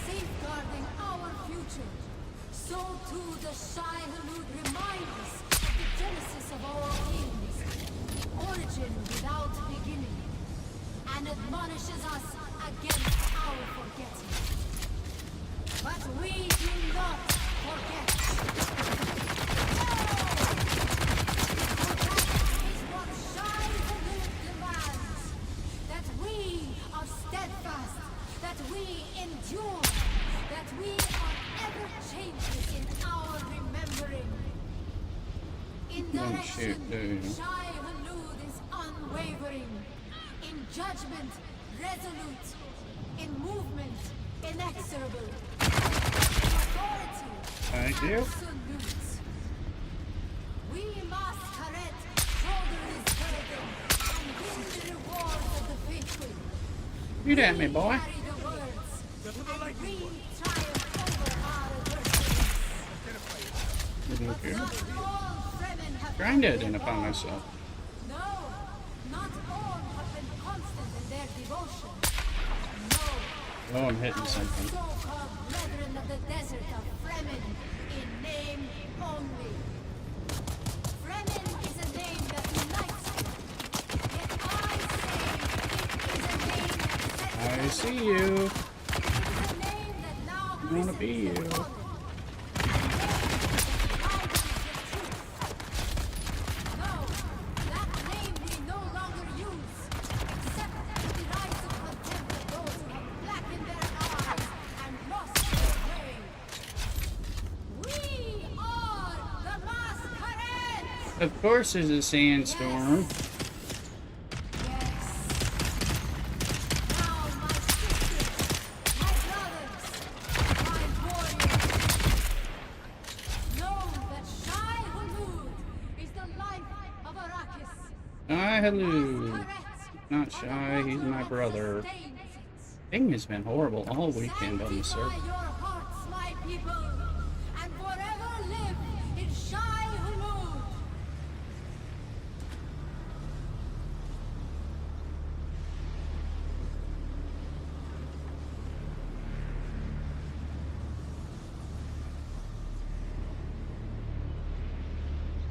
Safeguarding our future. So too the Shai-Hulud remind us of the genesis of all things, origin without beginning, and admonishes us against our forgetting. But we do not forget. For that is what Shai-Hulud demands, that we are steadfast, that we endure, that we are ever changes in our remembering. In direction, Shai-Hulud is unwavering. In judgment, resolute. In movement, inexorable. In authority, thank you. absolute. We must correct, shoulder this burden, and win the rewards of the faithful. Shoot at me, boy. Carry the words, and we triumph over our adversaries. Okay. Not all Fremen have Trying to been identify involved. myself. No, not all have been constant in their devotion. No, Oh, I'm hitting our something. so-called brethren of the desert are Fremen in name only. Fremen is a name that unites them. Yet I say it is a name that sets I them see apart. you. It is a name that now I wanna be recedes you. the fallen. No, that name we no longer use, except with the rise of contempt of those who have blackened their eyes and lost their way. We are the Masquerades! Of course, there's a sandstorm. Yes. Now, my sisters, my brothers, my warriors, know that Shai-Hulud is the life of Arrakis. Hi, hello. Masquerades Not shy, he's my brother. Thing has been horrible all weekend on the server. Sanctify your hearts, my people, and forever live in Shai-Hulud.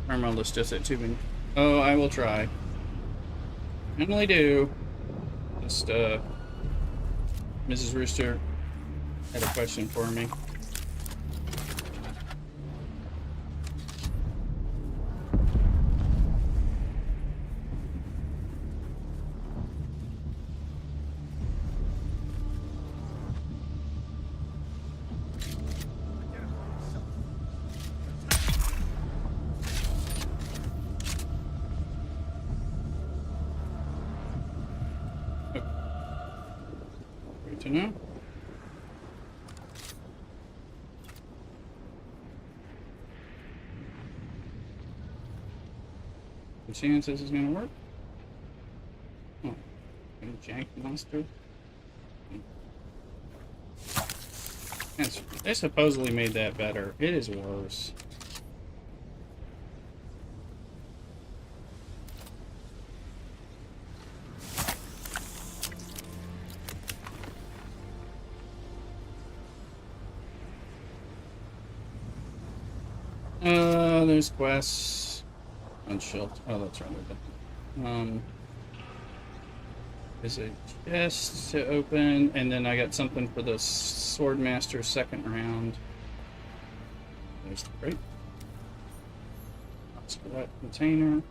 Armaldus just at tubing. Oh, I will try. Normally do. Just, Mrs. Rooster had a question for me. Great to know. Any chance this is gonna work? Oh, any jank monster. Yes, they supposedly made that better. It is worse. There's quests. Unshield. Oh, that's right. There's a chest to open, and then I got something for the Swordmaster second round. There's the crate. Let's get that container.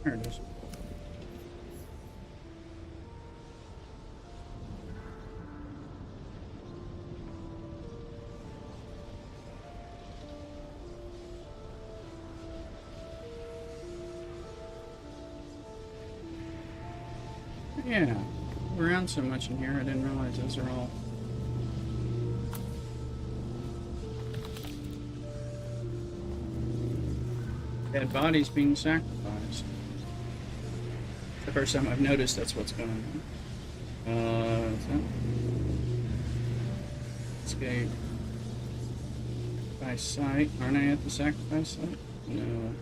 There it is. Yeah, we're around so much in here, I didn't realize those are all. Dead bodies being sacrificed. The first time I've noticed that's what's going on. Escape. By site. Aren't I at the sacrifice site? No.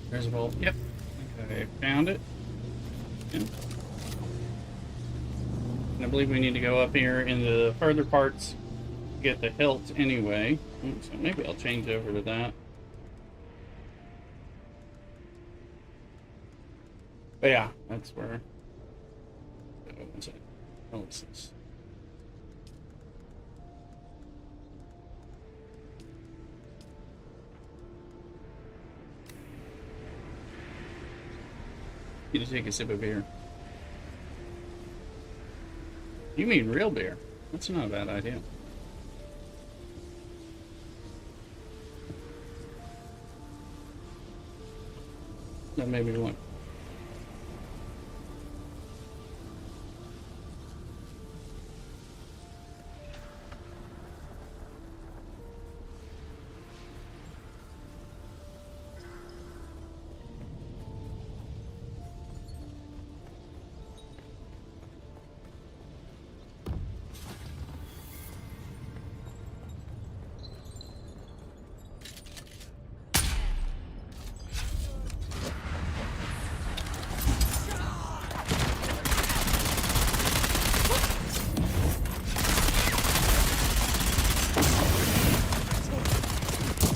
There's a vault. Yep. Okay, found it. Yep. And I believe we need to go up here in the further parts to get the hilt anyway. So maybe I'll change over to that. But yeah, that's where. What's it? Ellipsis. Need to take a sip of beer. You mean real beer? That's not a bad idea. That made me want.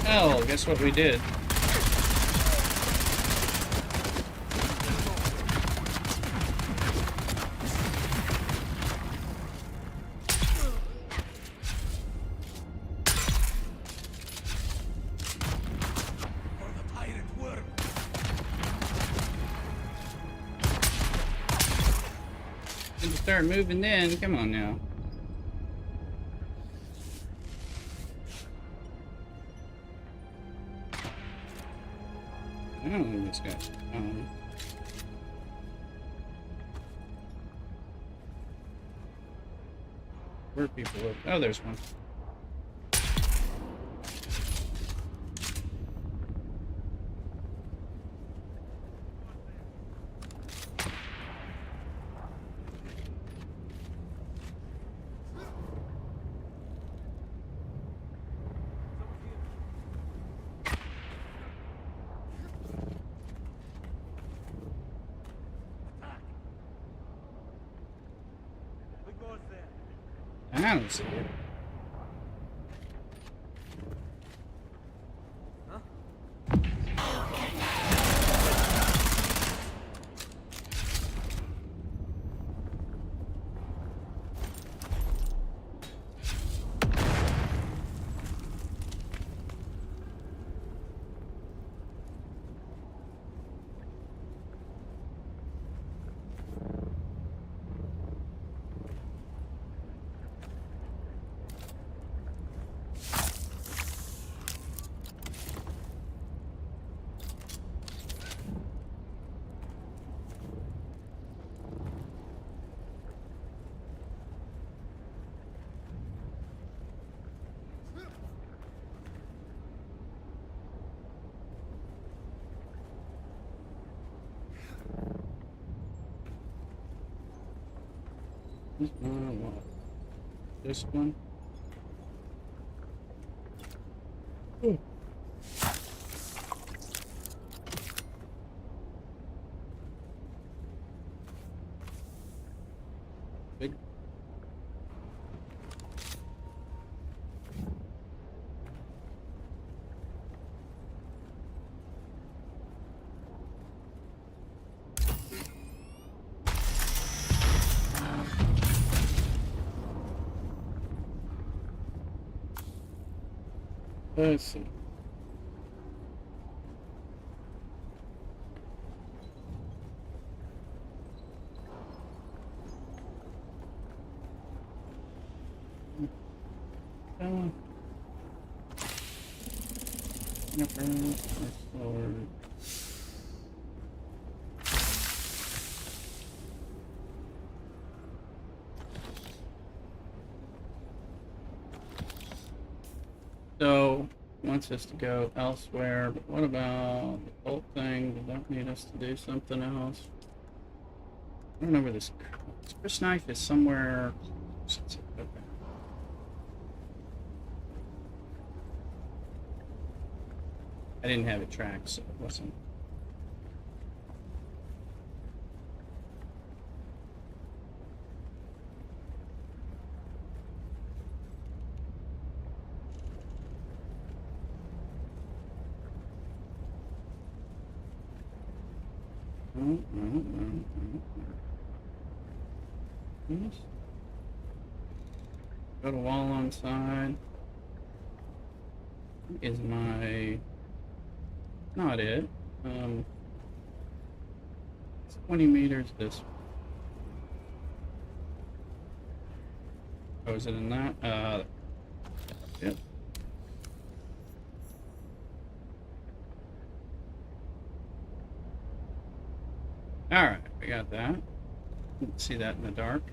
Oh, guess what we did? Didn't start moving then. Come on now. I don't think this guy's. Where are people look? Oh, there's one. I don't see it. Huh? This one. Big. Let's see. So, wants us to go elsewhere, but what about the bolt thing? Does that need us to do something else? I don't know where this Chris knife is somewhere. Okay. I didn't have it tracked, so it wasn't. Yes. Go to wall on side. Is my not it. It's 20 meters this. Oh, is it in that? Yep. All right, we got that. Didn't see that in the dark.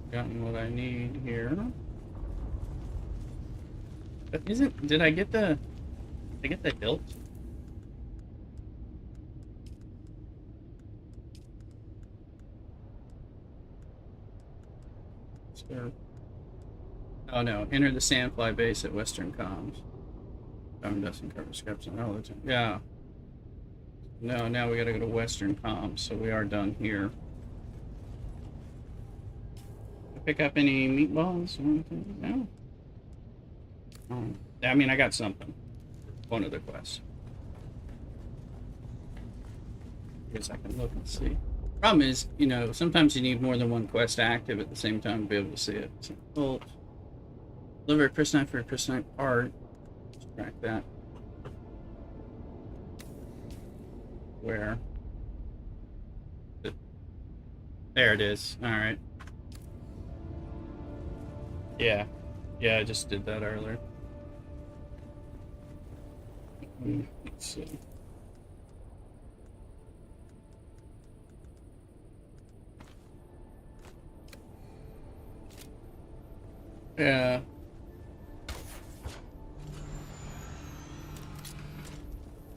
Gotten what I need here. But did I get the hilt? Sure. Oh no, enter the Sandfly base at Western Comms. Found doesn't cover scripts and all the time. Yeah. No, now we gotta go to Western Comms, so we are done here. Pick up any meatballs or anything? No. I mean, I got something. One of the quests. I guess I can look and see. Problem is, you know, sometimes you need more than one quest active at the same time to be able to see it. So, well, deliver a kryptonite for a kryptonite part. Let's track that. Where? There it is. All right. Yeah. Yeah, I just did that earlier. Let's see. Yeah.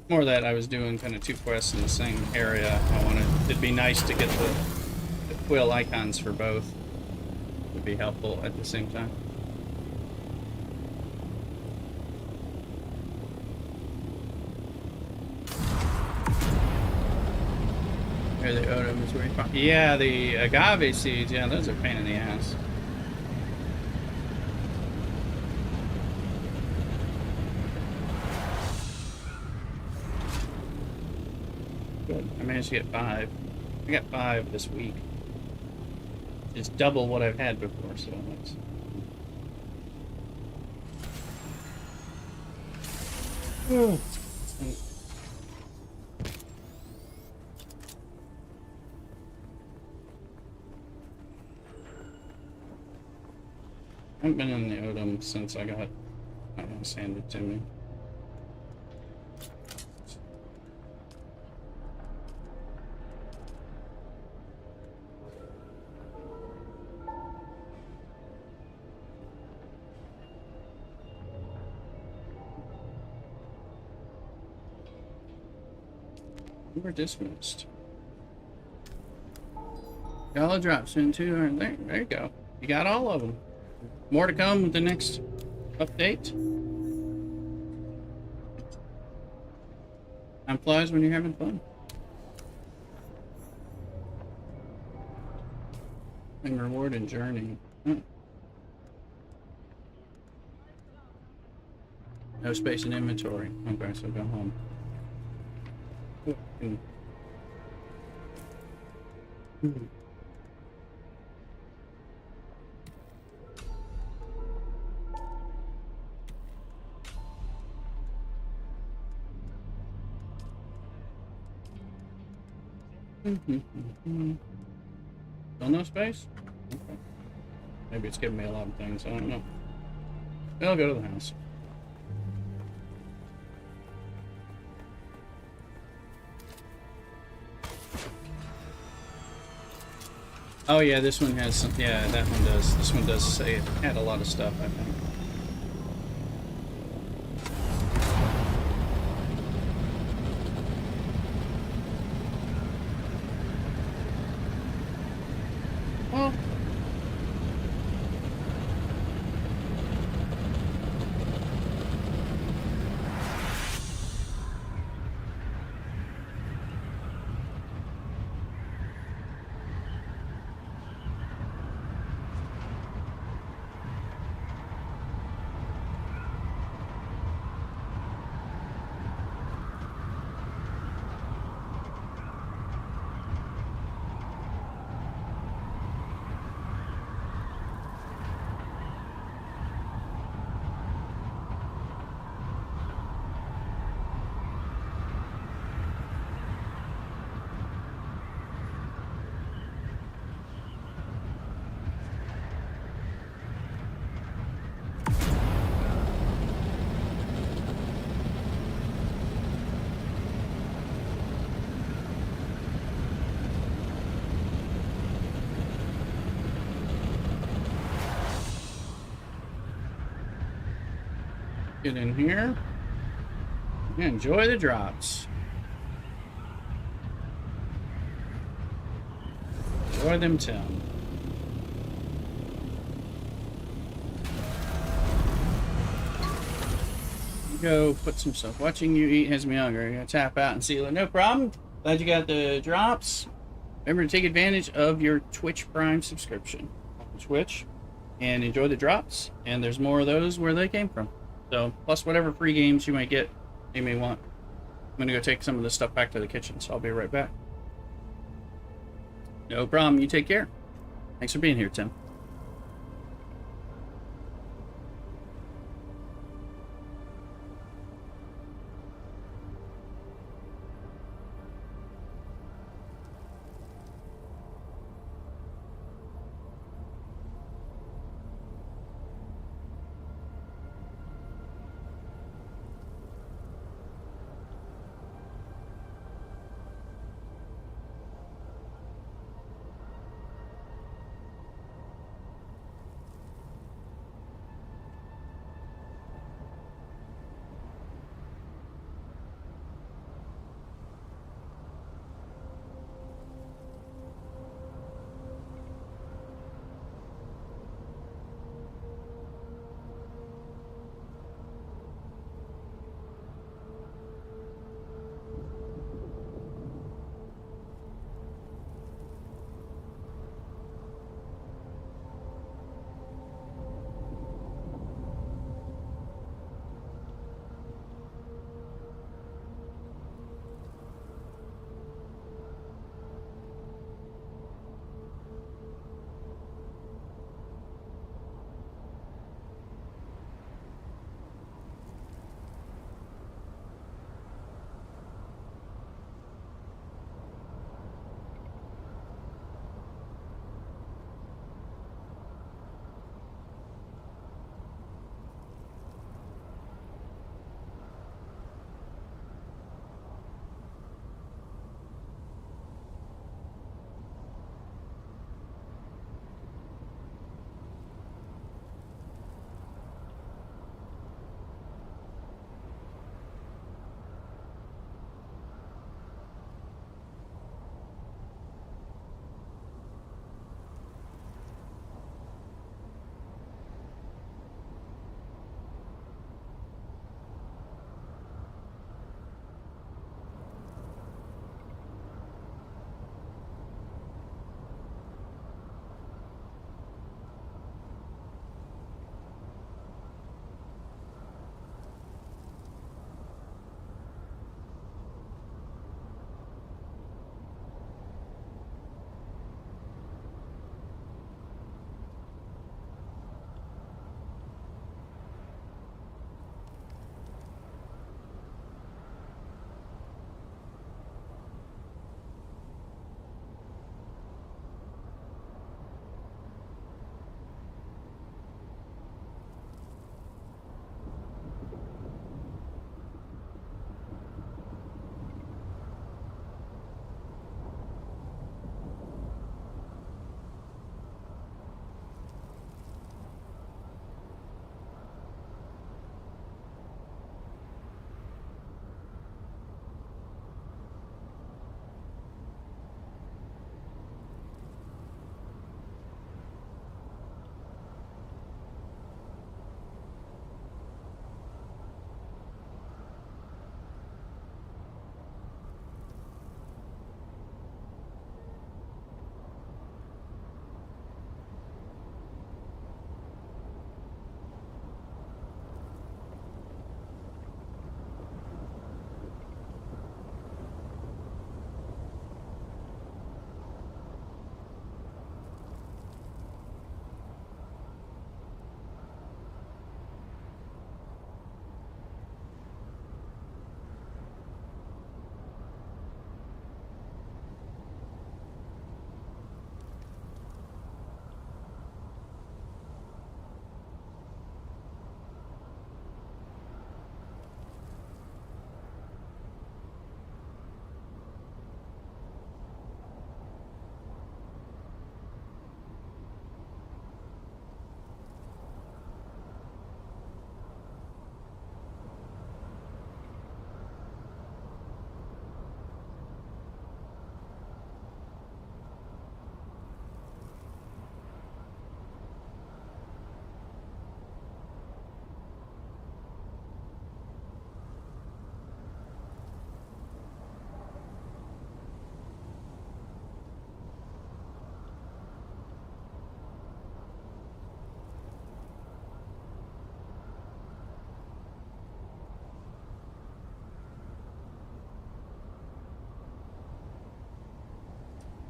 More that I was doing kind of two quests in the same area. It'd be nice to get the quill icons for both. Would be helpful at the same time. Here the Odom is where you find. Yeah, the agave seeds. Yeah, those are a pain in the ass. Good. I managed to get 5. I got 5 this week. It's double what I've had before, so that's... I haven't been in the Odom since I got handed to me. You were dismissed. Y'all drops into there you go. You got all of them. More to come with the next update. Time flies when you're having fun. And reward and journey. No space in inventory. Okay, so go home. Still no space? Okay. Maybe it's giving me a lot of things. I don't know. I'll go to the house. Oh yeah, this one has some. Yeah, that one does. This one does say it had a lot of stuff, I think. Well. Get in here. Enjoy the drops. Enjoy them, Tim. Go put some stuff. Watching you eat has me hungry. I'm gonna tap out and see you. No problem. Glad you got the drops. Remember to take advantage of your Twitch Prime subscription on Twitch and enjoy the drops. And there's more of those where they came from. So, plus whatever free games you might get, you may want. I'm gonna go take some of this stuff back to the kitchen, so I'll be right back. No problem. You take care. Thanks for being here, Tim.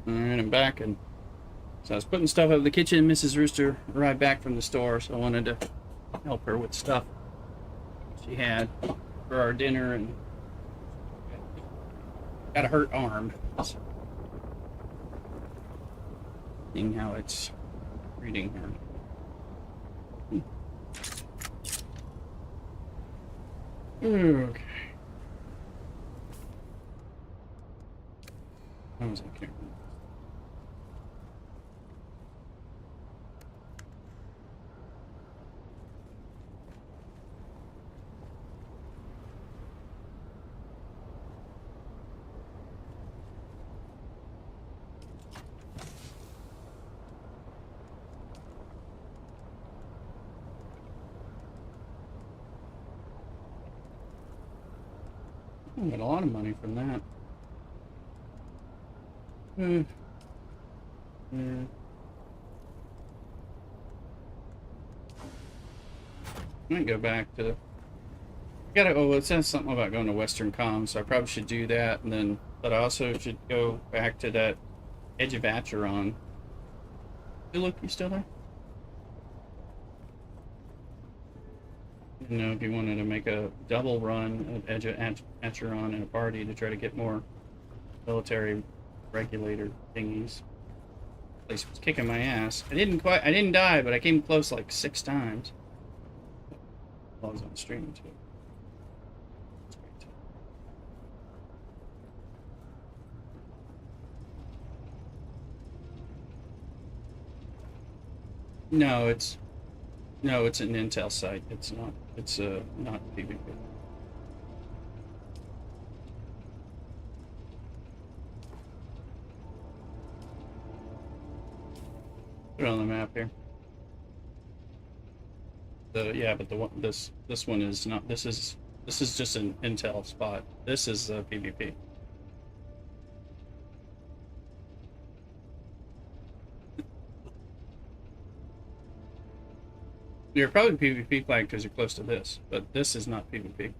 Alright, I'm back, and so I was putting stuff up in the kitchen. Mrs. Rooster arrived back from the store, so I wanted to help her with stuff she had for our dinner, and got a hurt arm. So, seeing how it's treating her. Okay. How was I carrying? I got a lot of money from that. Yeah. I might go back to. It says something about going to Western Com, so I probably should do that, and then, but I also should go back to that Edge of Acheron. Hey, look, you still there? You know, if you wanted to make a double run at Edge of Acheron in a party to try to get more military regulator thingies. Place was kicking my ass. I didn't die, but I came close like 6 times. While I was on stream too. No, it's an Intel site. It's not not PvP. Put it on the map here. But this one is not. This is just an Intel spot. This is PvP. You're probably PvP flag because you're close to this, but this is not PvP.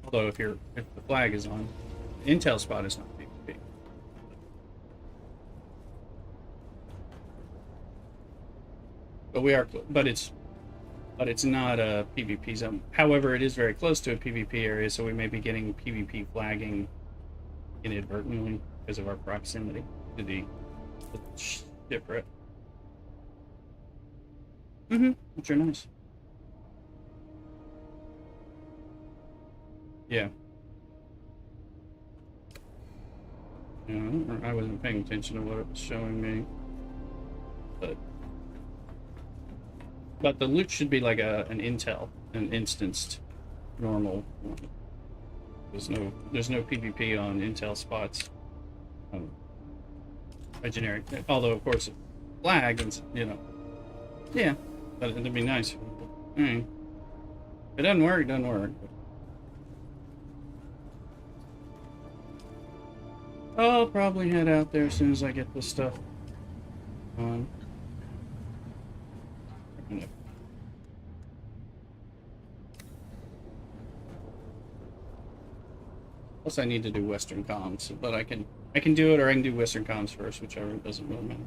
Although if the flag is on, the Intel spot is not PvP. But it's not a PvP zone. However, it is very close to a PvP area, so we may be getting PvP flagging inadvertently because of our proximity to the shipwreck. Which are nice. Yeah. I wasn't paying attention to what it was showing me. But the loot should be like an instanced normal one. There's no PvP on Intel spots. A generic, although of course flag and yeah, but it'd be nice. If it doesn't work, it doesn't work. I'll probably head out there as soon as I get this stuff on. Plus, I need to do Western comms, but I can do it, or I can do Western comms first, whichever. It doesn't really matter.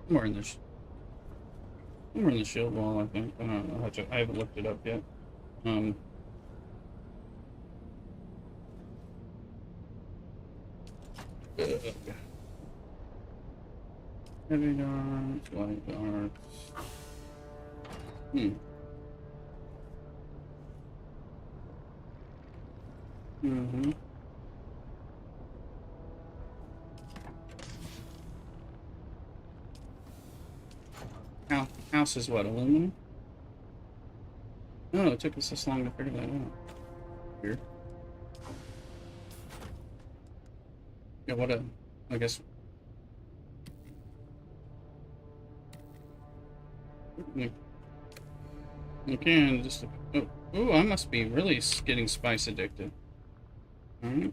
We're in the shield wall, I think. I don't know. I haven't looked it up yet. Heavy darts, light darts. House is what, aluminum? Oh, it took us this long to figure that out. Weird. Yeah, I guess. You can just. Oh, I must be really getting spice addicted. Alright.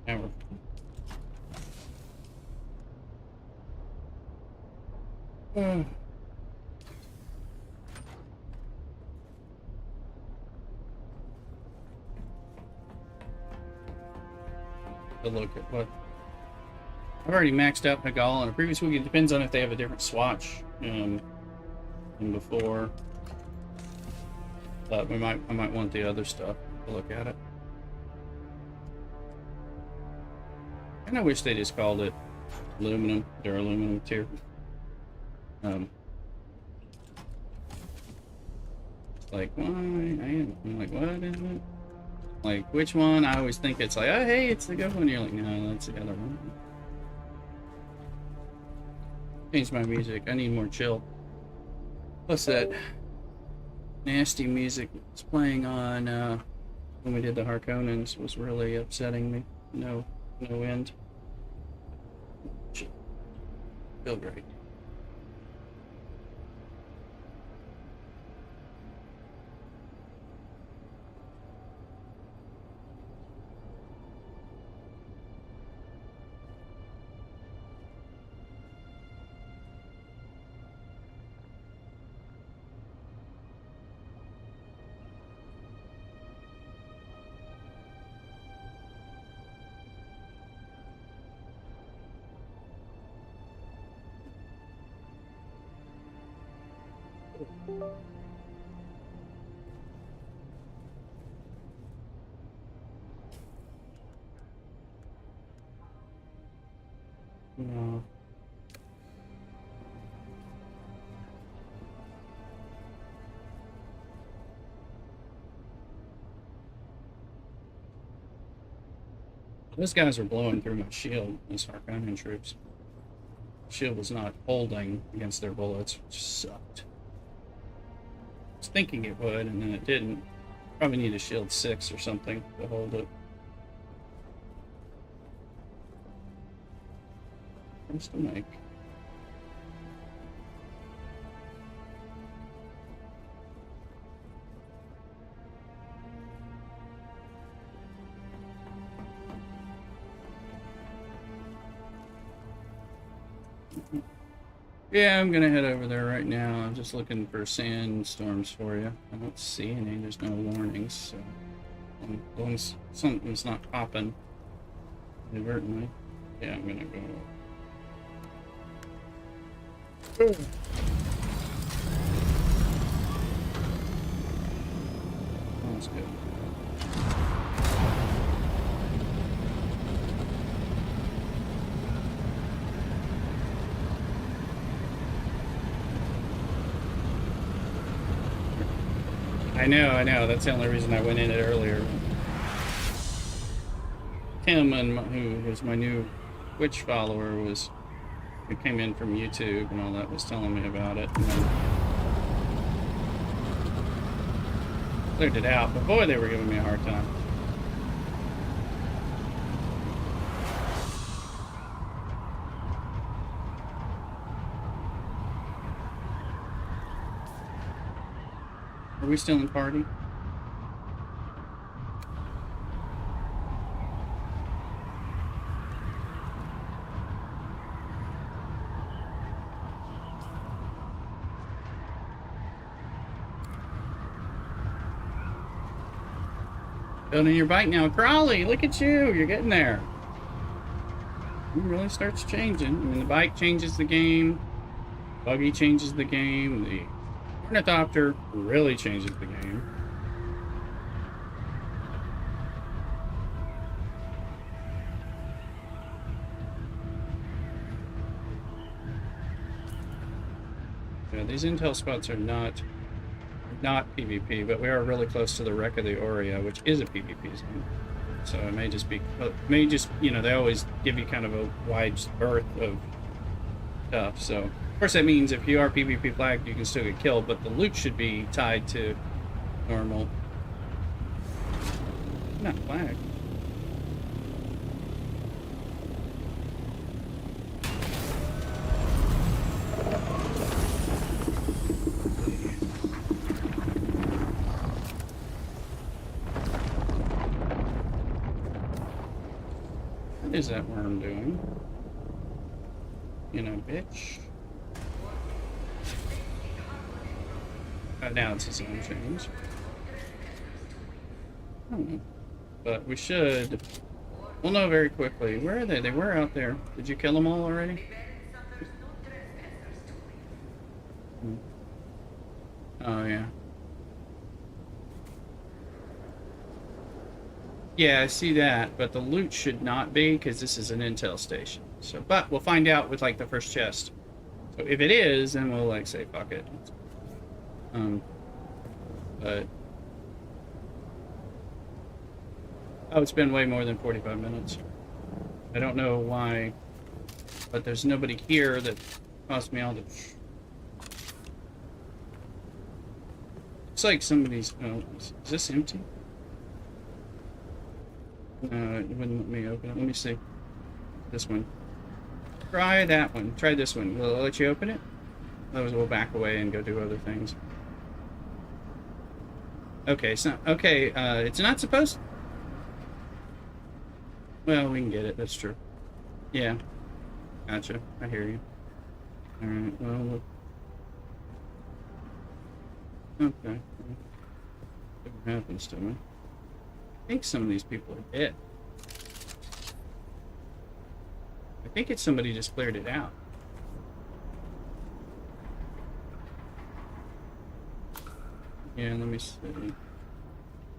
Now we're... To look at what I've already maxed out Hagal on a previous week. It depends on if they have a different swatch than before. But I might want the other stuff to look at it. And I wish they just called it aluminum, their aluminum tier. Like why? I'm like, what is it? Like, which one? I always think it's like, oh, hey, it's the good one. You're like, no, that's the other one. Change my music. I need more chill. Plus that nasty music that's playing on when we did the Harkonnens was really upsetting me. No end. Feel great. No. Those guys are blowing through my shield, these Harkonnen troops. Shield was not holding against their bullets, which sucked. I was thinking it would, and then it didn't. Probably need a shield 6 or something to hold it. What's the mic? Yeah, I'm gonna head over there right now. I'm just looking for sandstorms for you. I don't see any. There's no warnings, so as long as something's not popping inadvertently. Yeah, I'm gonna go. That's good. I know. That's the only reason I went in it earlier. Tim, who was my new Twitch follower, who came in from YouTube and all that, was telling me about it. And then cleared it out, but boy, they were giving me a hard time. Are we still in party? Building your bike now. Crawley, look at you. You're getting there. It really starts changing. I mean, the bike changes the game. Buggy changes the game. The Ornithopter really changes the game. Yeah, these intel spots are not PvP, but we are really close to the wreck of the Aurea, which is a PvP zone. So it may just be, they always give you kind of a wide berth of stuff. So of course that means if you are PvP flagged, you can still get killed, but the loot should be tied to normal. Not flagged. What is that worm doing? You know, bitch. Now it's his own change. I don't know. But we should... We'll know very quickly. Where are they? They were out there. Did you kill them all already? Oh, yeah. Yeah, I see that, but the loot should not be, because this is an intel station. So, but we'll find out with, like, the first chest. So if it is, then we'll, like, say, fuck it. But... Oh, it's been way more than 45 minutes. I don't know why, but there's nobody here that caused me all the... Looks like somebody's... Oh, is this empty? No, it wouldn't let me open it. Let me see. This one. Try that one. Try this one. Will it let you open it? Otherwise, we'll back away and go do other things. Okay, so... Okay, it's not supposed... Well, we can get it. That's true. Yeah. Gotcha. I hear you. Alright, well, look. Okay. What happens to me? I think some of these people are dead. I think it's somebody just cleared it out. Yeah, let me see.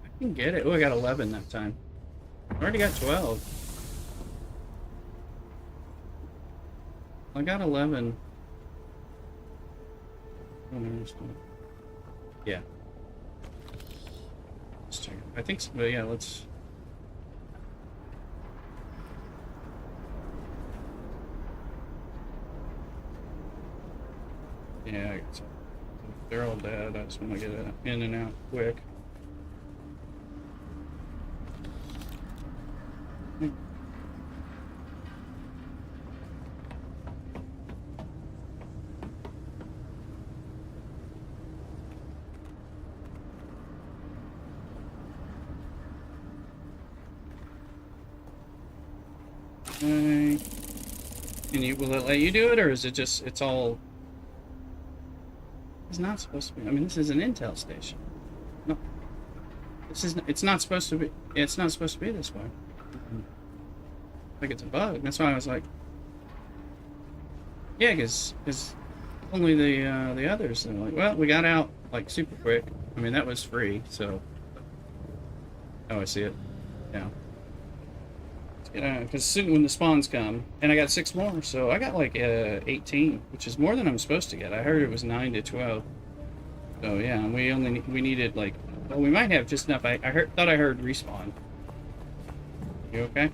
I can get it. Oh, I got 11 that time. I already got 12. I got 11. I don't understand. Yeah. Let's check it. I think so. But yeah, let's... Yeah, they're all dead. I just want to get it in and out quick. Will it let you do it, or is it just, it's all... It's not supposed to be. I mean, this is an intel station. No. This is, it's not supposed to be, it's not supposed to be this way. I think it's a bug. That's why I was like... Yeah, because only the others, they're like, well, we got out, like, super quick. I mean, that was free, so... Oh, I see it. Yeah. Because soon when the spawns come, and I got 6 more, so I got like 18, which is more than I'm supposed to get. I heard it was 9 to 12. So yeah, we needed like, well, we might have just enough. Thought I heard respawn. You okay?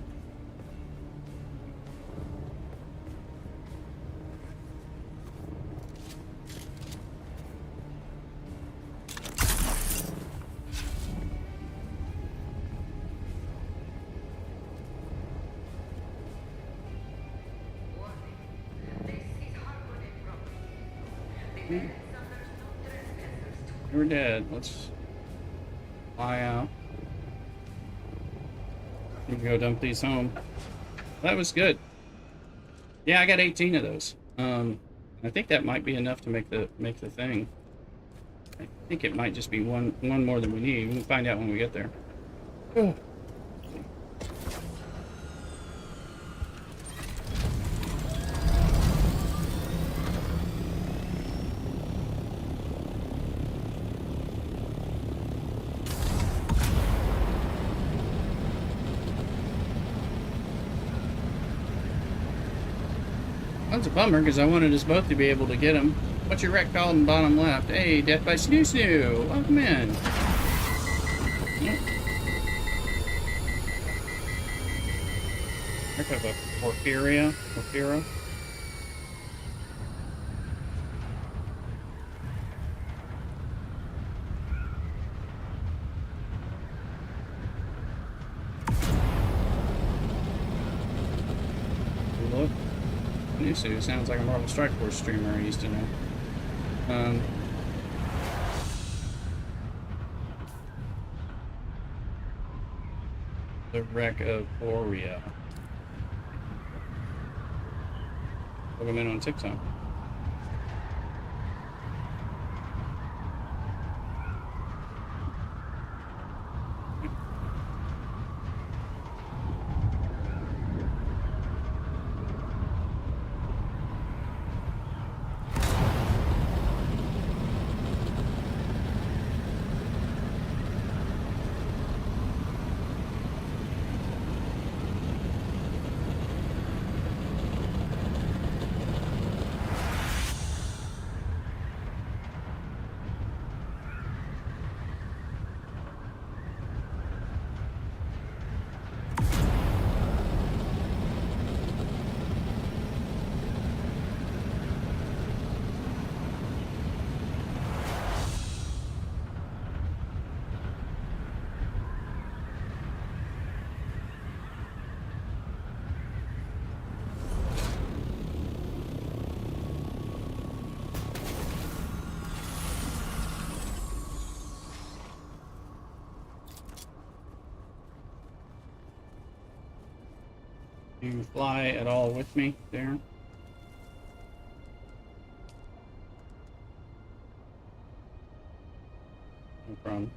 We're dead. Let's fly out. You can go dump these home. That was good. Yeah, I got 18 of those. I think that might be enough to make the thing. I think it might just be one more than we need. We'll find out when we get there. Oh. That's a bummer, because I wanted us both to be able to get him. What's your rec called in bottom left? Hey, Death by Snoo Snoo! Welcome in! Yep. I have a Porphyria. Look. Nusu sounds like a Marvel Strike Force streamer I used to know. The wreck of Borea. Plug them in on TikTok. You fly at all with me there? No problem.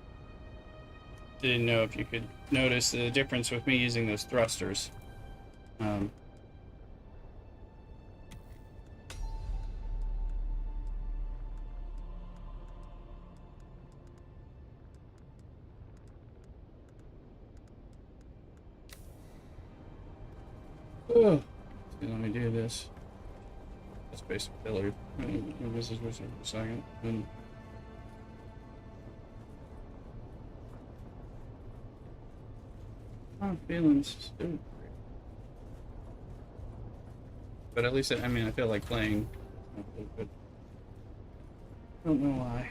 Didn't know if you could notice the difference with me using those thrusters. Oh, let me do this. Space pillar. This is for a second. And I'm feeling stupid. But at least, I mean, I feel like playing. But I don't know why.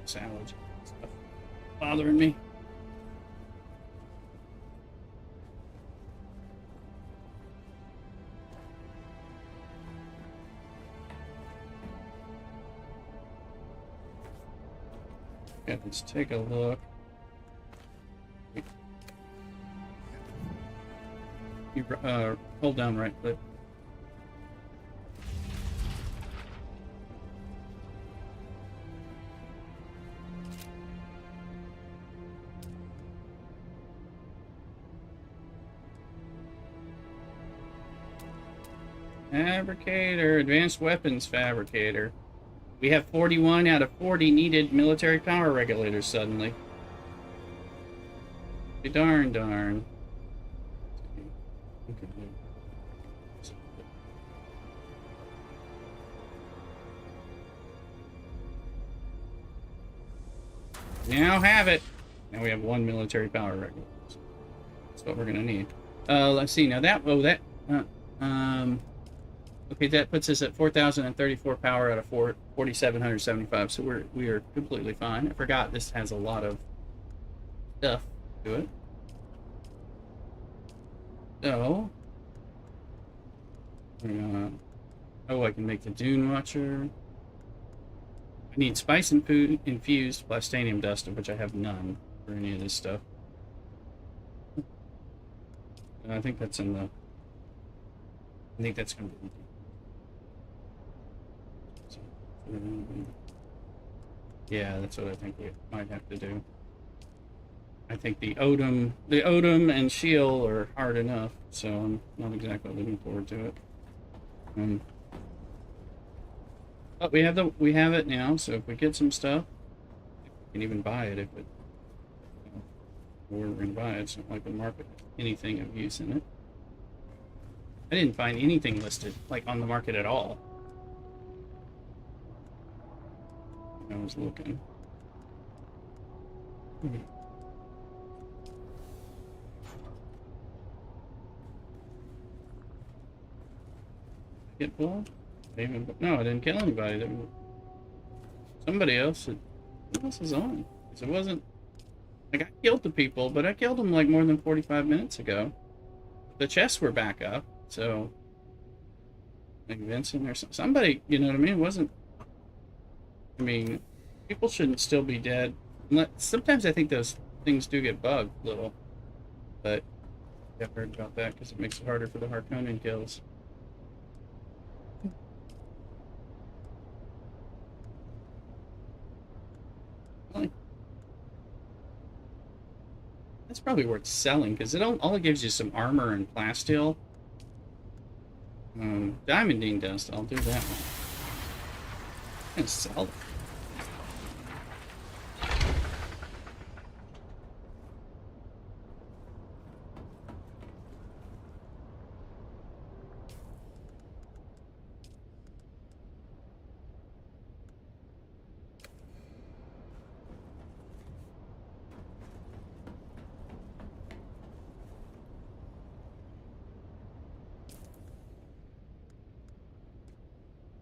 This allergy stuff bothering me. Okay, let's take a look. You hold down right click. Fabricator, advanced weapons fabricator. We have 41 out of 40 needed military power regulators suddenly. Darn. Okay. Now have it. Now we have 1 military power regulator. That's what we're gonna need. Let's see. Now that okay, that puts us at 4,034 power out of 4,775. So we are completely fine. I forgot this has a lot of stuff to it. So, I can make the Dune Watcher. I need spice infused plastanium dust, of which I have none for any of this stuff. I think that's in the. I think that's going to be. Yeah, that's what I think we might have to do. I think the Odom and Shield are hard enough, so I'm not exactly looking forward to it. But we have it now, so if we get some stuff, we can even buy it if it. We're gonna buy it. It's not like the market anything of use in it. I didn't find anything listed like on the market at all. I was looking. Get pulled? No, I didn't kill anybody. Somebody else. Who else is on? Because it wasn't. Like, I killed the people, but I killed them like more than 45 minutes ago. The chests were back up, so. Like Vincent or somebody, you know what I mean? It wasn't. I mean, people shouldn't still be dead. Sometimes I think those things do get bugged a little. But I've heard about that because it makes it harder for the Harkonnen kills. It's probably worth selling because all it gives you some armor and plasteel. Diamondine dust. I'll do that one. I'm gonna sell it.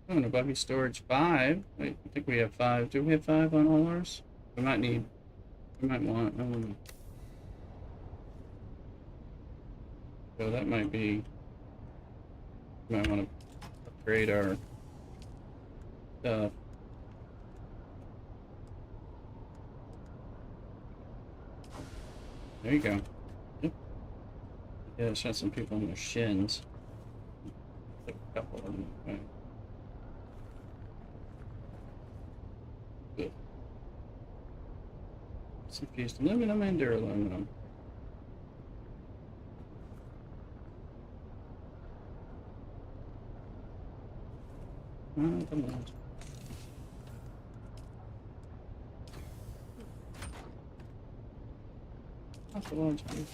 Oh, and a buggy storage 5. Wait, I think we have 5. Do we have 5 on all ours? We might need. We might want. So that might be. We might want to upgrade our stuff. There you go. Yep. Yeah, shot some people on their shins. Took a couple of them. Right. Good. Infused aluminum and duraluminum. Come on. That's a large piece.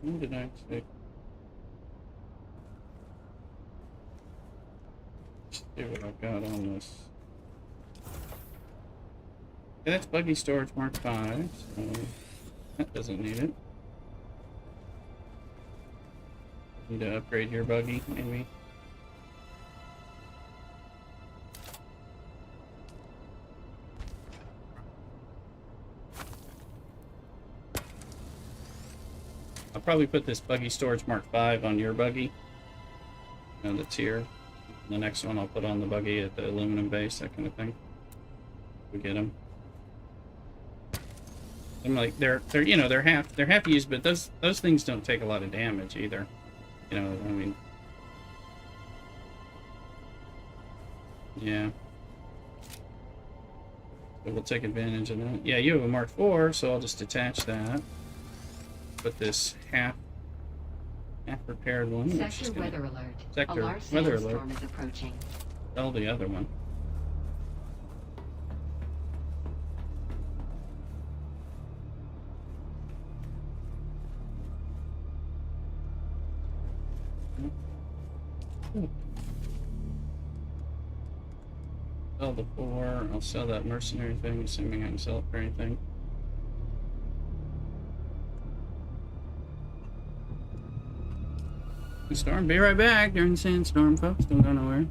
What did I say? Let's see what I've got on this. Okay, that's buggy storage Mark 5, so that doesn't need it. Need to upgrade your buggy, maybe. I'll probably put this buggy storage Mark 5 on your buggy. That's here. The next one I'll put on the buggy at the aluminum base, that kind of thing. We get them. I'm like they're you know they're half used, but those things don't take a lot of damage either. You know, I mean, yeah. So we'll take advantage of that. Yeah, you have a Mark 4, so I'll just detach that. Put this half repaired one. Sector weather alert. Sector A large weather sandstorm alert. is approaching. Sell the other one. Sell the 4. I'll sell that mercenary thing, assuming I can sell it for anything. Storm, be right back during the sandstorm, folks. Don't go nowhere.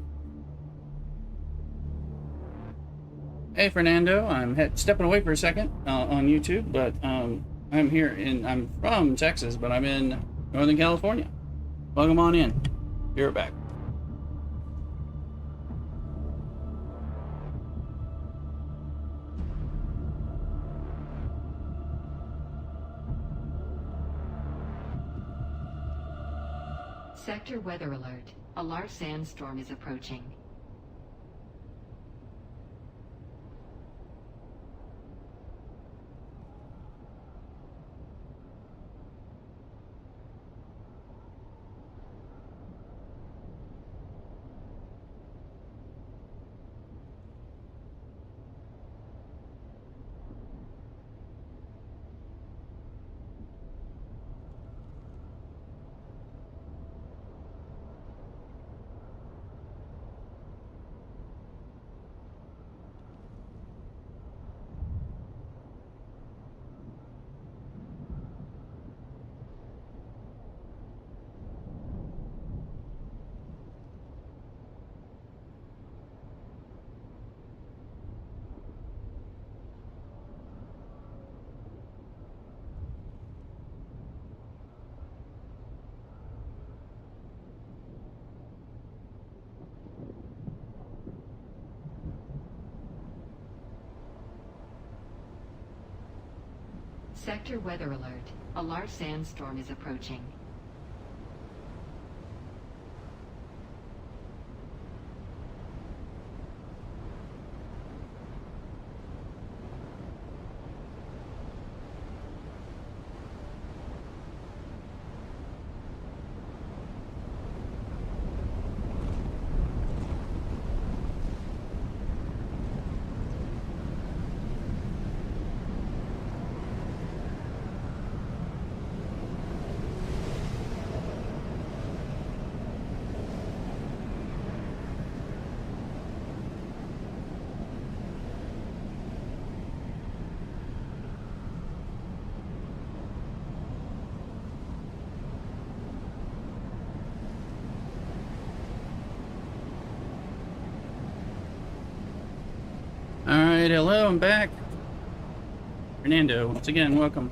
Hey, Fernando. I'm stepping away for a second on YouTube, but I'm here I'm from Texas, but I'm in Northern California. Welcome on in. Be right back. Sector weather alert. A large sandstorm is approaching. Sector weather alert. A large sandstorm is approaching. Alright, hello, I'm back. Fernando, once again, welcome.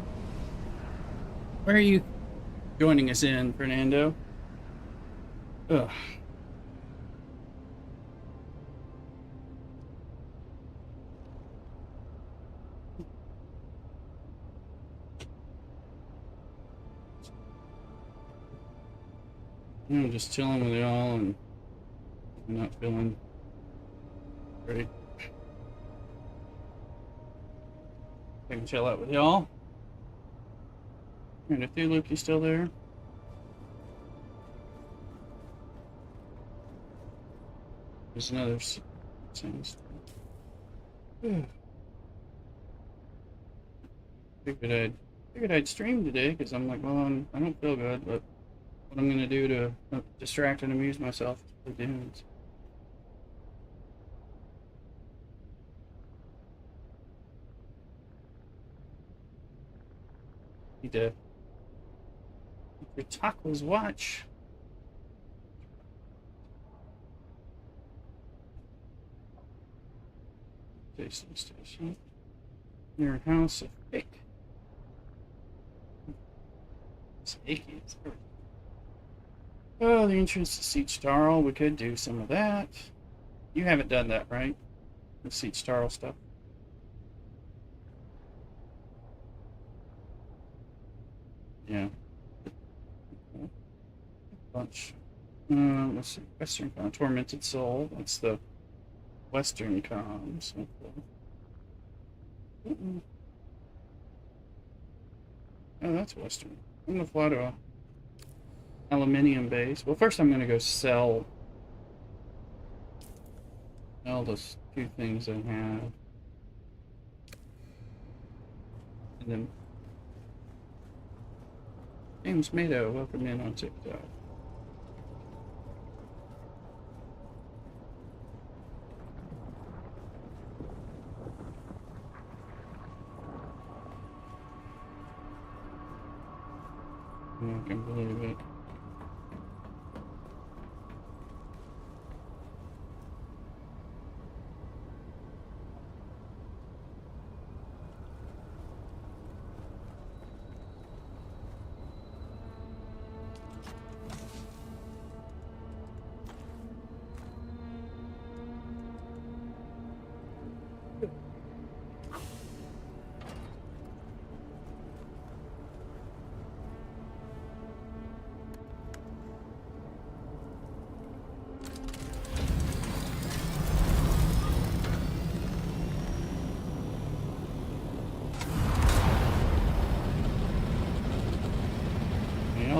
Where are you joining us in, Fernando? Ugh. I'm just chilling with y'all and I'm not feeling great. I can chill out with y'all. And if you Luke, you still there? There's another sandstorm. Figured I'd stream today because I'm like, well, I don't feel good, but what I'm gonna do to distract and amuse myself with Dunes. Need to keep your tacos watch. Station station. Your house of pick. It's icky. Oh, the entrance to Siege Starl. We could do some of that. You haven't done that, right? The Siege Starl stuff. Yeah. Bunch. Let's see. Western Con. Tormented Soul. That's the Western comms. Oh, that's Western. I'm gonna fly to a aluminium base. Well, first I'm gonna go sell the two things I have, and then James Mado, welcome in on TikTok. I can believe it.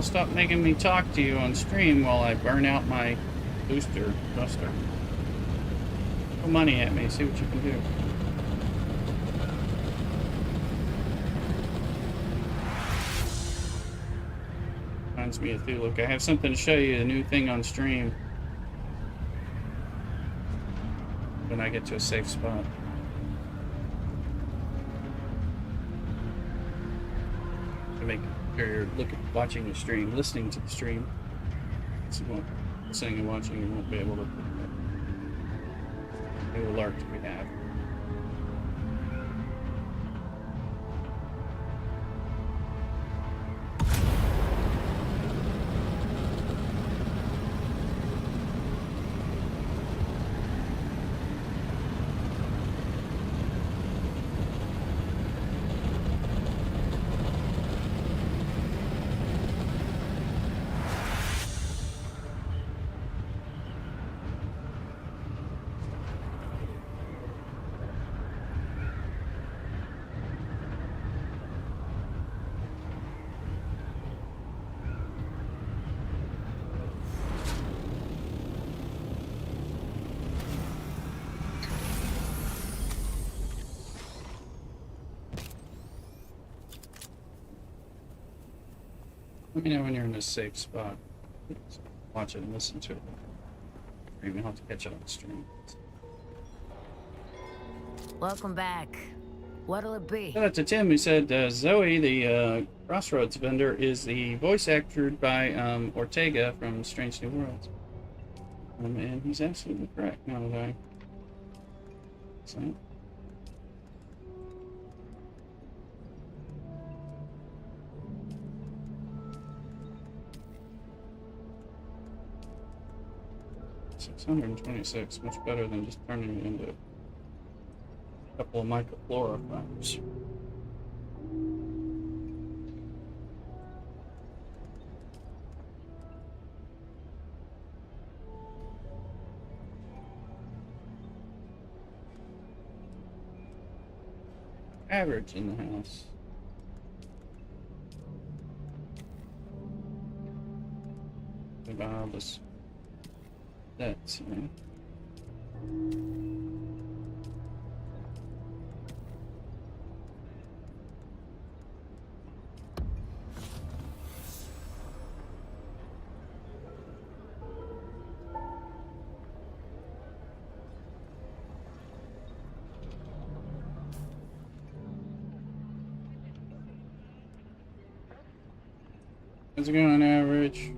Stop making me talk to you on stream while I burn out my booster buster. Throw money at me, see what you can do. Reminds me of Thuluk. I have something to show you, a new thing on stream. When I get to a safe spot. To make you're watching the stream, listening to the stream. So you won't, listening and watching, you won't be able to pick up new alerts we have. Let me know when you're in a safe spot. Watch it and listen to it. Or even have to catch it on stream. Welcome back. What'll it be? Shout out to Tim who said Zoe, the Crossroads vendor, is the voice acted by Ortega from Strange New Worlds. And he's absolutely correct now that I say it. $626, much better than just turning it into a couple of microflora fires. Average in the house. About this. That's how's it going, Average?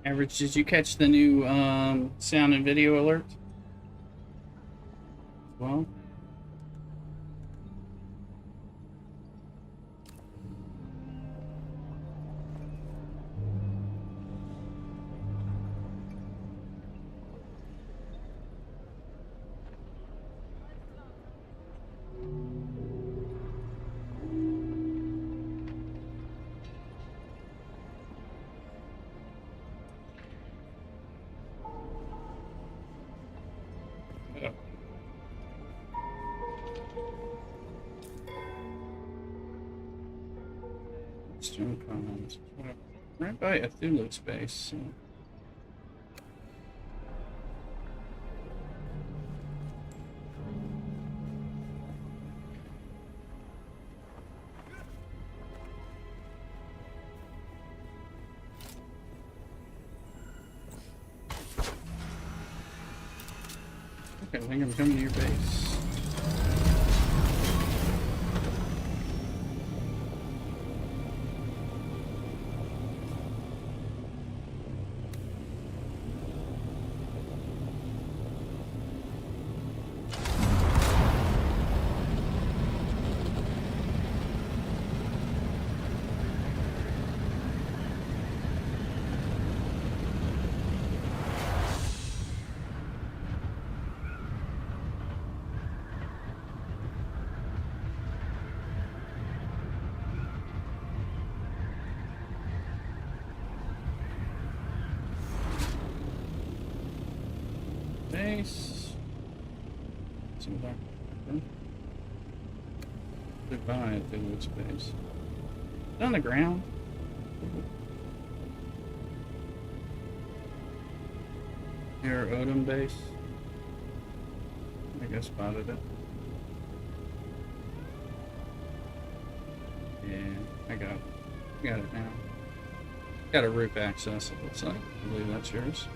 Average, did you catch the new sound and video alert? Well, stream comments. Right by a Thulu space. So. Okay, I think I'm coming to your base. Base. Some back. Goodbye, Thulu space. On the ground. Here, Odin base. I think I spotted it. Yeah, I got it. Got it now. Got a roof access, it looks like. I believe that's yours.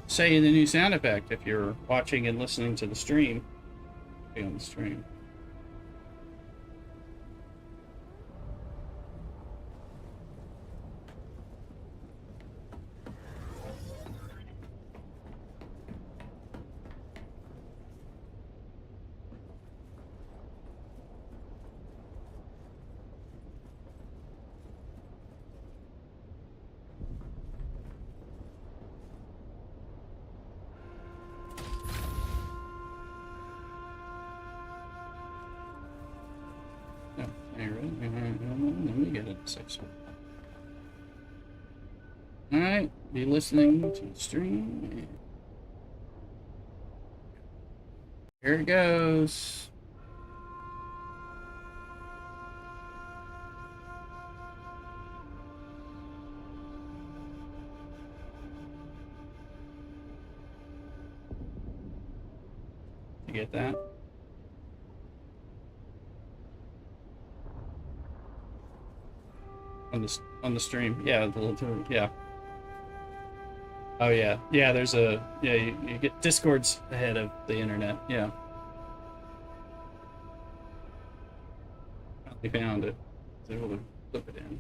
Say the new sound effect if you're watching and listening to the stream. Be on the stream. Let me get it. 6. Alright, be listening to the stream. Here it goes. You get that? On the stream, yeah, yeah. Oh yeah, yeah. There's a You get Discord's ahead of the internet. Yeah, finally found it. I was able to flip it in.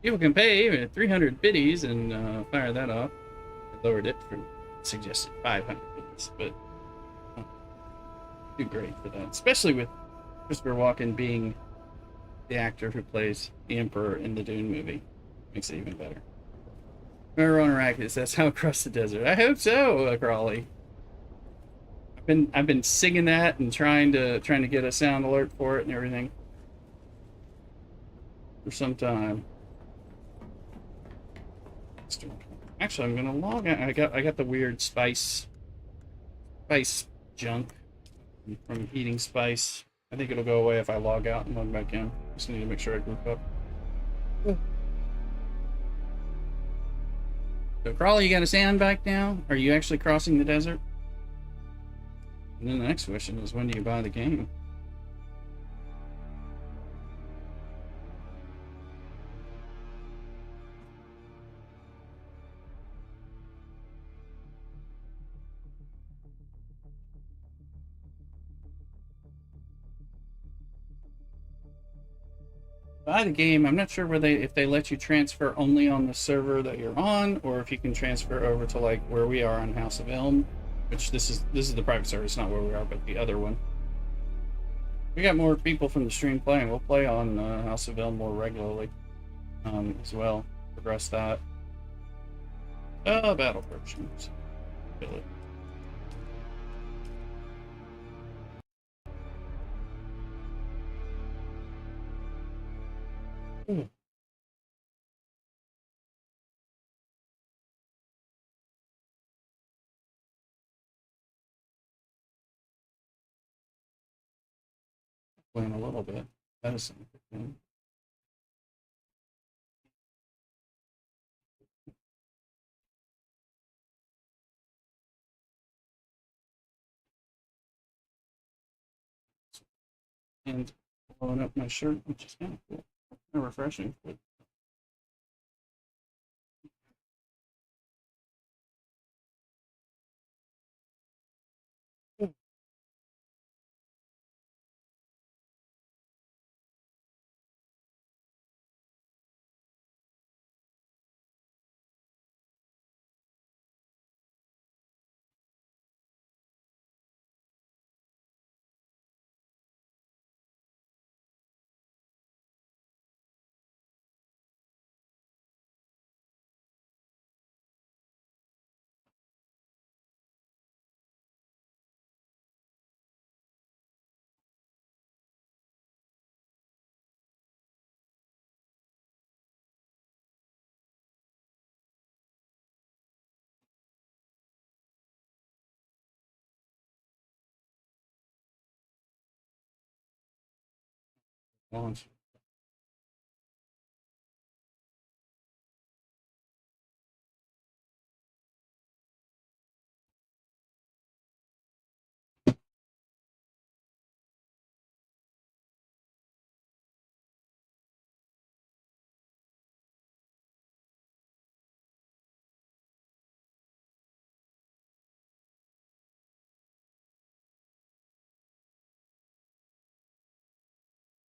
People can pay even at 300 biddies and fire that off. I lowered it from suggested 500 biddies, but too great for that, especially with Christopher Walken being the actor who plays the Emperor in the Dune movie. Makes it even better. Remember on Arrakis, that's how across the desert. I hope so, Crawley. I've been singing that and trying to get a sound alert for it and everything for some time. Actually, I'm gonna log out. I got the weird spice junk from eating spice. I think it'll go away if I log out and log back in. Just need to make sure I group up. So Crawley, you got a sound back now? Are you actually crossing the desert? And then the next question is, when do you buy the game? Buy the game. I'm not sure where if they let you transfer only on the server that you're on, or if you can transfer over to like where we are on House of Elm, which this is the private server. It's not where we are, but the other one. We got more people from the stream playing. We'll play on House of Elm more regularly as well. Progress that. Battle versions. Kill it. Ooh. Playing a little bit. That is something. And blowing up my shirt, which is kind of cool. Kind of refreshing. But launch.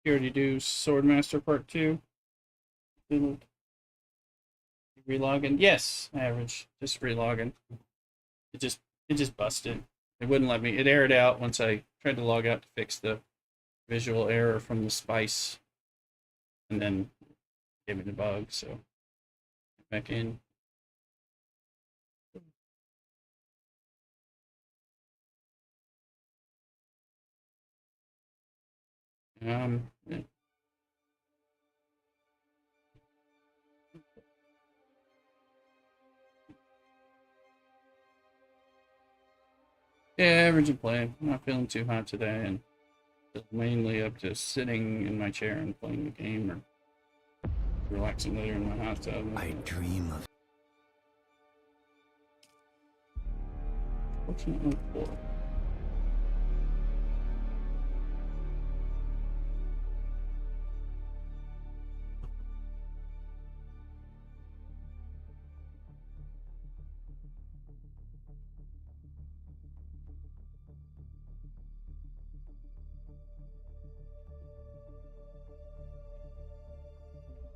You already do Swordmaster Part 2? Relogging? Yes, average. Just relogging. It just busted. It wouldn't let me. It errored out once I tried to log out to fix the visual error from the spice. And then gave me the bug, so back in. Yeah. Yeah, average and play. I'm not feeling too hot today, and just mainly up to sitting in my chair and playing the game or relaxing later in my hot tub. I dream of... Fortunately, for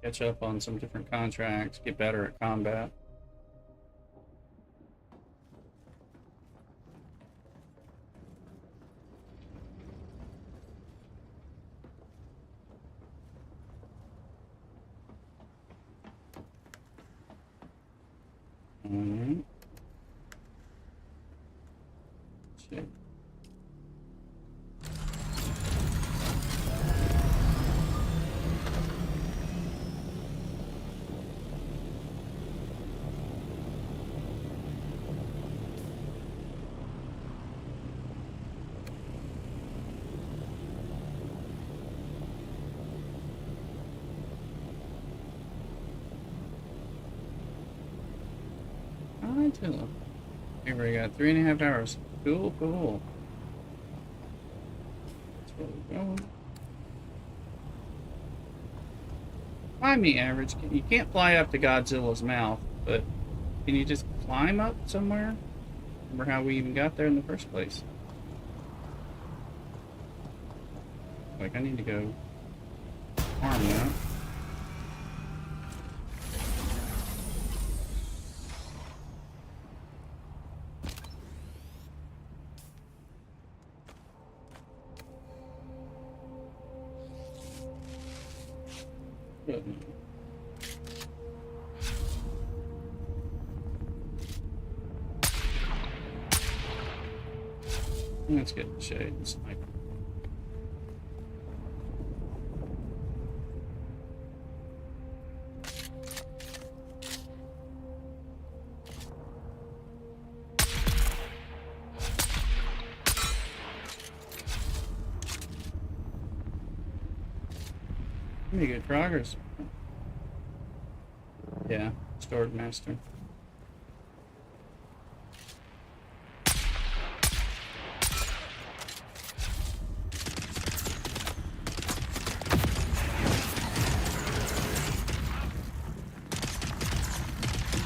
catch up on some different contracts, get better at combat. Alright. Shit. Alright, here we got 3.5 hours. Cool, cool. That's where we're going. Find me, average. You can't fly up to Godzilla's mouth, but can you just climb up somewhere? Remember how we even got there in the first place? Like, I need to go farm that. Good. Let's get the shade and sniper. Pretty good progress. Yeah, stored master.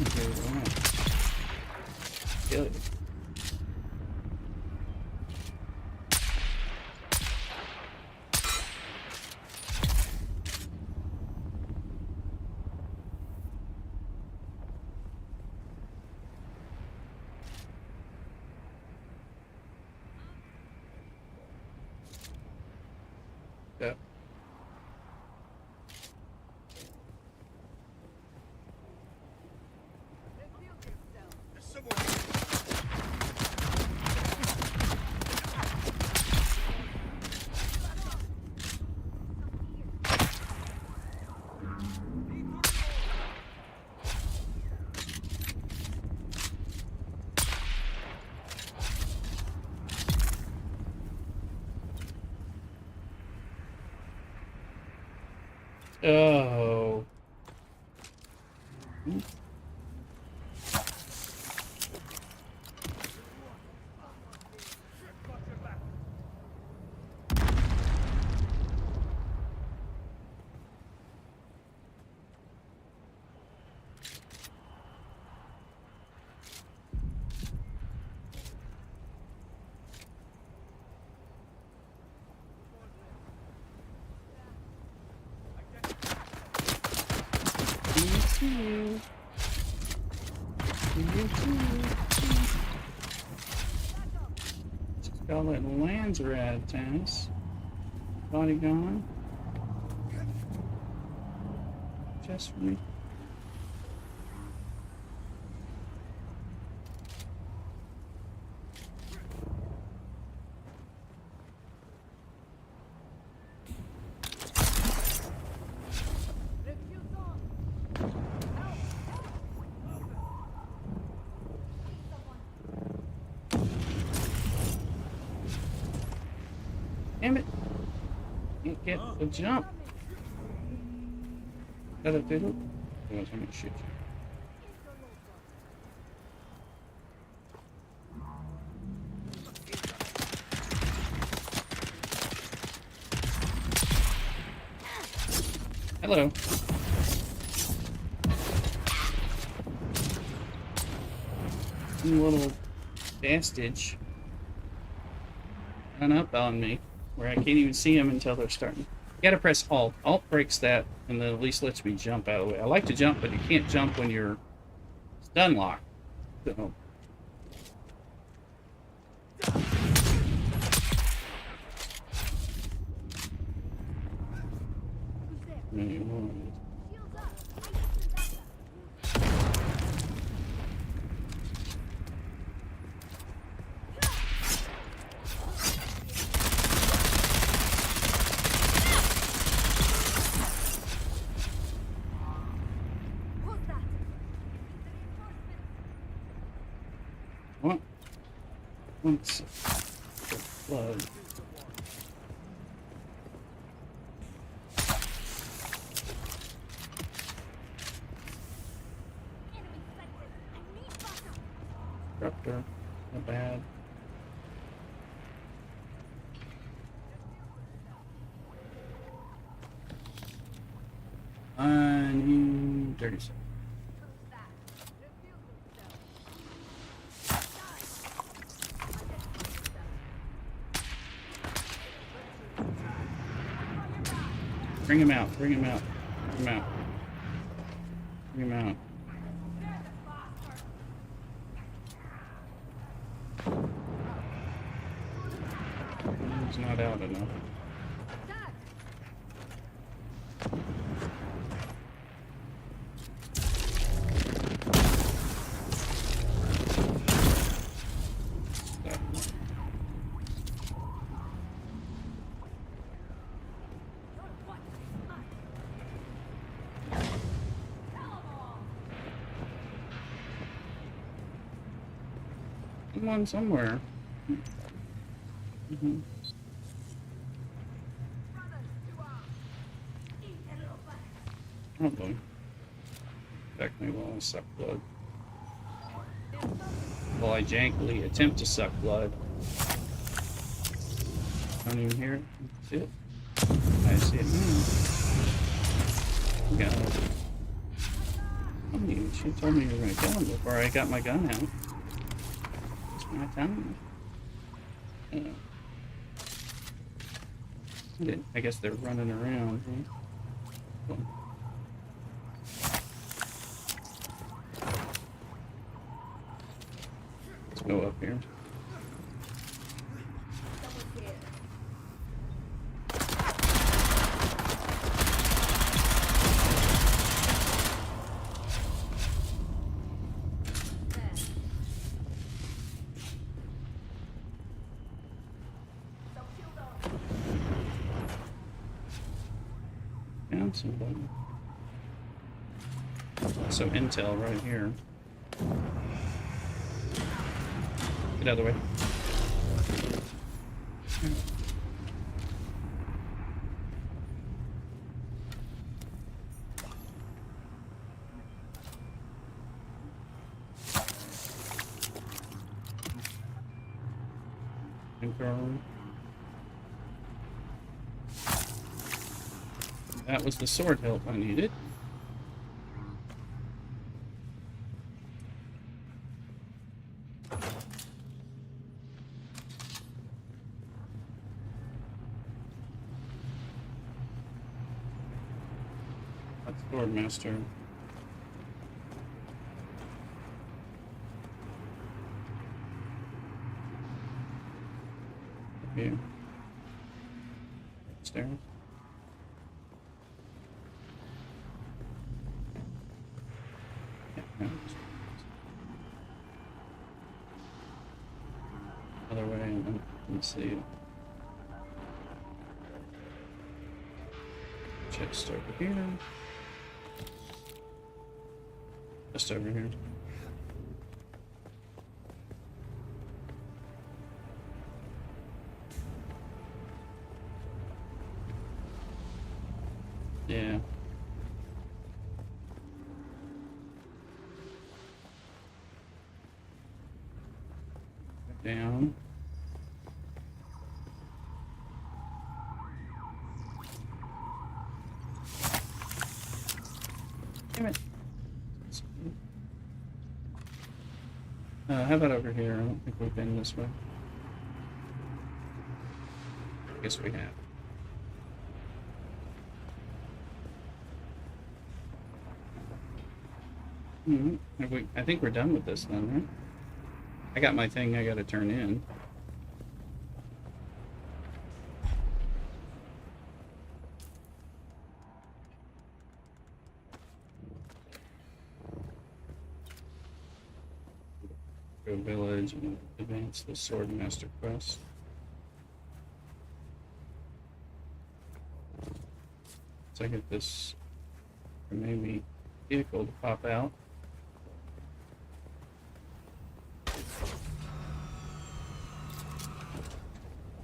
Okay, wow. Kill it. Yep. Oh. Scarlet Lands rad tennis. Body gone. Just for me. Damn it. Can't get the jump. That a fiddle? I'm gonna shoot you. Hello. Little bastage run up on me where I can't even see them until they're starting. You gotta press Alt. Alt breaks that and then at least lets me jump out of the way. I like to jump, but you can't jump when you're stun locked. So. What? Once the flood. Disruptor, not bad. I need 30 seconds. Bring him out, bring him out, bring him out. Bring him out. He's not out enough. One somewhere. Mm-hmm. Oh boy. Affect me while I suck blood. While I jankily attempt to suck blood. Don't even hear it. See it? I see it now. Got it. Oh, she told me you were gonna kill him before I got my gun out. My time. I guess they're running around. Right? Let's go up here. Somebody. So intel right here. Get out of the way. Confirm. That was the sword hilt I needed. That's Sword Master. Here. Upstairs. Other way, and then let's see. Chest over here. Just over here. Yeah. Down. Damn it. How about over here? I don't think we've been this way. I guess we have. I think we're done with this then, right? I got my thing I gotta turn in. Go village and advance the Swordmaster quest. So I get this maybe vehicle to pop out.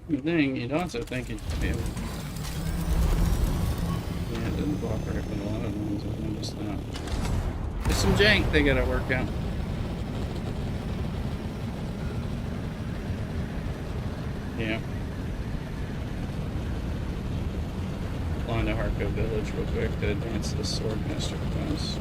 Good thing you'd also think it'd be able to. Yeah, it doesn't cooperate with a lot of ones. I've noticed that. There's some jank they gotta work out. Yeah. Flying to Harko Village real quick to advance the Swordmaster quest.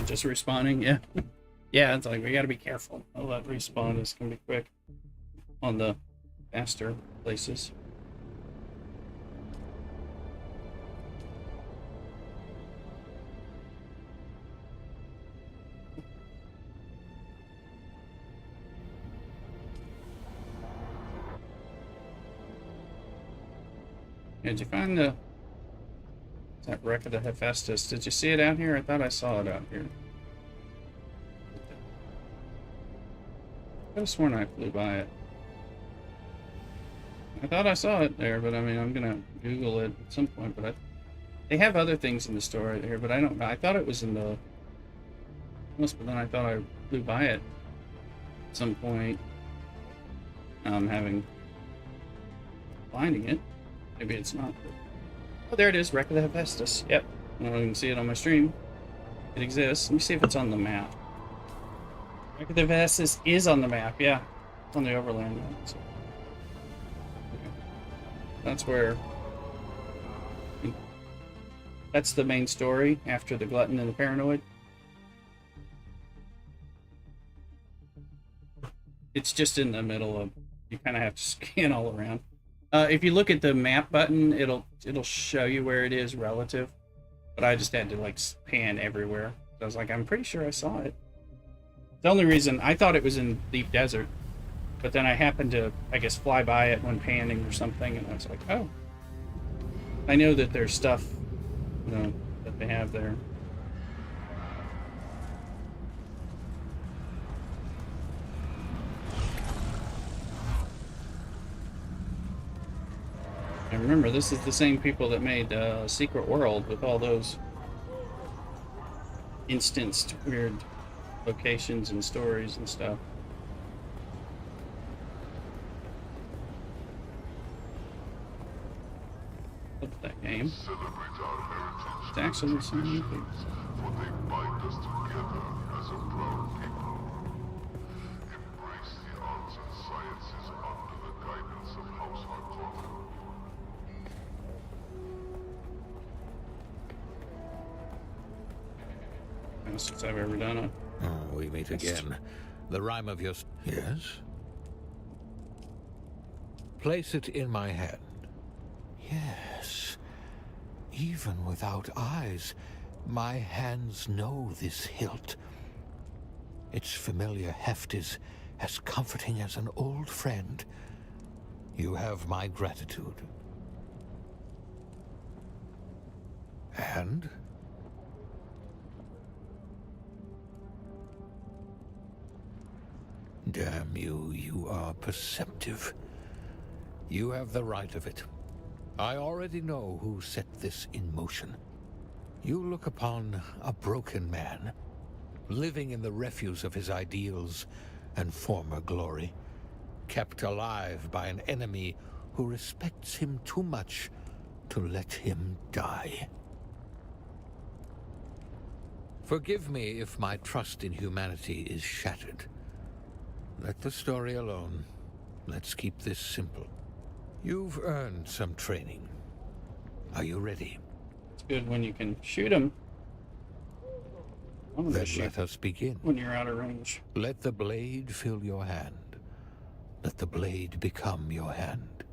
Just respawning, yeah. Yeah, it's like we gotta be careful. All that respawn is gonna be quick on the faster places. Did you find the that wreck of the Hephaestus? Did you see it out here? I thought I saw it out here. I could have sworn I flew by it. I thought I saw it there, but I mean, I'm gonna Google it at some point. But they have other things in the store right here, but I don't know. I thought it was in the but then I thought I flew by it at some point. Finding it. Maybe it's not. Oh, there it is, Wreck of the Hephaestus. Yep. I don't know if you can see it on my stream. It exists. Let me see if it's on the map. Wreck of the Hephaestus is on the map, yeah. It's on the overland map. So. Okay. That's where... That's the main story after the Glutton and the Paranoid. It's just in the middle of... You kind of have to scan all around. If you look at the map button, it'll show you where it is relative. But I just had to like pan everywhere. So I was like, I'm pretty sure I saw it. The only reason I thought it was in deep desert, but then I happened to, I guess, fly by it when panning or something, and I was like, oh, I know that there's stuff, you know, that they have there. And remember, this is the same people that made Secret World with all those instanced weird locations and stories and stuff. Love that game. It's actually the same movie. For they bind us together as a proud people. Embrace the arts and sciences under the guidance of House Harkonnen. Since I've ever done it. Oh, we meet again. The rhyme of your... Yes? Place it in my hand. Yes. Even without eyes, my hands know this hilt. Its familiar heft is as comforting as an old friend. You have my gratitude. And... Damn you, you are perceptive. You have the right of it. I already know who set this in motion. You look upon a broken man, living in the refuse of his ideals and former glory, kept alive by an enemy who respects him too much to let him die. Forgive me if my trust in humanity is shattered. Let the story alone. Let's keep this simple. You've earned some training. Are you ready? It's good when you can shoot them. Then let us begin. When you're out of range. Let the blade fill your hand. Let the blade become your hand.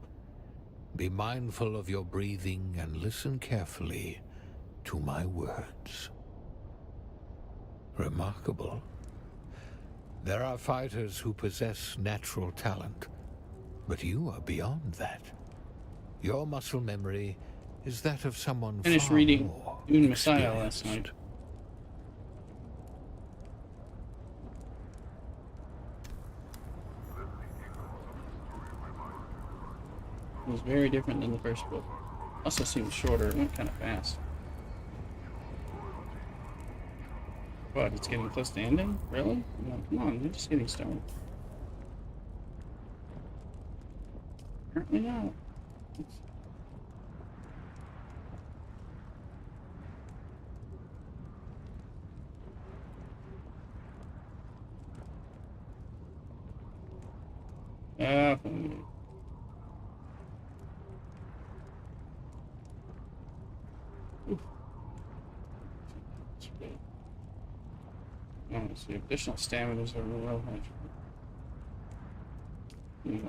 Be mindful of your breathing and listen carefully to my words. Remarkable. There are fighters who possess natural talent, but you are beyond that. Your muscle memory is that of someone Finished far reading more Dune Messiah last experienced. night. It was very different than the first book. Also seemed shorter and went kind of fast. What, it's getting close to ending? Really? No, come on, we're just getting started. Apparently not. Let's see, additional stamina is a real hedge.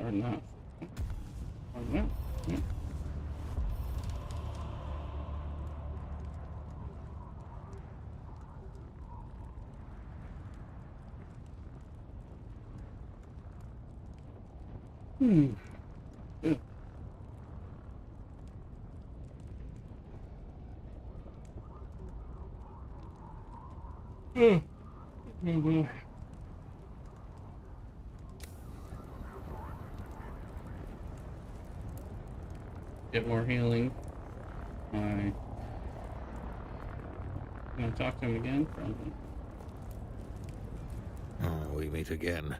Or not. Or not. Yeah. Good. Oh boy. Get more healing. Can I talk to him again? Probably. Oh, we meet again.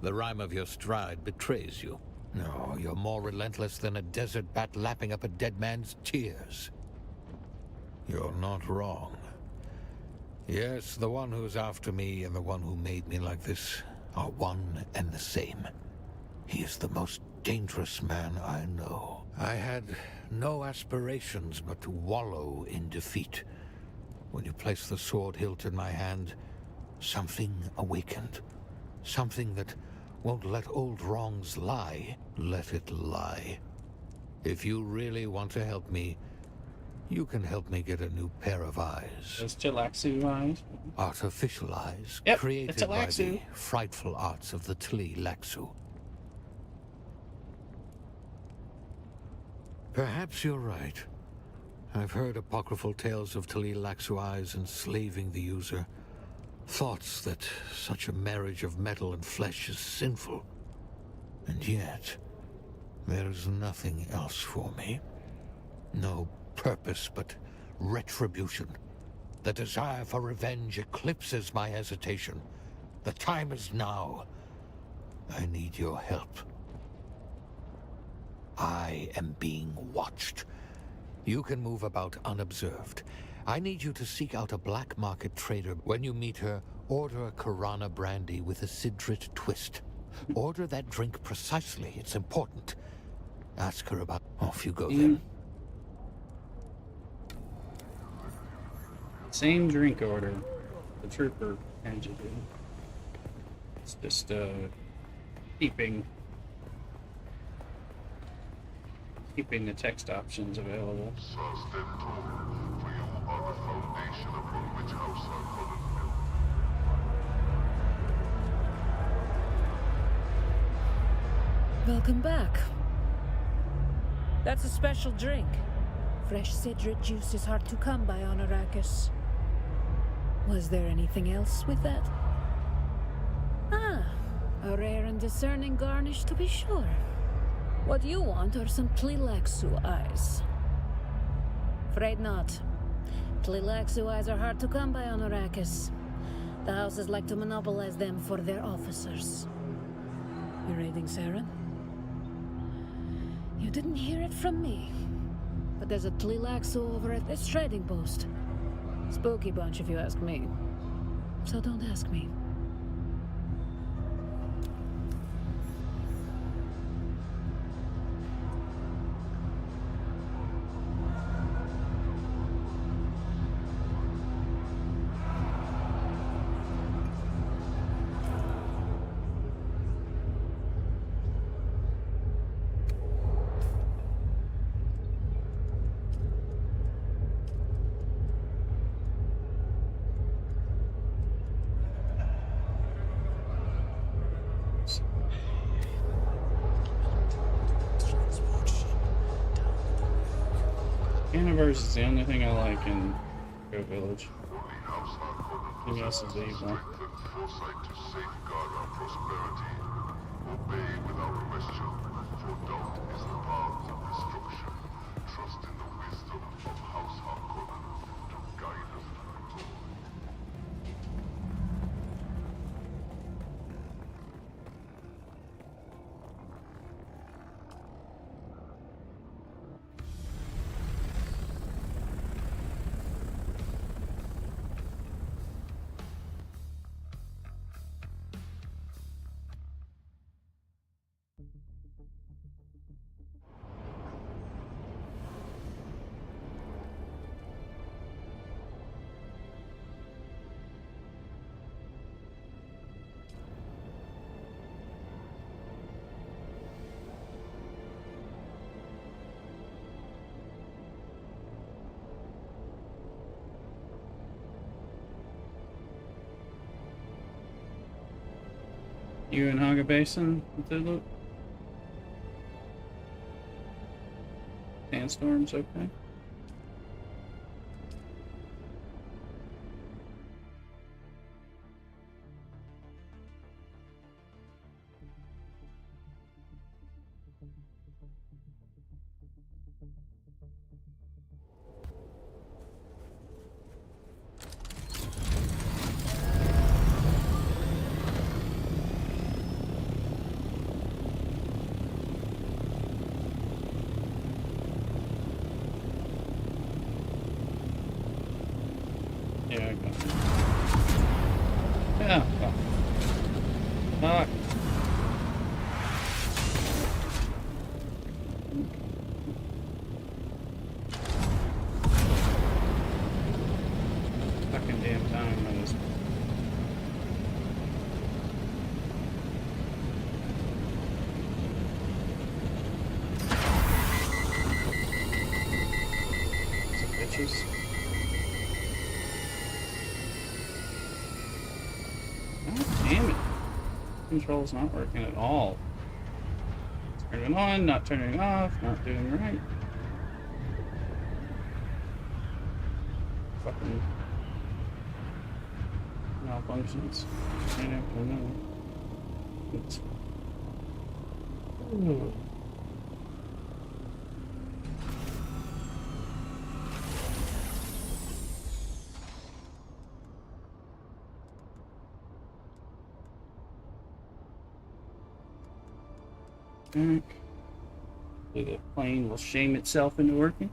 The rhyme of your stride betrays you. No, you're more relentless than a desert bat lapping up a dead man's tears. You're not wrong. Yes, the one who's after me and the one who made me like this are one and the same. He is the most dangerous man I know. I had no aspirations but to wallow in defeat. When you placed the sword hilt in my hand, something awakened. Something that won't let old wrongs lie. Let it lie. If you really want to help me, you can help me get a new pair of eyes. Those Chilaxu eyes? Artificial eyes, Yep, created it's a by Laxu. the frightful arts of the Tli Laxu. Perhaps you're right. I've heard apocryphal tales of Tli Laxu eyes enslaving the user. Thoughts that such a marriage of metal and flesh is sinful. And yet, there is nothing else for me. No purpose but retribution. The desire for revenge eclipses my hesitation. The time is now. I need your help. I am being watched. You can move about unobserved. I need you to seek out a black market trader. When you meet her, order a Karana brandy with a Sidrit twist. Order that drink precisely. It's important. Ask her about... Off you go then. Same drink order. The trooper had you do. It's just keeping the text options available. Sustentor, for you are the foundation upon which House Harkonnen built. Welcome back. That's a special drink. Fresh Sidrit juice is hard to come by on Arrakis. Was there anything else with that? Ah, a A rare and discerning garnish, to be sure. What you want are some Tlilaxu eyes. Afraid not. Tlilaxu eyes are hard to come by on Arrakis. The houses like to monopolize them for their officers. You raiding Saren? You didn't hear it from me. But there's a Tlilaxu over at this trading post. Spooky bunch if you ask me. So don't ask me. Universe is the only thing I like in Go Village. Everything else is evil. Foresight to safeguard our prosperity. Obey without question, for doubt is the path of destruction. Trust in the wisdom of House Harkonnen to guide us to the goal. You in Haga Basin, Cthulhu? Sandstorms, okay. Yeah, I got it. Yeah. Fuck. Fucking damn time that is. Some bitches. Damn it. Control's not working at all. Turning on, not turning off, not doing right. Fucking malfunctions. I don't know. It's... Ooh. Back. The plane will shame itself into working.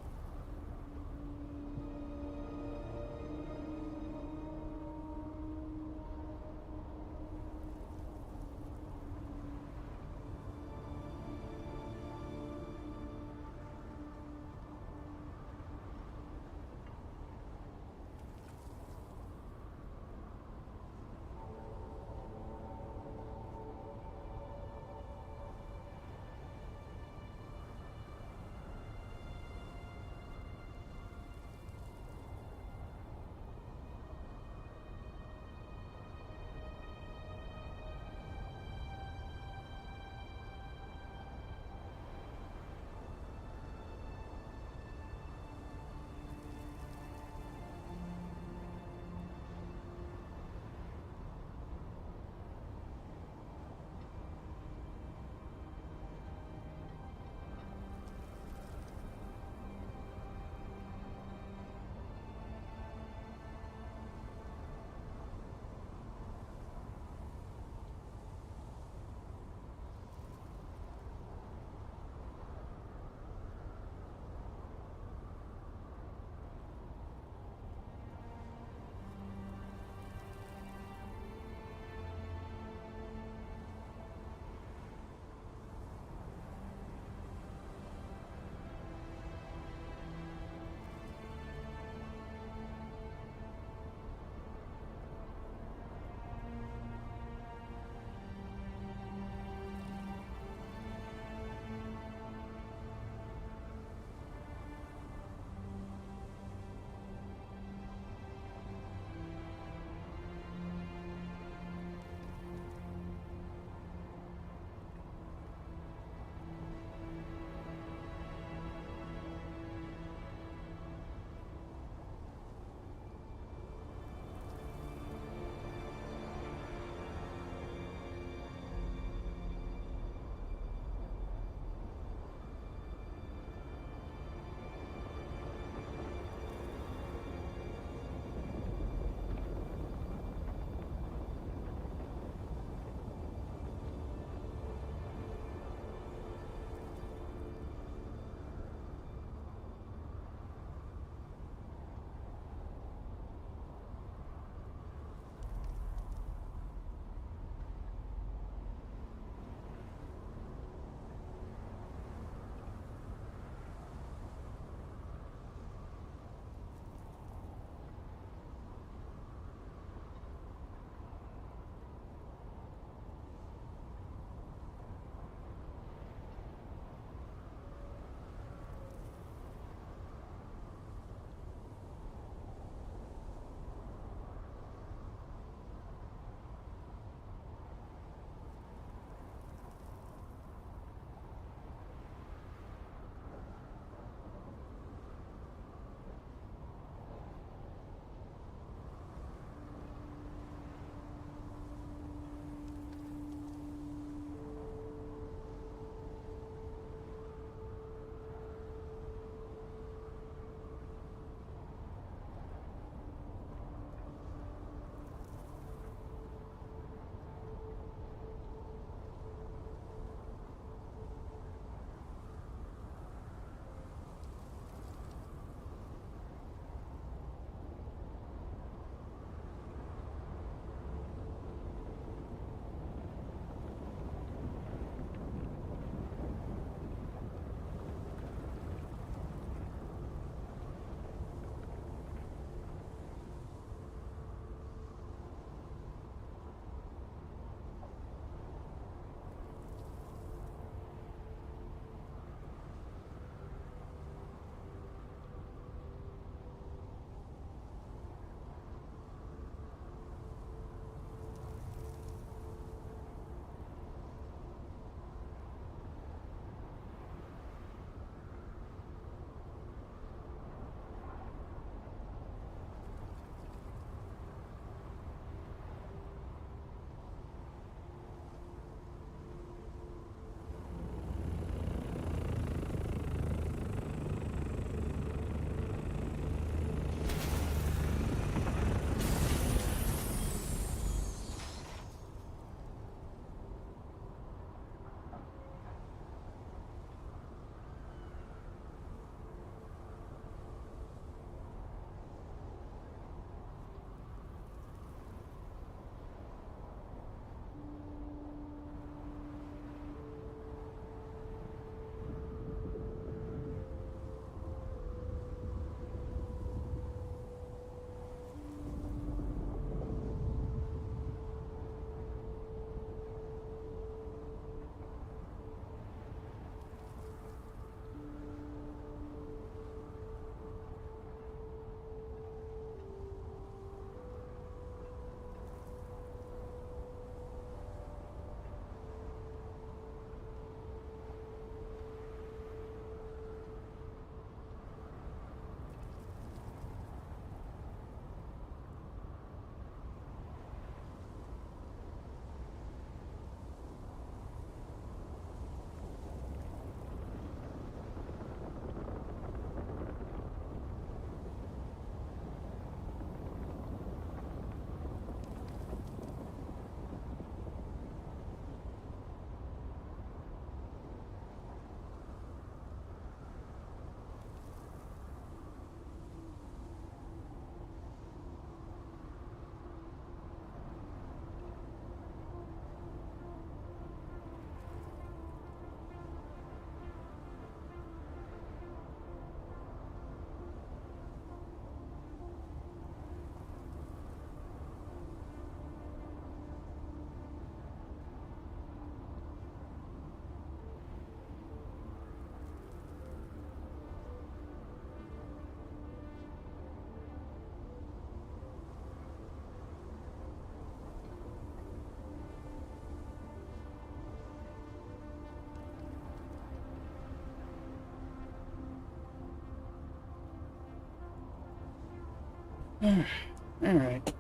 Alright.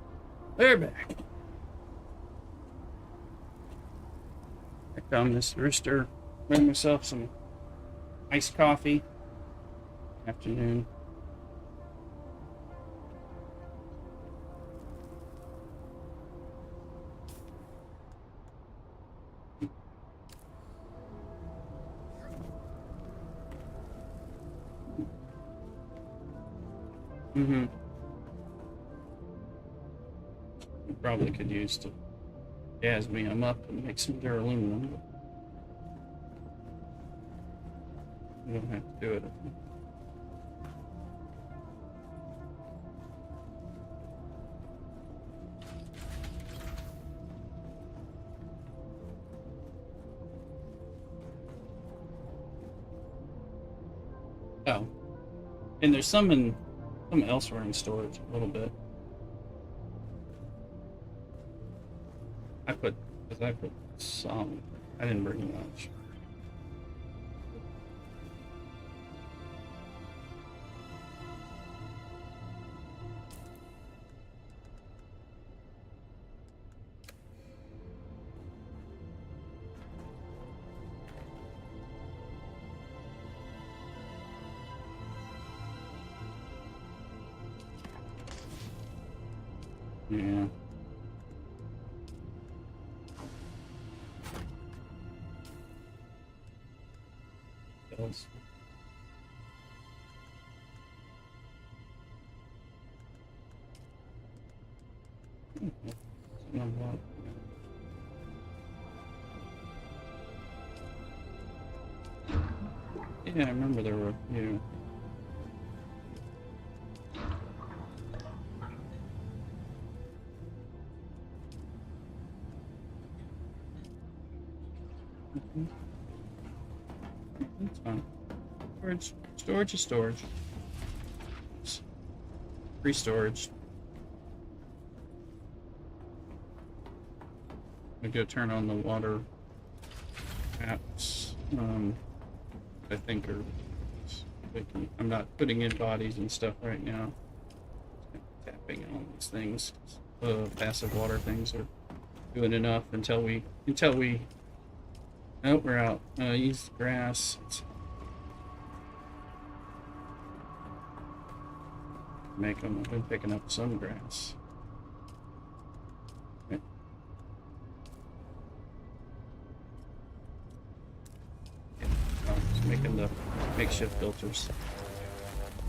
We're back. I found this rooster. Made myself some iced coffee. Afternoon. Mm-hmm. Probably could use to gas me them up and make some duraluminum. But you don't have to do it. Oh, and there's some elsewhere in storage a little bit. I put some. I didn't bring much. Yeah. Else. Yeah, I remember there were a few. That's fine. Storage is storage. Free storage. I go turn on the water taps. I think are. I'm not putting in bodies and stuff right now. Tapping on these things. Passive water things are doing enough until we. Oh, we're out. Use the grass. Make them. I've been picking up some grass. Okay. Just making the makeshift filters.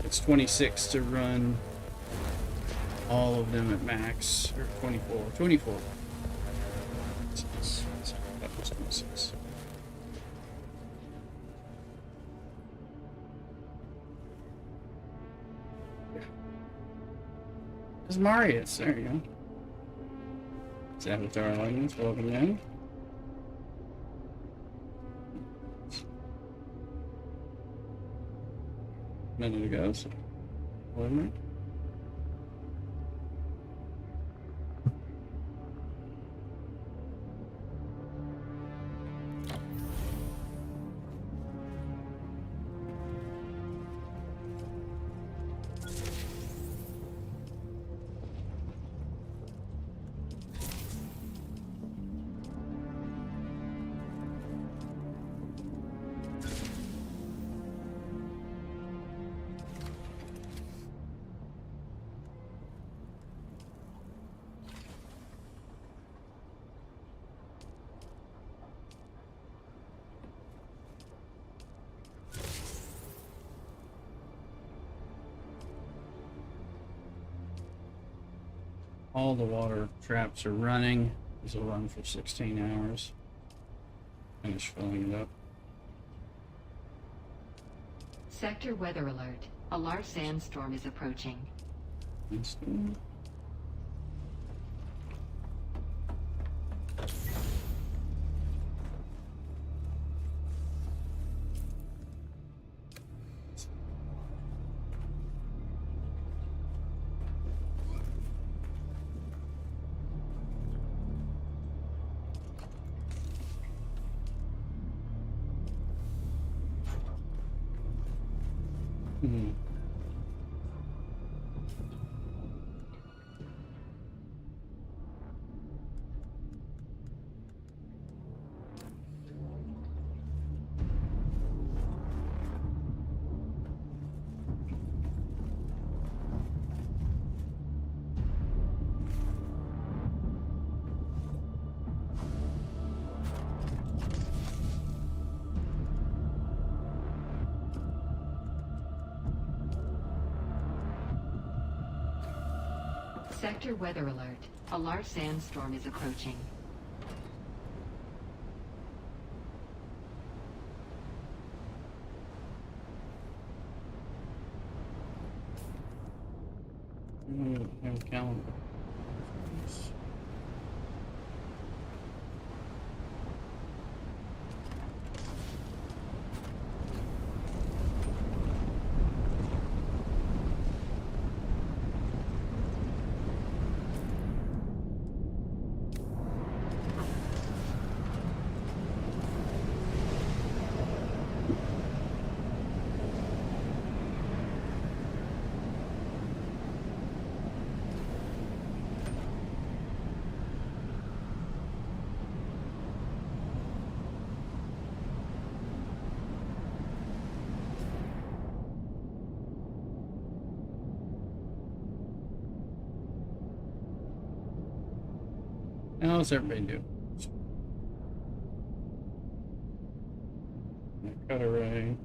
It's 26 to run all of them at max, or 24. 24. That was 26. There's Marius. There you go. It's Avatar Lightnings. Welcome in. Minute ago, so. Whatever. All the water traps are running. These will run for 16 hours. Finish filling it up. Sector weather alert. A large sandstorm is approaching. Sandstorm. Sector weather alert. A large sandstorm is approaching. Calendar. How's everybody doing? Cut array.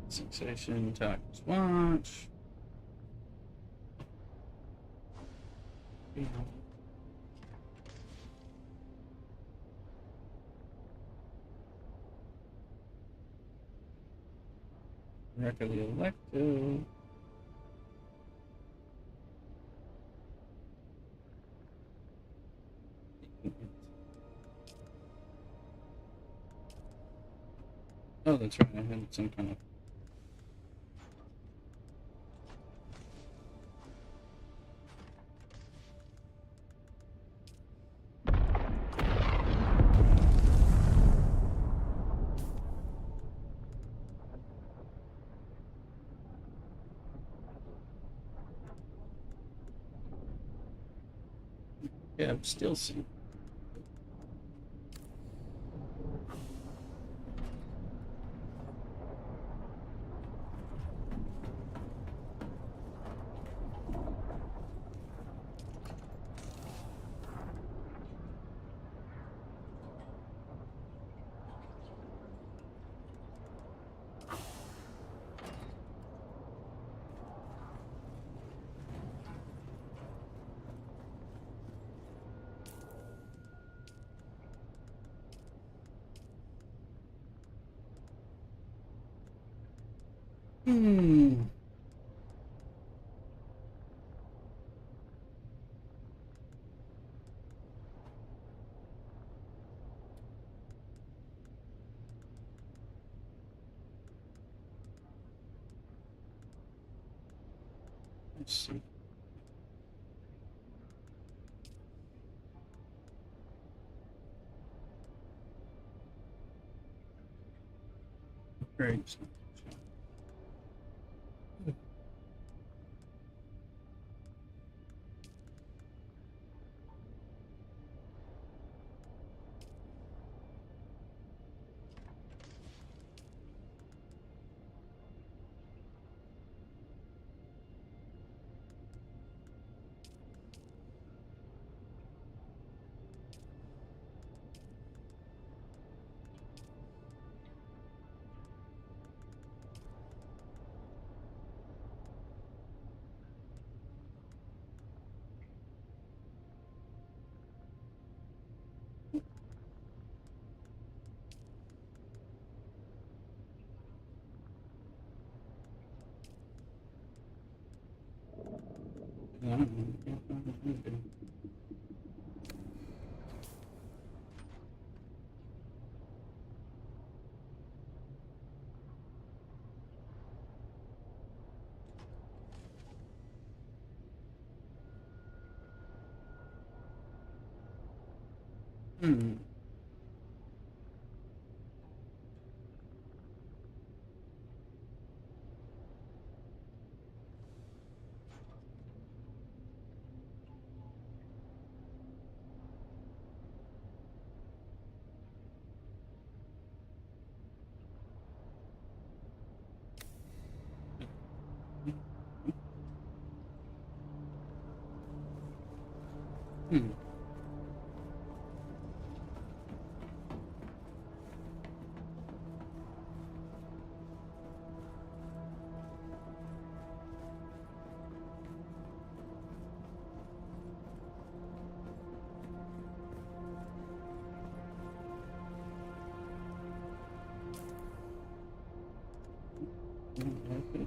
Sensation, tactics watch. Record the elective. Oh, that's right. I had some kind of. Yeah, I'm still seeing. Let's see. Great. Okay.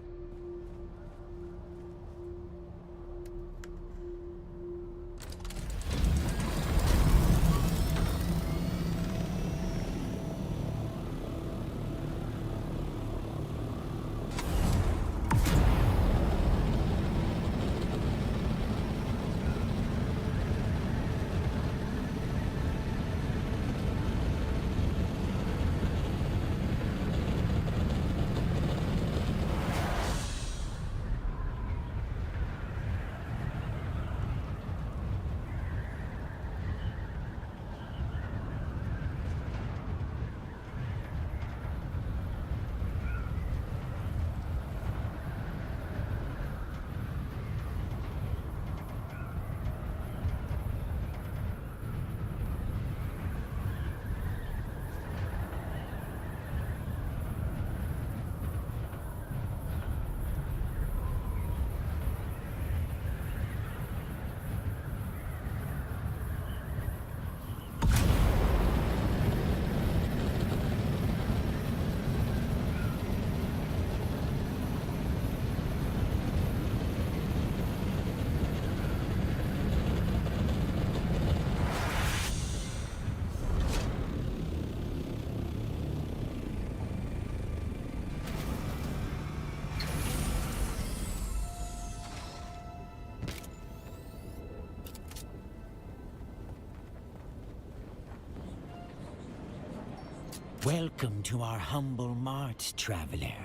Welcome to our humble mart, traveler.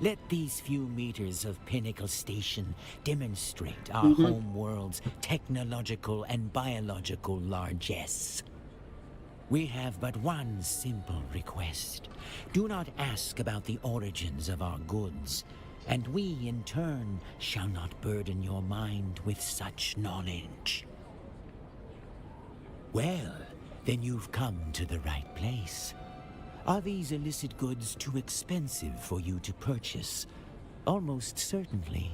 Let these few meters of Pinnacle Station demonstrate our home world's technological and biological largesse. We have but one simple request. Do not ask about the origins of our goods, and we, in turn, shall not burden your mind with such knowledge. Well, then you've come to the right place. Are these illicit goods too expensive for you to purchase? Almost certainly.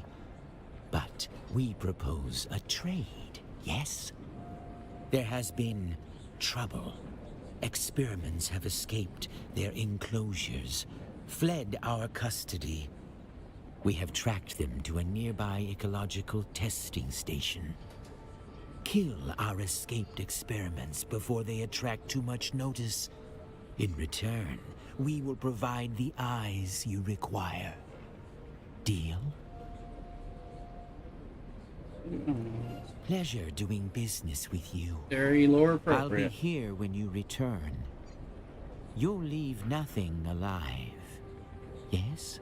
But we propose a trade, yes? There has been trouble. Experiments have escaped their enclosures, fled our custody. We have tracked them to a nearby ecological testing station. Kill our escaped experiments before they attract too much notice. In return, we will provide the eyes you require. Deal? Pleasure doing business with you. Very lore I'll be appropriate. here when you return. You'll leave nothing alive. Yes?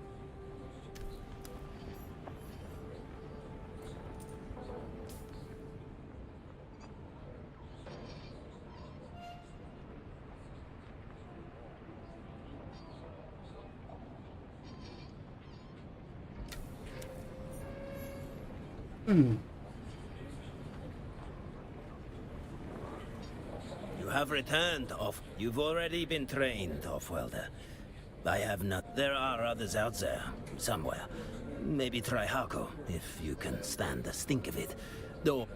Hmm. You have returned, Off. You've already been trained, Off-Welder. I have not. There are others out there, somewhere. Maybe try Hako, if you can stand the stink of it. Though.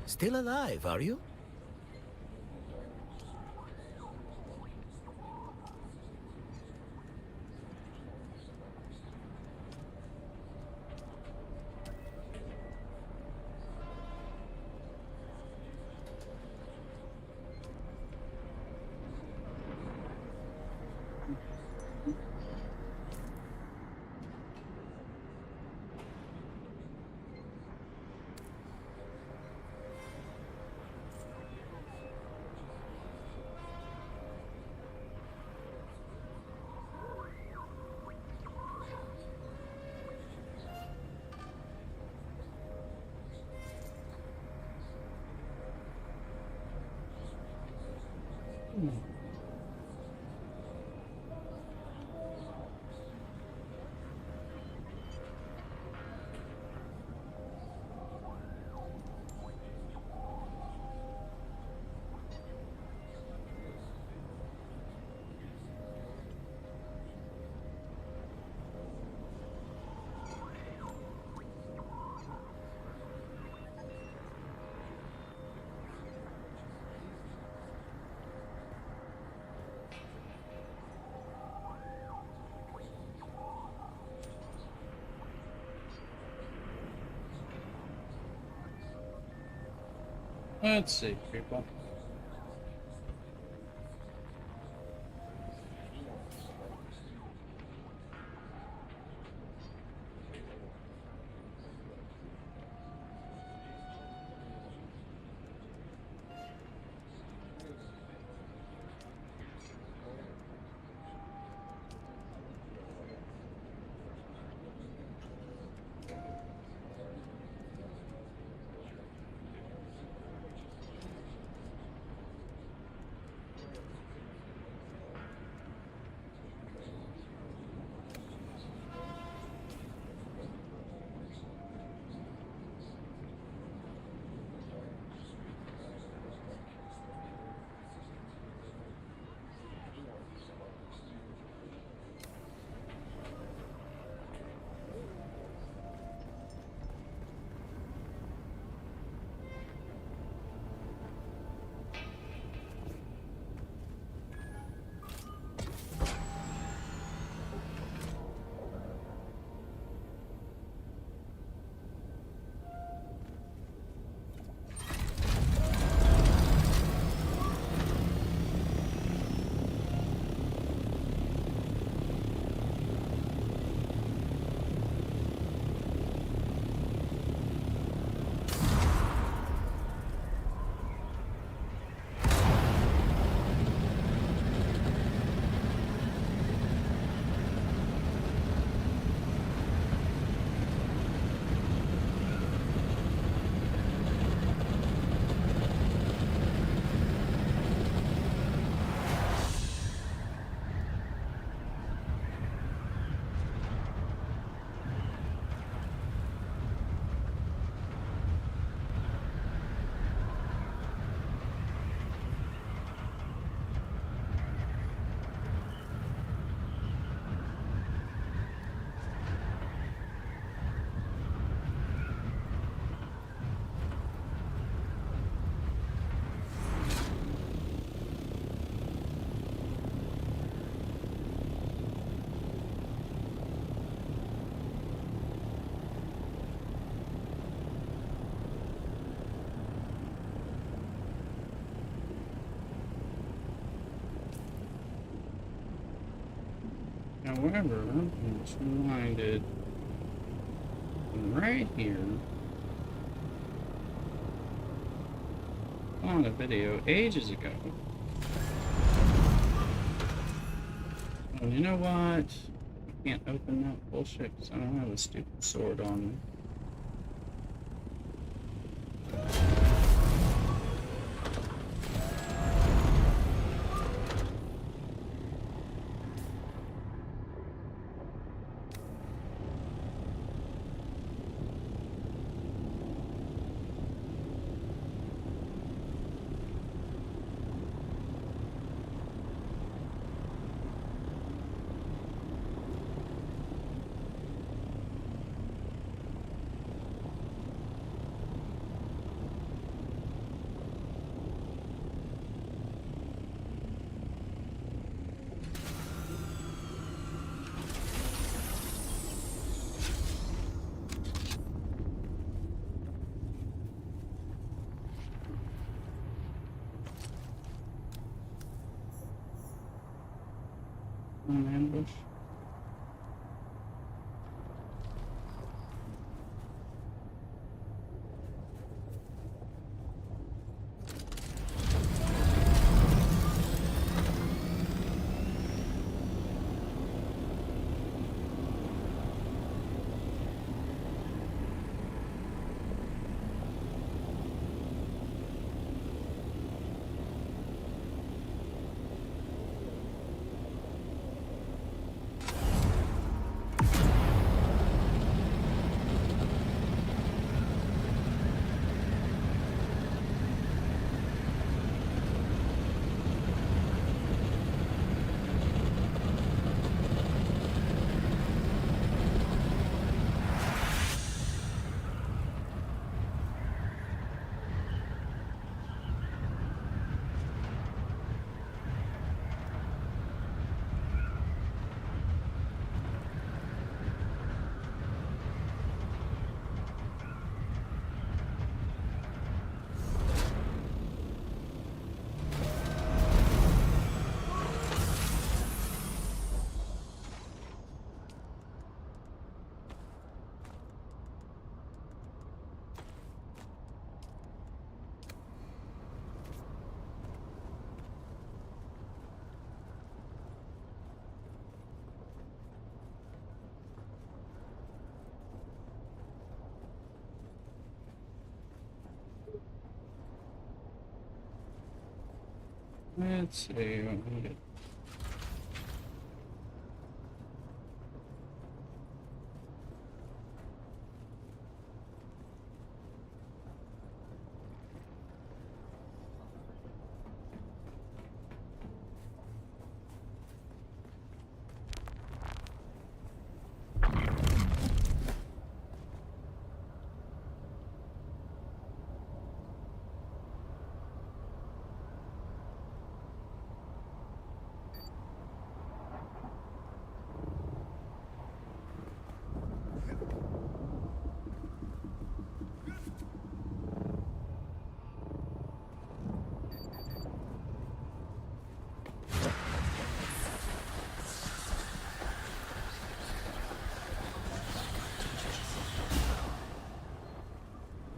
Still alive, are you? Let's see, people. However, I'm just reminded right here on a video ages ago. Oh, you know what? I can't open that bullshit because I don't have a stupid sword on me. Ambush. Let's see. What we get.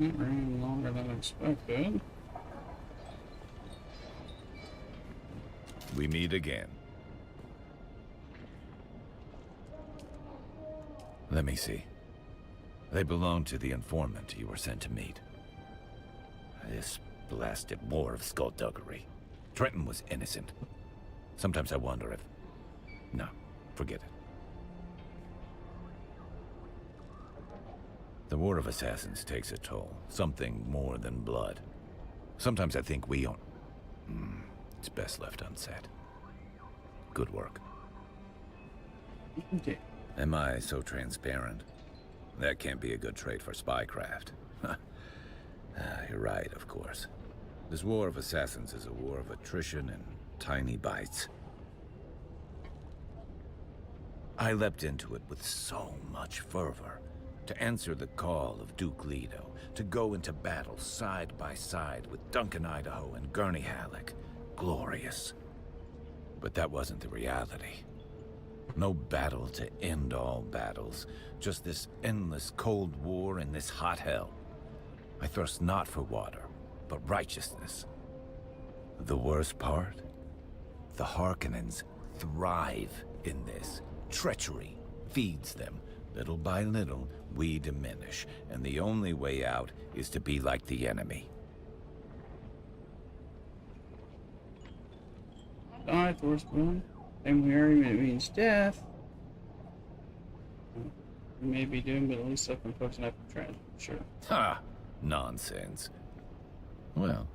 It ran longer than expected. We meet again. Let me see. They belong to the informant you were sent to meet. This blasted war of skullduggery. Trenton was innocent. Sometimes I wonder if... No, forget it. The War of Assassins takes a toll. Something more than blood. Sometimes I think we own... It's best left unsaid. Good work. Okay. Am I so transparent? That can't be a good trait for spycraft. You're right, of course. This War of Assassins is a war of attrition and tiny bites. I leapt into it with so much fervor. To answer the call of Duke Leto, to go into battle side by side with Duncan Idaho and Gurney Halleck. Glorious. But that wasn't the reality. No battle to end all battles, just this endless cold war in this hot hell. I thirst not for water, but righteousness. The worst part? The Harkonnens thrive in this. Treachery feeds them. Little by little, we diminish, and the only way out is to be like the enemy. Die, Thorstein. And we already it means death. We may be doomed, but at least suffering folks enough to try. Sure. Ha! Nonsense. Well,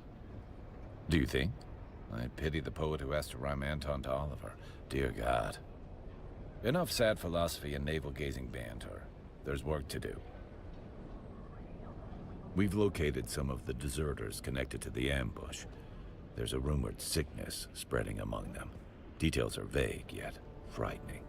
do you think? I pity the poet who has to rhyme Anton to Oliver. Dear God. Enough sad philosophy and navel-gazing banter. There's work to do. We've located some of the deserters connected to the ambush. There's a rumored sickness spreading among them. Details are vague, yet frightening.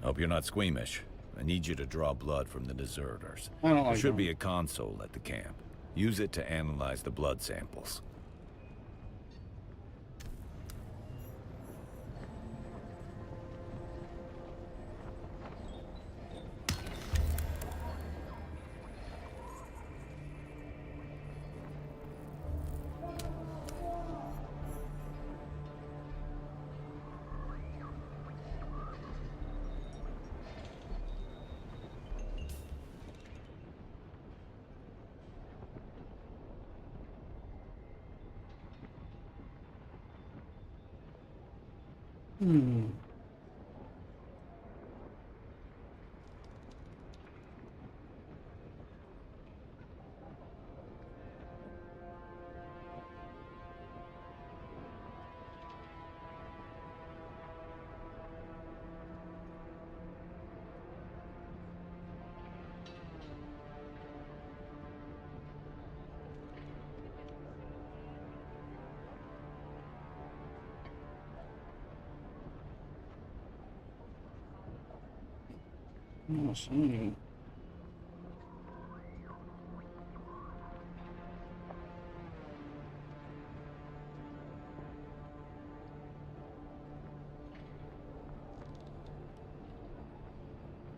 Hope you're not squeamish. I need you to draw blood from the deserters. I don't like There should that. be a console at the camp. Use it to analyze the blood samples. Oh, see.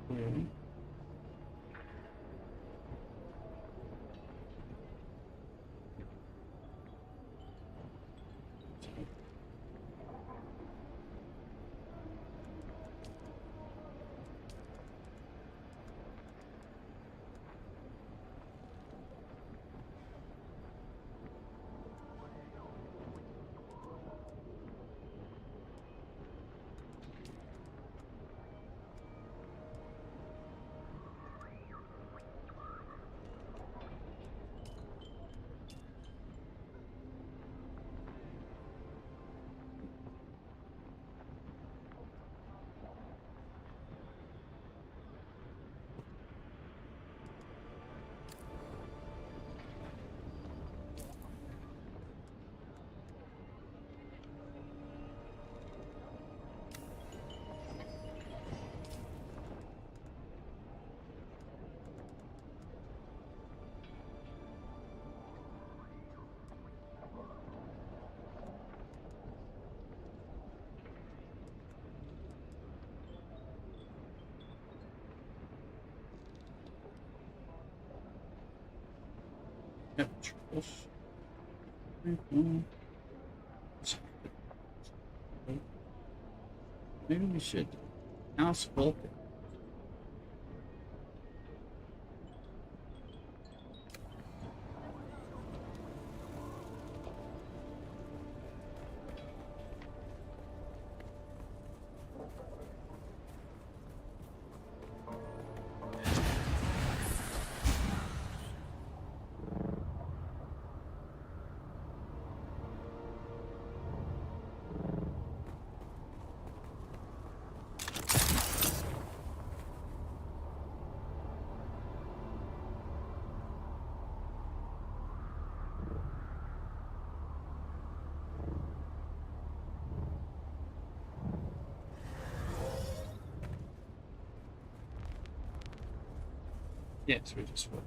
Really? Yep. Maybe we should house Vulcan. Yes, we just will.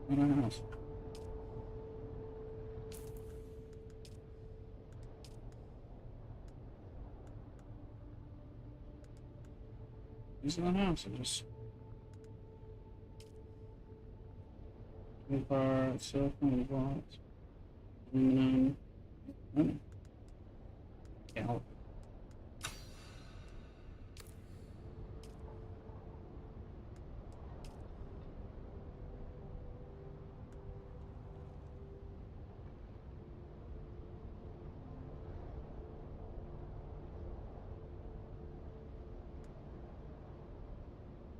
What else? These are the houses. Bar, cell phone vault, aluminum, money. Yeah.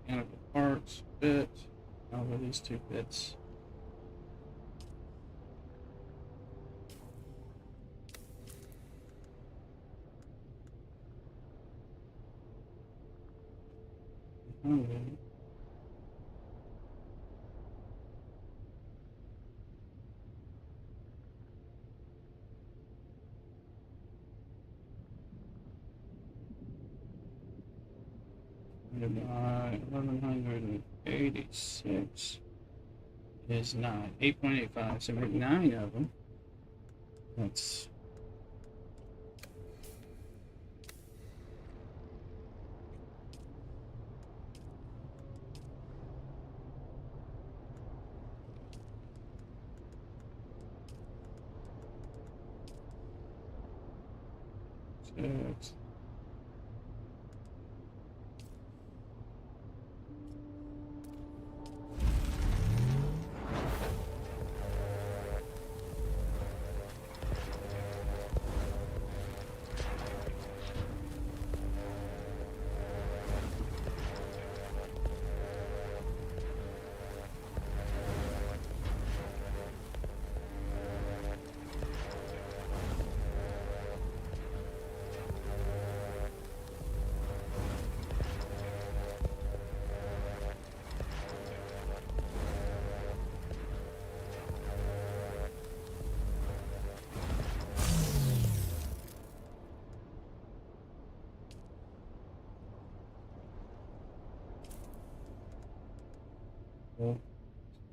Mechanical parts, bit. How are these two bits? Okay. By 1186 is 9. 8.85. So make 9 of them. That's six.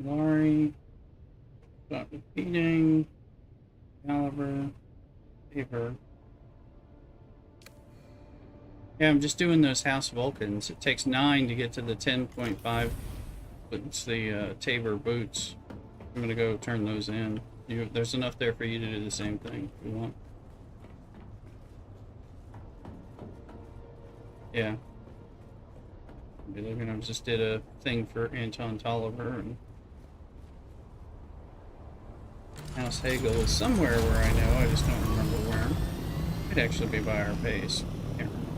Lari, stop repeating, caliber, paper. Yeah, I'm just doing those House Vulcans. It takes 9 to get to the 10.5. It's the Tabor boots. I'm gonna go turn those in. There's enough there for you to do the same thing if you want. Yeah. I just did a thing for Anton Tolliver, and House Hagel is somewhere where I know, I just don't remember where. It'd actually be by our base. Can't remember.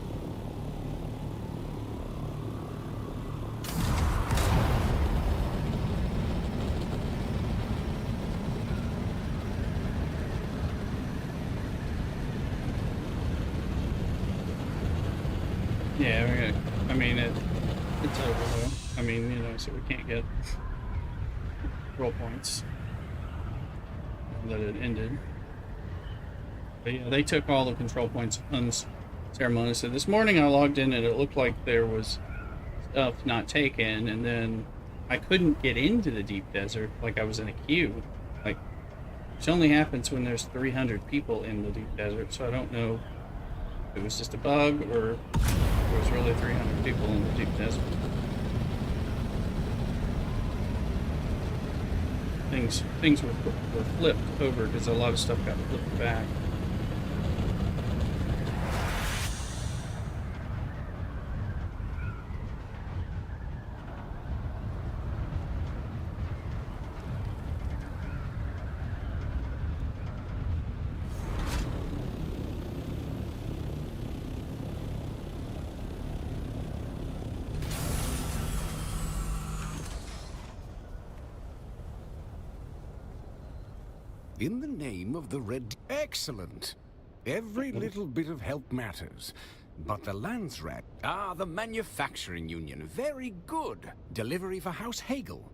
Yeah, we're gonna, I mean, it's over though. I mean, you know, so we can't get roll points that it ended. But yeah, they took all the control points unceremoniously. This morning I logged in and it looked like there was stuff not taken, and then I couldn't get into the deep desert, like I was in a queue. Like, Which only happens when there's 300 people in the deep desert, so I don't know if it was just a bug or if there was really 300 people in the deep desert. Things were flipped over because a lot of stuff got flipped back. In the name of the Red... Excellent! Every little bit of help matters. But the Landsrat... Ah, the Manufacturing Union. Very good. Delivery for House Hagel.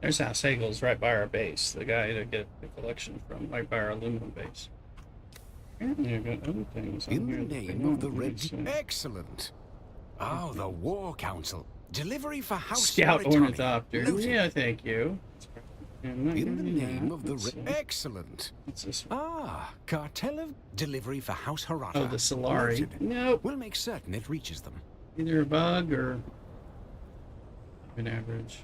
There's House Hagel's right by our base. The guy to get the collection from, right by our aluminum base. Apparently I've got other things on In here the name of the Red... Excellent! Oh, the War Council. Delivery for House Scout Mauritania. Ornithopter. Noted. Yeah, thank you. In the name of the Excellent. What's this? Ah, cartel of delivery for House Harata. Oh, the Solari. Noted. Nope. We'll make certain it reaches them. Either a bug or an average.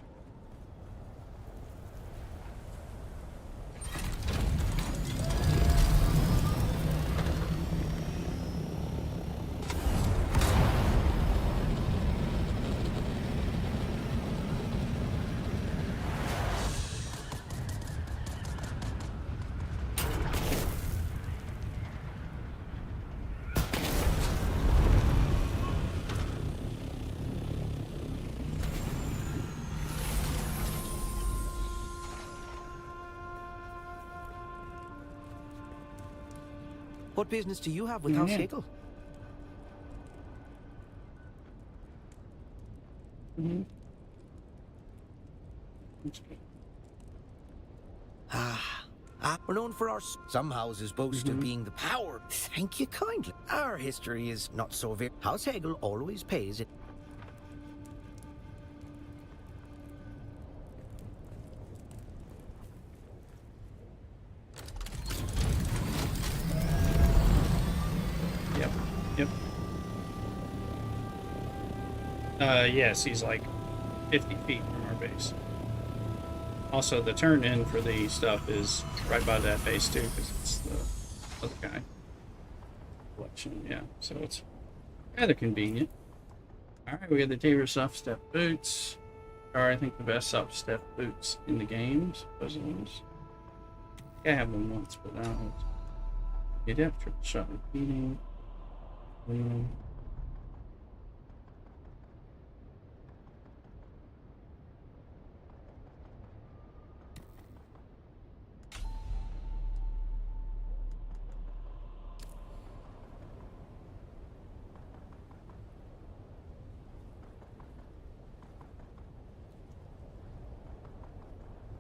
What business do you have with House Hagel? We're known for our... Some houses boast of being the power. Thank you kindly. Our history is not so very... House Hagel always pays it. Yep. Yes, he's like 50 feet from our base. Also, the turn-in for the stuff is right by that base, too, because it's the other guy. Collection, yeah. So it's rather convenient. Alright, we got the Tabor soft step boots. Are, I think, the best soft step boots in the game, supposedly. I have them once, but I don't. Adept, triple shot repeating.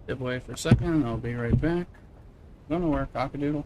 Step away for a second, I'll be right back. Don't know where, cockadoodle.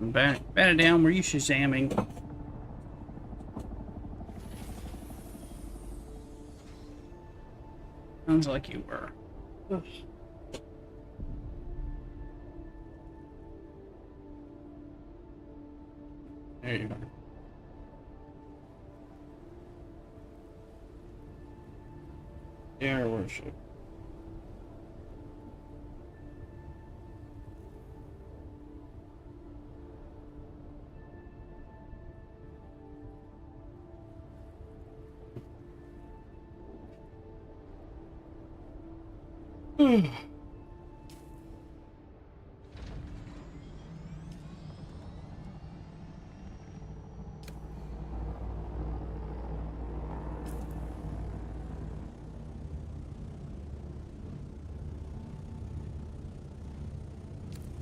Bat it down. Were you shazamming? Sounds like you were. Oof. There you are. Your worship.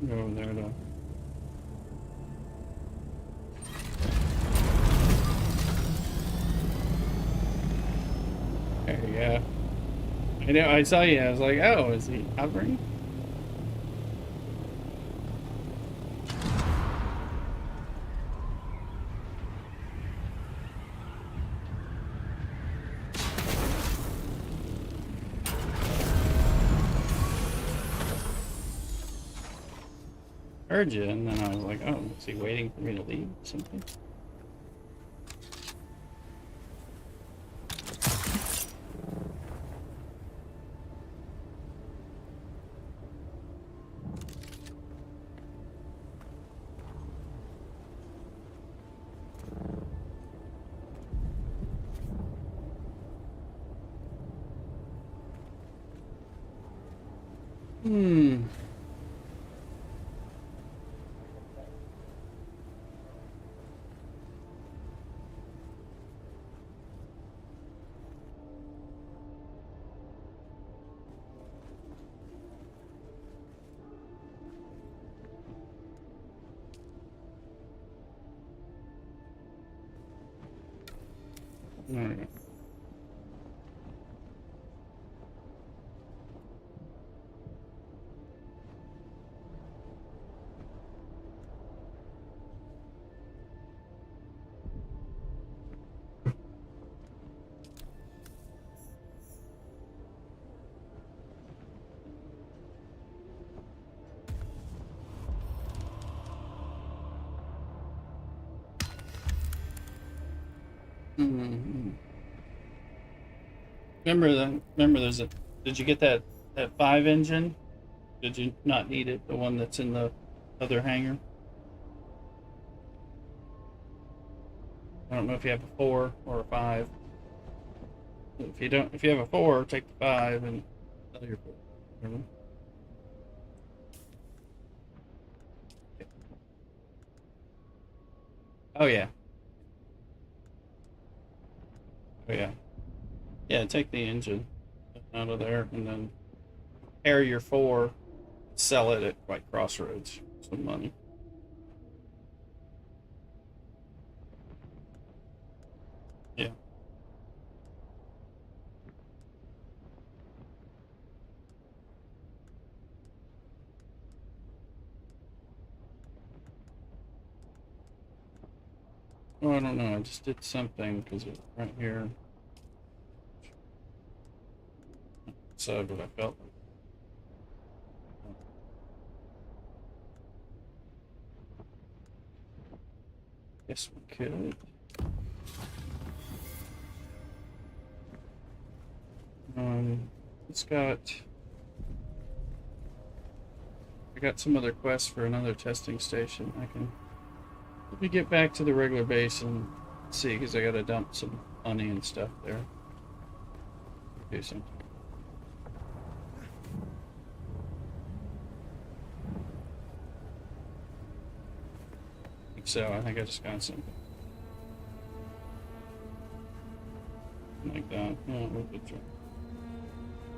Go over there though. There you go. I know, I saw you, I was like, oh, is he hovering? Heard you, and then I was like, oh, is he waiting for me to leave or something? There we go. Remember there's a, did you get that 5 engine? Did you not need it? The one that's in the other hangar? I don't know if you have a 4 or a 5. If you have a 4, take the 5 and sell your 4. Remember? Oh yeah. Oh yeah. Yeah, take the engine out of there and then pair your 4, sell it at like Crossroads for some money. Yeah. Oh, I don't know. I just did something because it's right here. So, but I felt like. Guess we could. It's got. I got some other quests for another testing station. I can. Let me get back to the regular base and see, because I gotta dump some money and stuff there. Do something. So I think I just got something like that. No, we'll get through.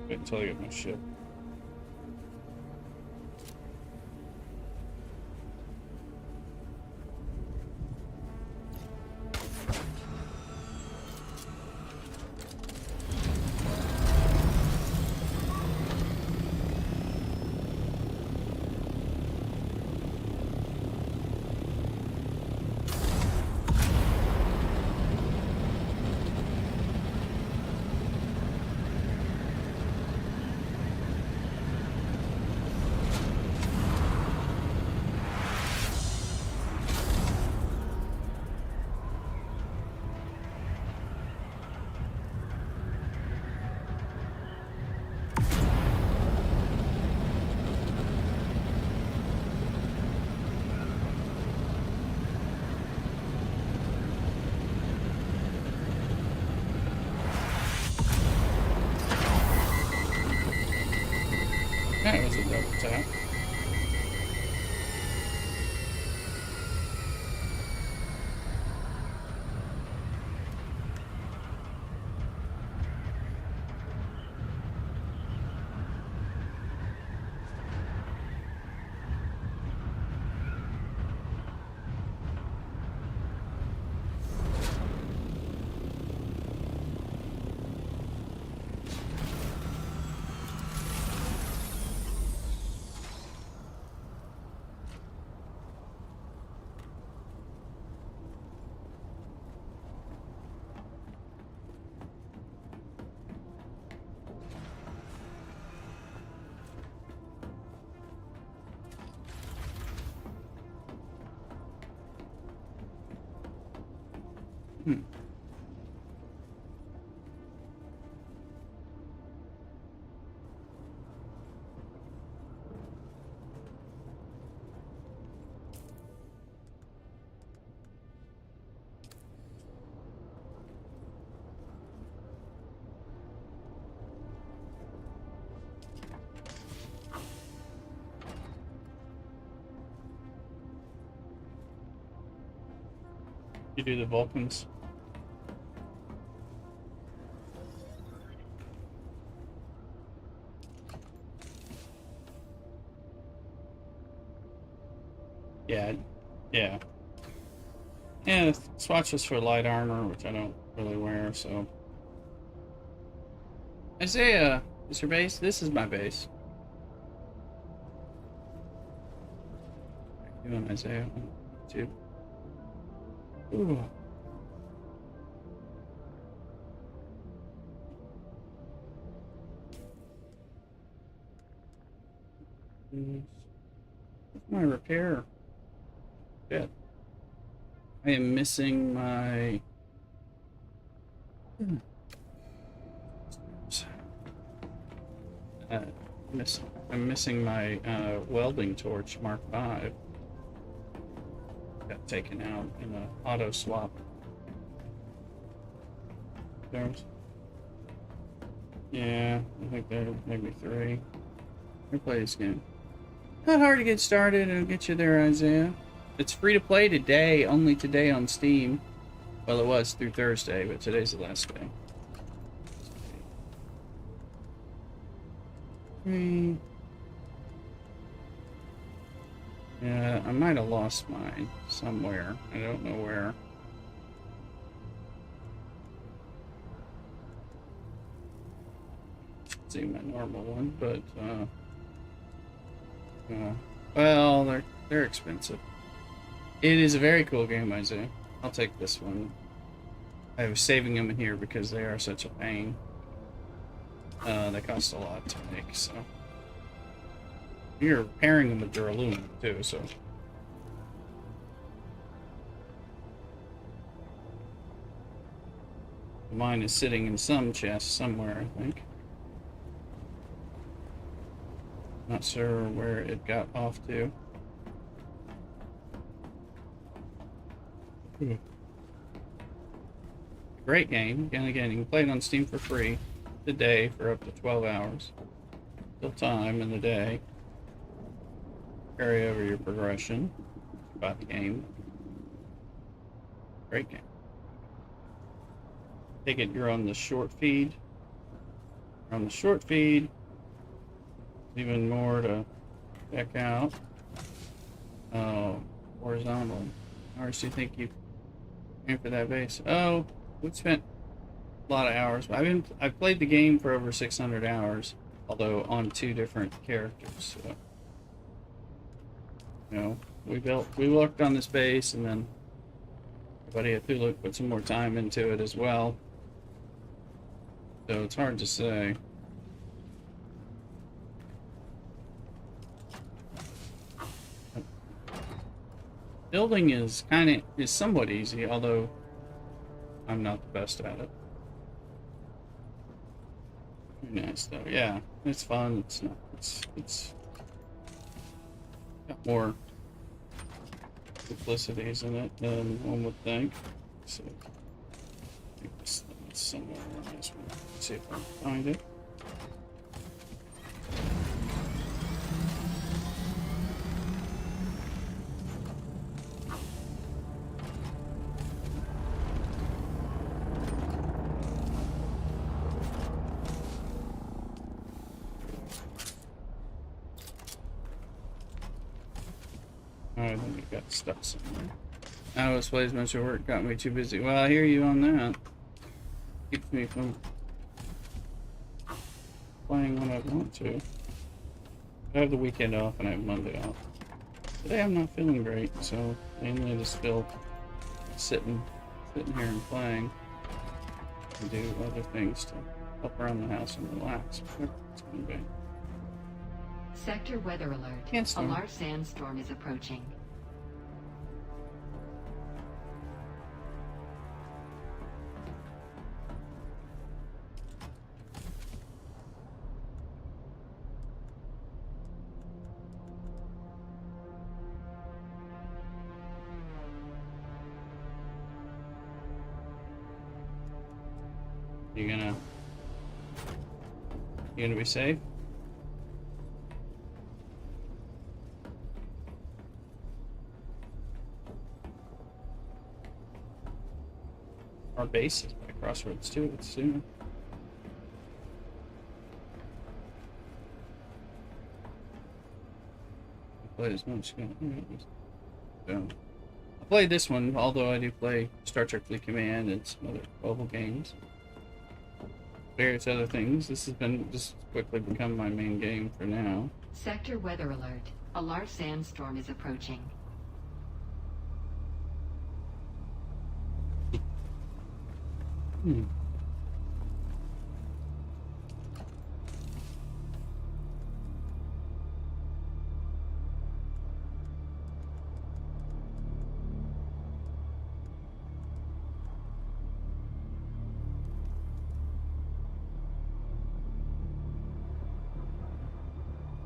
Wait until I get my ship. You do the Vulcans. Yeah, yeah. Yeah, swatches for light armor, which I don't really wear, so. Isaiah, is your base? This is my base. You and Isaiah on YouTube. Ooh. My repair. Yeah. I am missing my. I'm missing my welding torch Mark V. Got taken out in an auto swap. There's. Yeah, I think there maybe 3. We'll play this game. Not hard to get started. It'll get you there, Isaiah. It's free to play today, only today on Steam. Well, it was through Thursday, but today's the last day. Yeah, I might have lost mine somewhere. I don't know where. See my normal one, but well, they're expensive. It is a very cool game, Isaiah. I'll take this one. I was saving them in here because they are such a pain. They cost a lot to make, so you're pairing them with their aluminum too, so. Mine is sitting in some chest somewhere, I think. Not sure where it got off to. Great game. And again, you can play it on Steam for free today for up to 12 hours. Still time in the day. Carry over your progression about the game. Great game. Take it you're on the short feed. You're on the short feed. Even more to check out. Horizontal. Hours do you think you came for that base? Oh, we've spent a lot of hours. I've played the game for over 600 hours, although on 2 different characters. So, you know, we worked on this base, and then everybody at Thuluk put some more time into it as well. So it's hard to say. Building is somewhat easy, although I'm not the best at it. Very nice though, yeah. It's fun. It's got more simplicities in it than one would think. So I think it's somewhere around this one. Let's see if I can find it. I think it got stuck somewhere. I was plays much of work, got me too busy. Well, I hear you on that. Keeps me from playing when I want to. I have the weekend off and I have Monday off. Today I'm not feeling great, so mainly just feel sitting here and playing. And do other things to help around the house and relax. Whatever it's gonna be. Sector weather alert. A large sandstorm is approaching. You gonna be safe? Our base is by Crossroads too. It's soon. Played as much. So, I played this one, although I do play Star Trek Fleet Command and some other mobile games, various other things. This has been just quickly become my main game for now. Sector weather alert. A large sandstorm is approaching.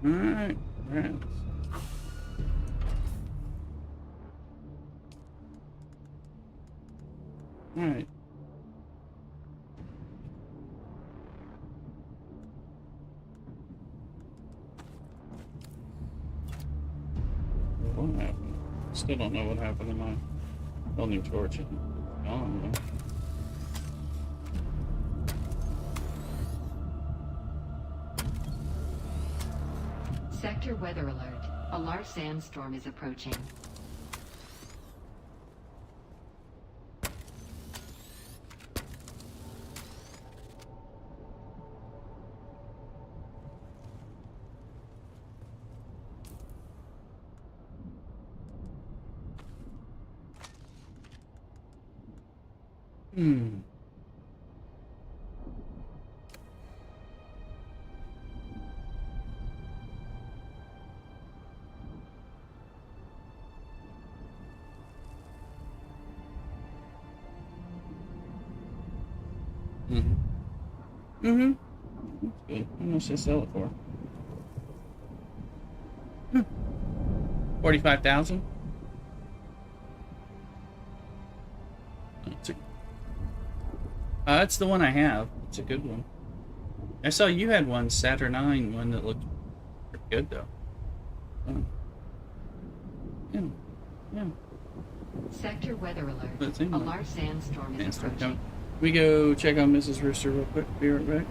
Alright, right. Alright. What happened? Still don't know what happened to my welding torch. I don't know. Sector weather alert. A large sandstorm is approaching. That's good. How much did I sell it for? 45,000. That's the one I have. It's a good one. I saw you had one, Saturnine one that looked pretty good though. Oh. Yeah. Sector weather alert. A large sandstorm is approaching. We go check on Mrs. Rooster real quick. Be right back.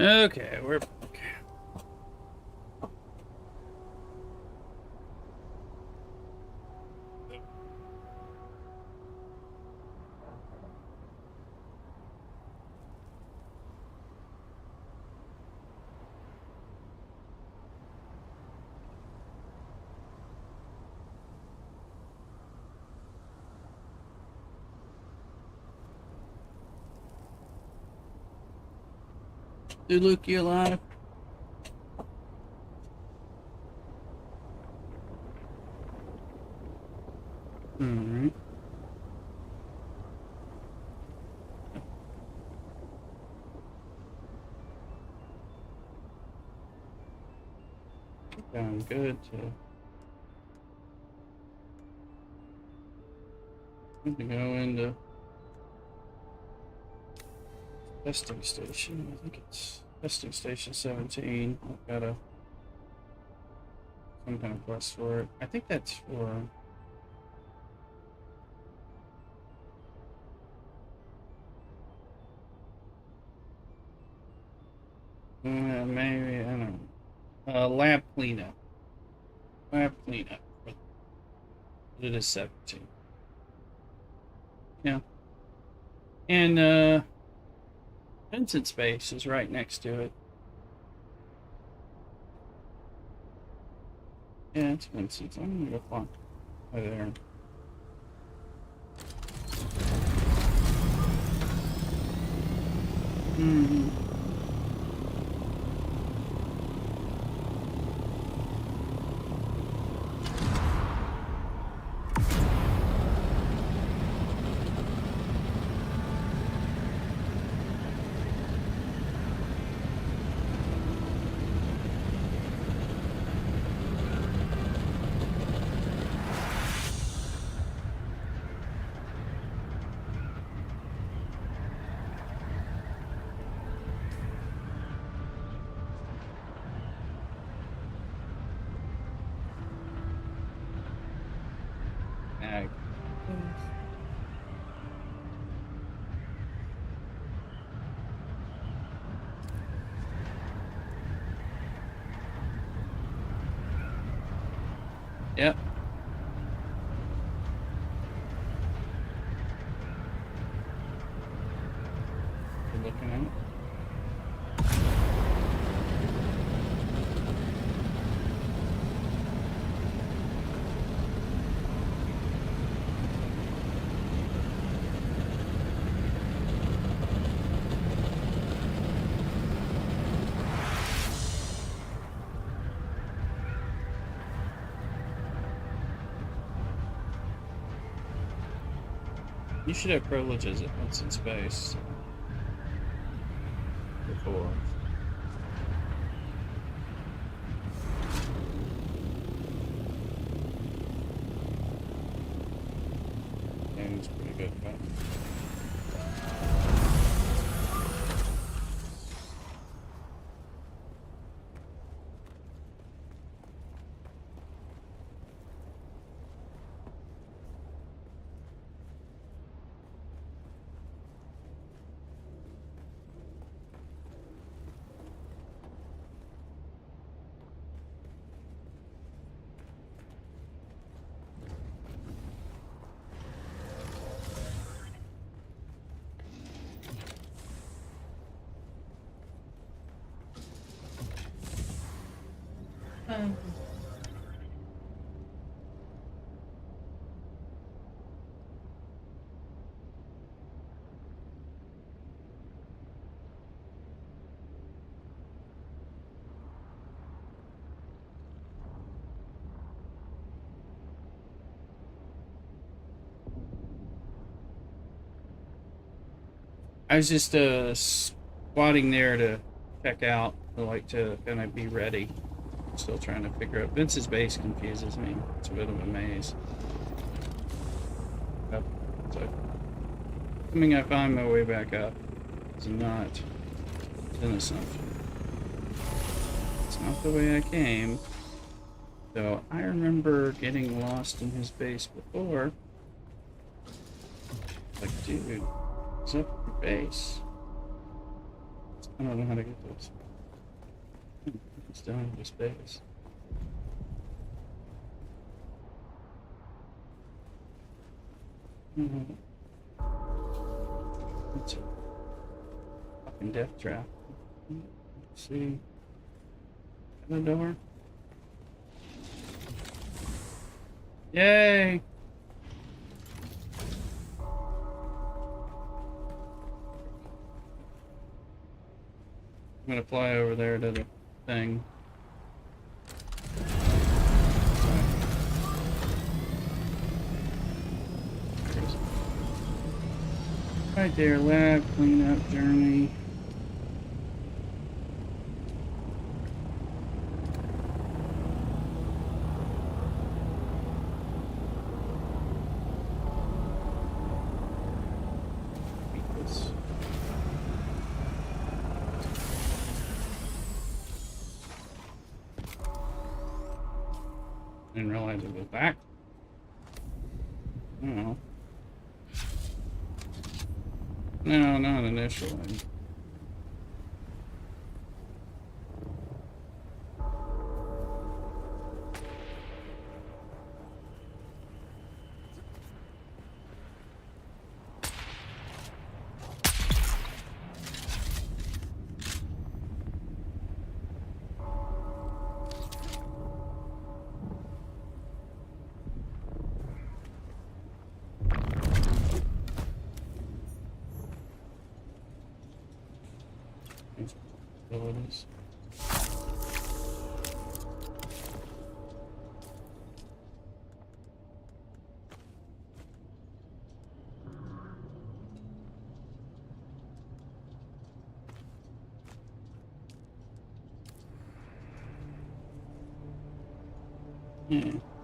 Okay, we're back. Did Luke, you alive? Alright. Sound good to go into testing station. I think it's testing station 17. I've got some kind of quest for it. I think that's for maybe, I don't know. Lab cleanup. Lab cleanup. But it is 17. Yeah. And Vincent Space is right next to it. Yeah, it's Vincent's. I'm gonna go fly right there. Hmm. Yep. You're looking at it. You should have privileges at once in space. Before. Game's pretty good, but I was just squatting there to check out, to kind of be ready. Still trying to figure out. Vince's base confuses me. It's a bit of a maze. Yep. So, assuming I find my way back up, it's not an assumption. It's not the way I came. So I remember getting lost in his base before. Like, dude, what's up with your base? I don't know how to get those. Still have the space. It's a fucking death trap. Let's see. The door. Yay! I'm gonna fly over there to the thing. Right there, lab, cleanup, journey. Didn't realize it was back. No. No, not initially. Abilities.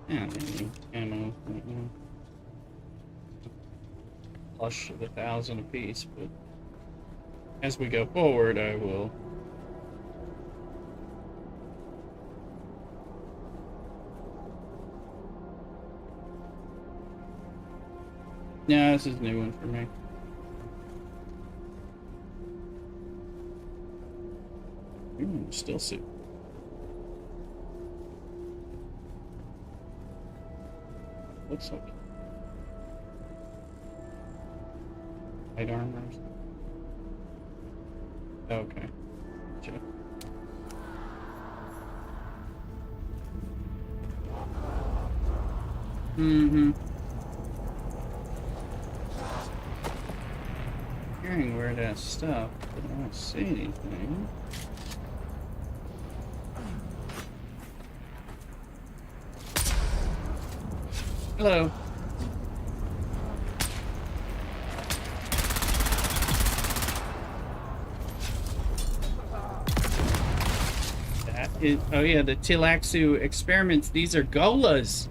Yeah, ammo. Plush of 1,000 apiece, but as we go forward, I will. Yeah, this is a new one for me. Ooh, still suit. Looks like light armor. Okay. Gotcha. Mm-hmm. Hearing where that stuff, but I don't see anything. Hello. That is, oh yeah, the Tilaxu experiments. These are Golas.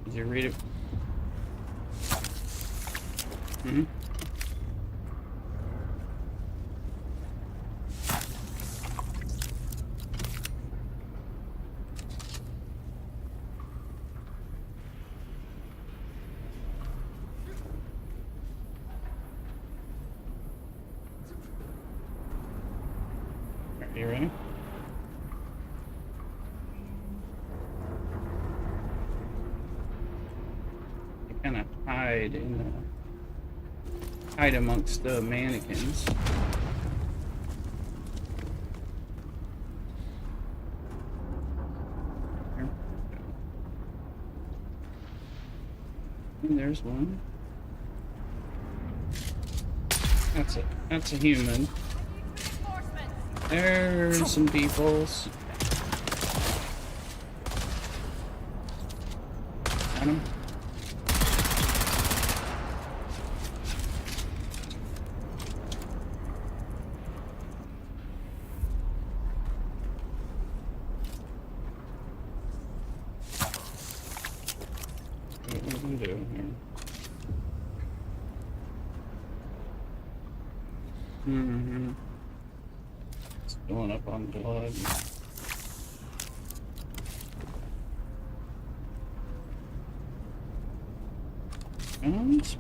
Did you read it? Hmm. Are you ready? You kind of hide in the amongst the mannequins. There. And there's one. That's a human. There's some peoples. Got him. What are we gonna do here? Mm-hmm. It's filling up on blood. And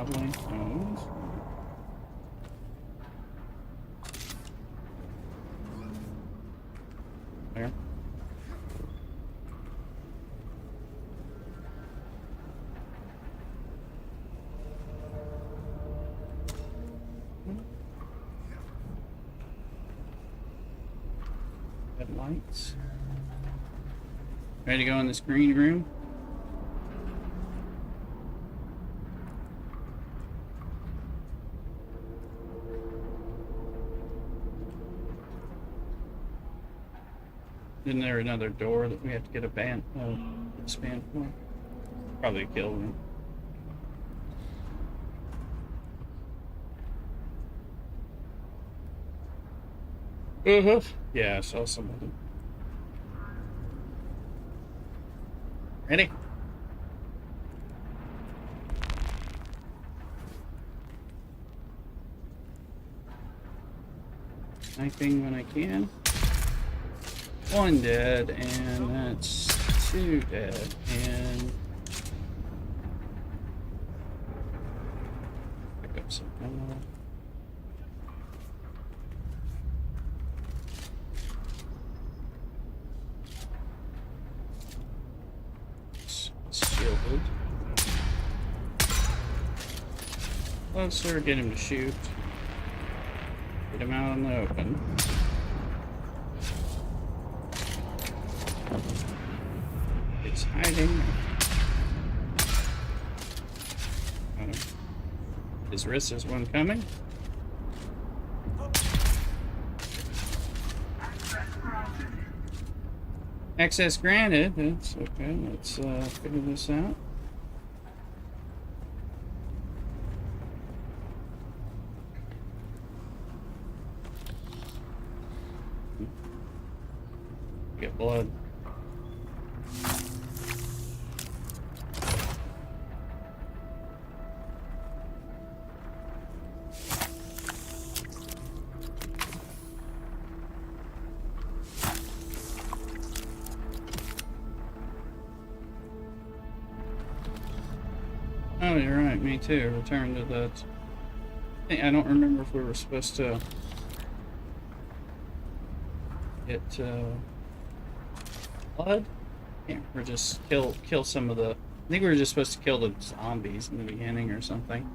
Probably. Oh. There. Headlights. Ready to go in this green room? Isn't there another door that we have to get a span for? Probably a kill room. Yeah, I saw some of them. Ready? Sniping when I can. One dead, and that's 2 dead, and pick up some ammo. Shielded. Closer, get him to shoot. Get him out in the open. It's hiding. His wrist is one coming. Access granted. That's okay. Let's figure this out. Get blood. Oh, you're right. Me too. Return to that. I don't remember if we were supposed to get blood. Yeah, or just kill some of the. I think we were just supposed to kill the zombies in the beginning or something.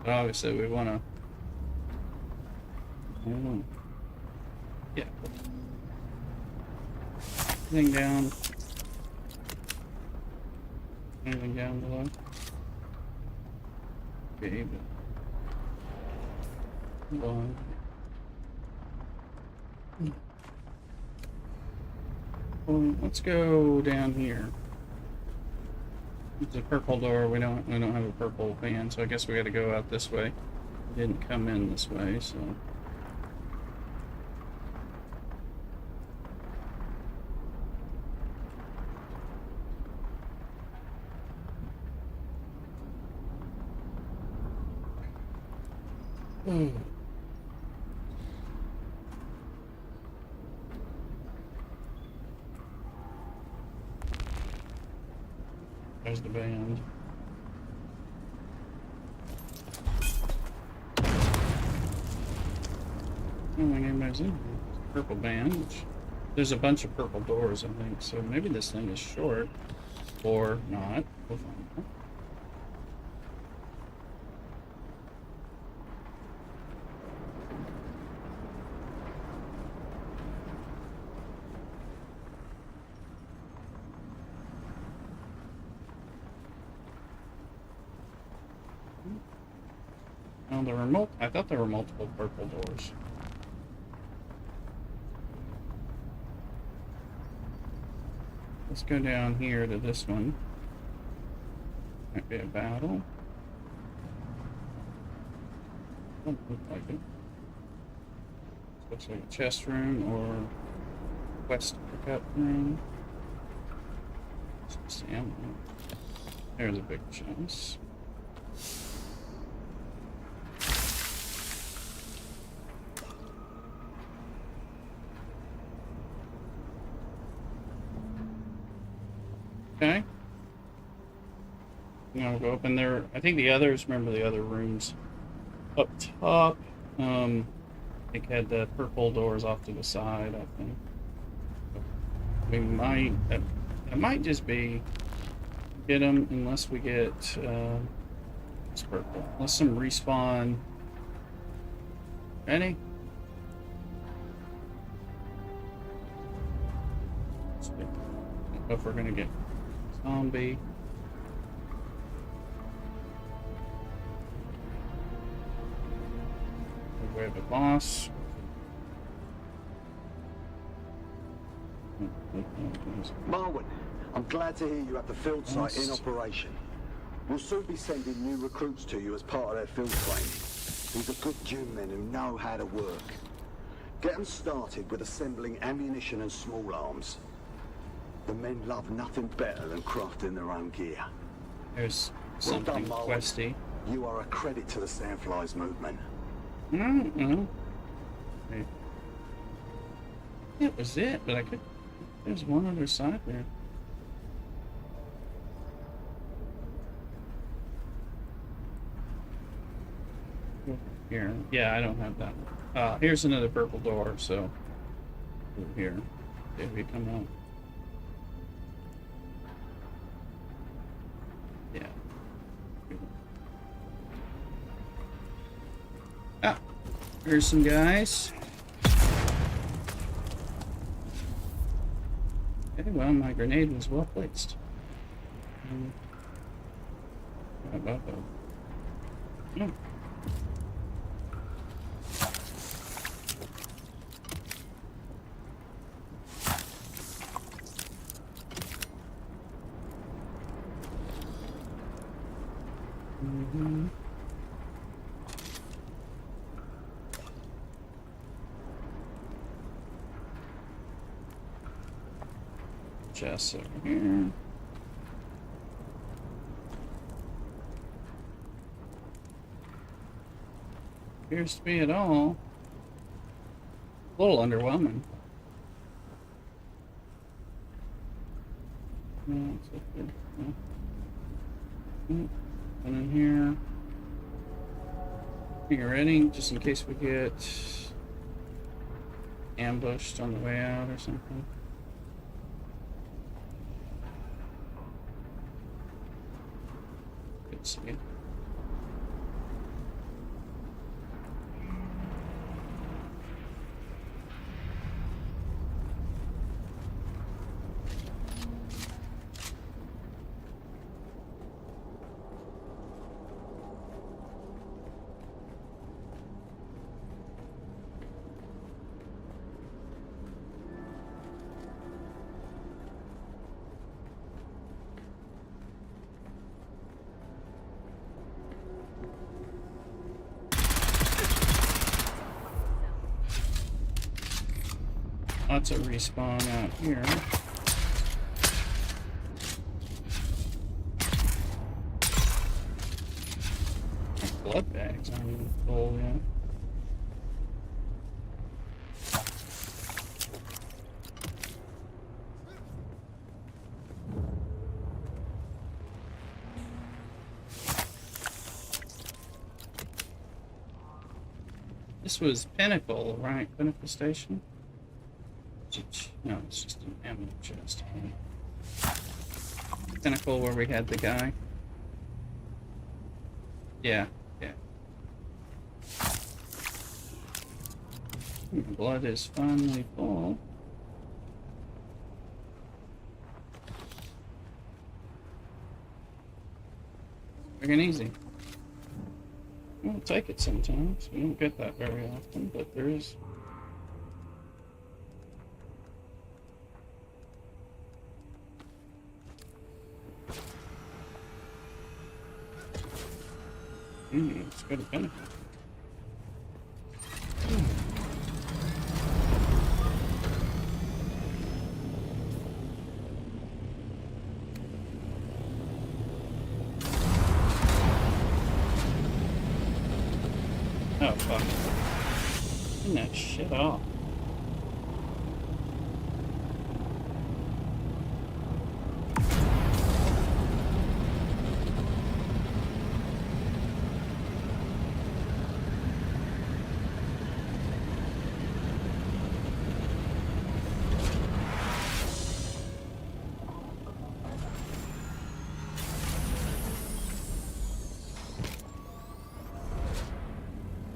But obviously, we want to. Yeah. Anything down? Anything down below? Okay, but well, let's go down here. It's a purple door. We don't have a purple van, so I guess we got to go out this way. We didn't come in this way, so. There's the band. I don't think anybody's in here. Purple band. There's a bunch of purple doors, I think, so maybe this thing is short. Or not. We'll find out. Oh, there were I thought there were multiple purple doors. Let's go down here to this one. Might be a battle. Don't look like it. Looks like a chest room or quest pickup room. Just ammo. There's a big chest. Okay. I'll go up in there. I think the others, remember the other rooms up top, I think had the purple doors off to the side, I think. We might, that might just be get them unless we get, it's purple. Unless some respawn. Ready? If we're gonna get zombie. We have a boss. Marwin, I'm glad to hear you have the field site in operation. We'll soon be sending new recruits to you as part of their field training. These are good Dune men who know how to work. Get them started with assembling ammunition and small arms. The men love nothing better than crafting their own gear. There's Well done, something Marwin. questy. You are a credit to the Sandflies movement. Mm-hmm. That was it, but I could. There's one other side there. Here, yeah, I don't have that one. Here's another purple door, so over here, if you come out. Yeah. Ah, here's some guys. Okay, well, my grenade was well placed. How about that? Hmm. Mm-hmm. Just over here. Appears to be it all. A little underwhelming. No, it's up there. No. And in here. Are you ready? Just in case we get ambushed on the way out or something. Good to see you. Lots of respawn out here. Blood bags aren't even full yet. This was Pinnacle, right? Pinnacle Station? No, it's just an ammo chest. Pinnacle where we had the guy. Yeah, yeah. Blood is finally full. Quick and easy. We'll take it sometimes. We don't get that very often, but there is. It's good benefit. Oh fuck. Turn that shit off.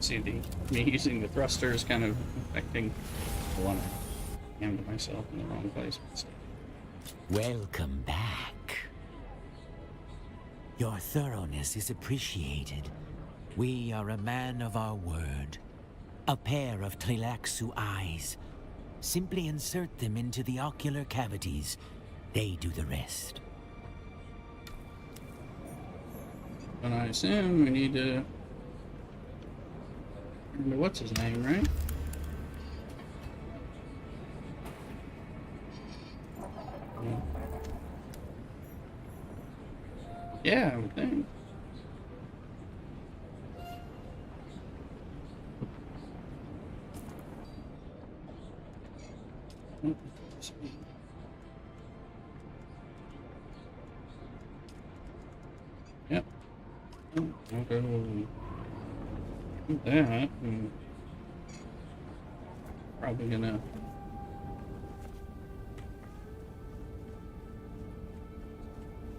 See me using the thrusters kind of affecting. I want to hammer myself in the wrong place. Welcome back. Your thoroughness is appreciated. We are a man of our word. A pair of Tleilaxu eyes. Simply insert them into the ocular cavities. They do the rest. And I assume we need to remember what's his name, right? Yeah, I would think. Yep. I'll go do that. Probably gonna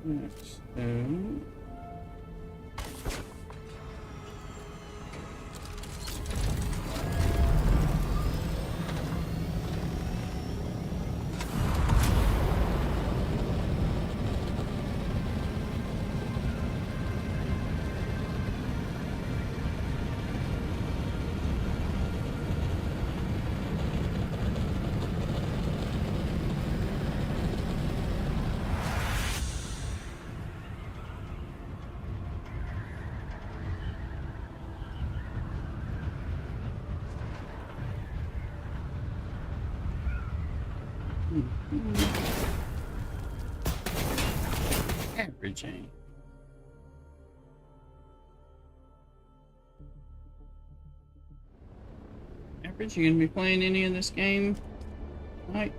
next. Averaging. Average, you gonna be playing any of this game? Right.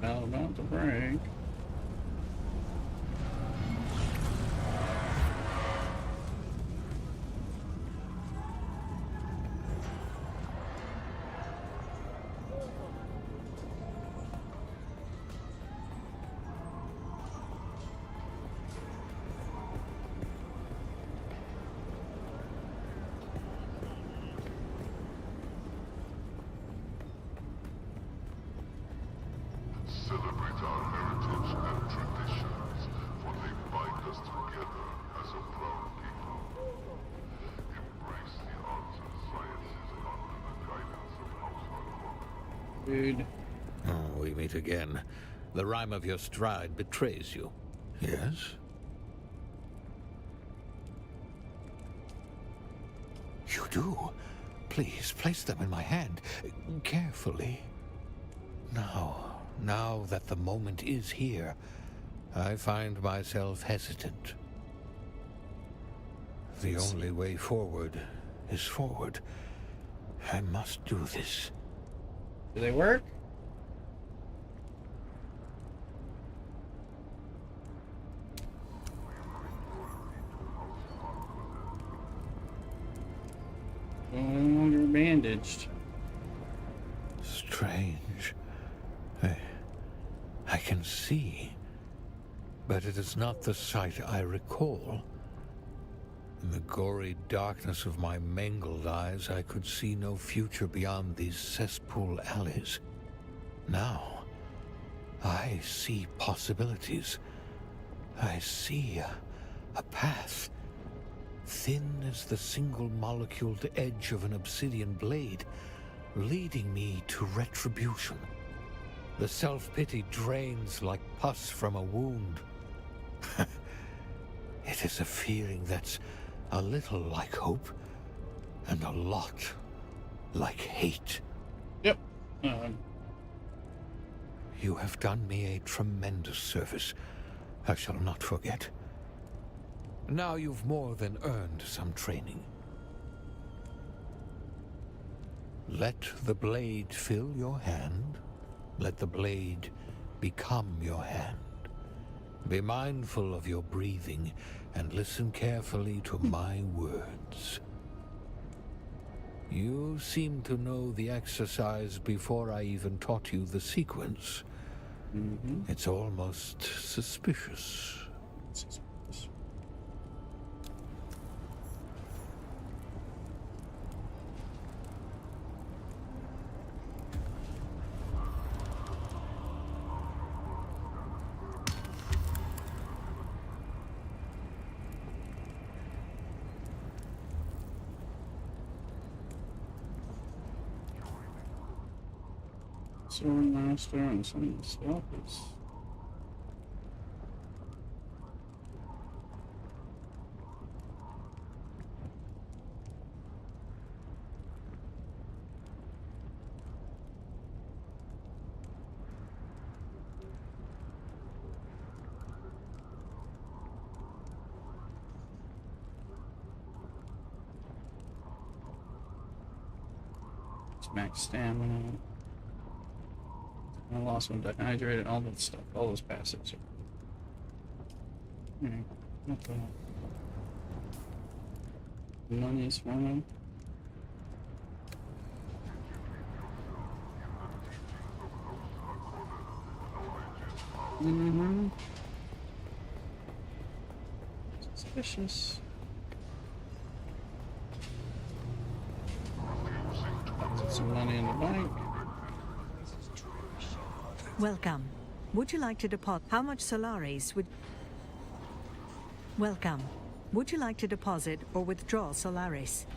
Now about to break. Celebrate our heritage and traditions, for they bind us together as a proud people. Embrace the arts and sciences under the guidance of House Harkonnen. Dude. Oh, we meet again. The rhyme of your stride betrays you. Yes? You do? Please, place them in my hand. Carefully. Now that the moment is here, I find myself hesitant. The only way forward is forward. I must do this. Do they work? No longer bandaged. Strange. I can see, but it is not the sight I recall. In the gory darkness of my mangled eyes, I could see no future beyond these cesspool alleys. Now, I see possibilities. I see a path, thin as the single-moleculed edge of an obsidian blade, leading me to retribution. The self-pity drains like pus from a wound. It is a feeling that's a little like hope, and a lot like hate. Yep. You have done me a tremendous service. I shall not forget. Now you've more than earned some training. Let the blade fill your hand. Let the blade become your hand. Be mindful of your breathing and listen carefully to my words. You seem to know the exercise before I even taught you the sequence. It's almost suspicious. Sword Master and some of the stuff is. It's max stamina. I lost one, dehydrated, all that stuff, all those passives. What the hell? Money's running. Suspicious. Some money in the bank. Welcome. Would you like to deposit? How much Solaris would... Welcome. Would you like to deposit or withdraw Solaris?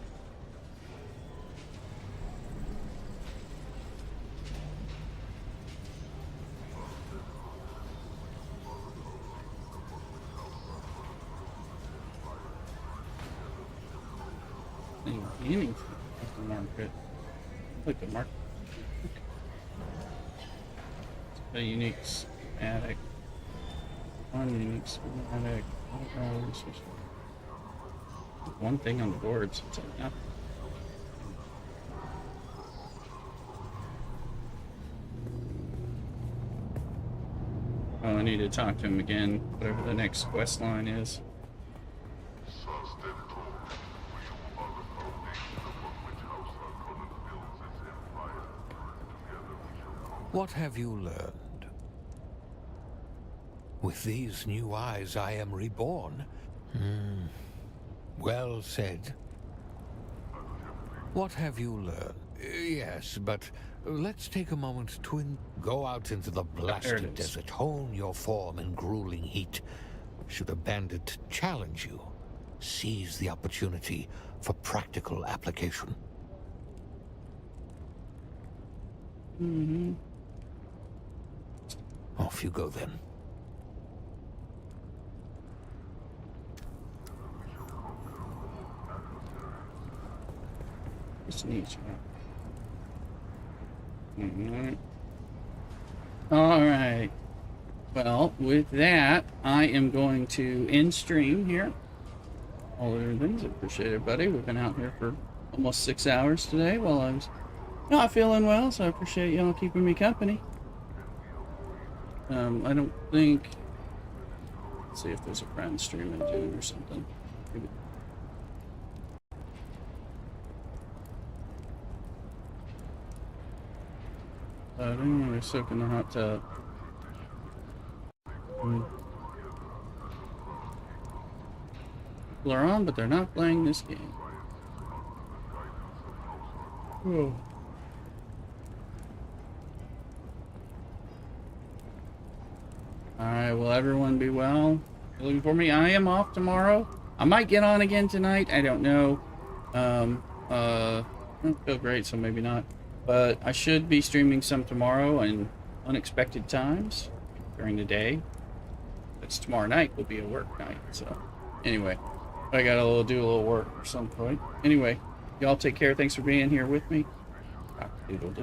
Beginning of the market. Like the market. A unique schematic. One unique schematic. One thing on the board, so it's like nothing. Oh, I need to talk to him again, whatever the next quest line is. What have you learned? With these new eyes, I am reborn. Well said. What have you learned? Yes, but let's take a moment to go out into the blasted desert, hone your form in grueling heat. Should a bandit challenge you, seize the opportunity for practical application. Off you go then. Just neat. Alright. Well, with that, I am going to end stream here. All other things, I appreciate it, buddy. We've been out here for almost 6 hours today while I was not feeling well, so I appreciate y'all keeping me company. I don't think... Let's see if there's a friend streaming Dune or something. Maybe. I don't want to soak in the hot tub. People are on, but they're not playing this game. Oh. Alright, will everyone be well? You're looking for me? I am off tomorrow. I might get on again tonight. I don't know. I don't feel great, so maybe not. But I should be streaming some tomorrow and unexpected times during the day. It's tomorrow night will be a work night. So anyway, I gotta do a little work at some point. Anyway, y'all take care. Thanks for being here with me. Doodle-doo.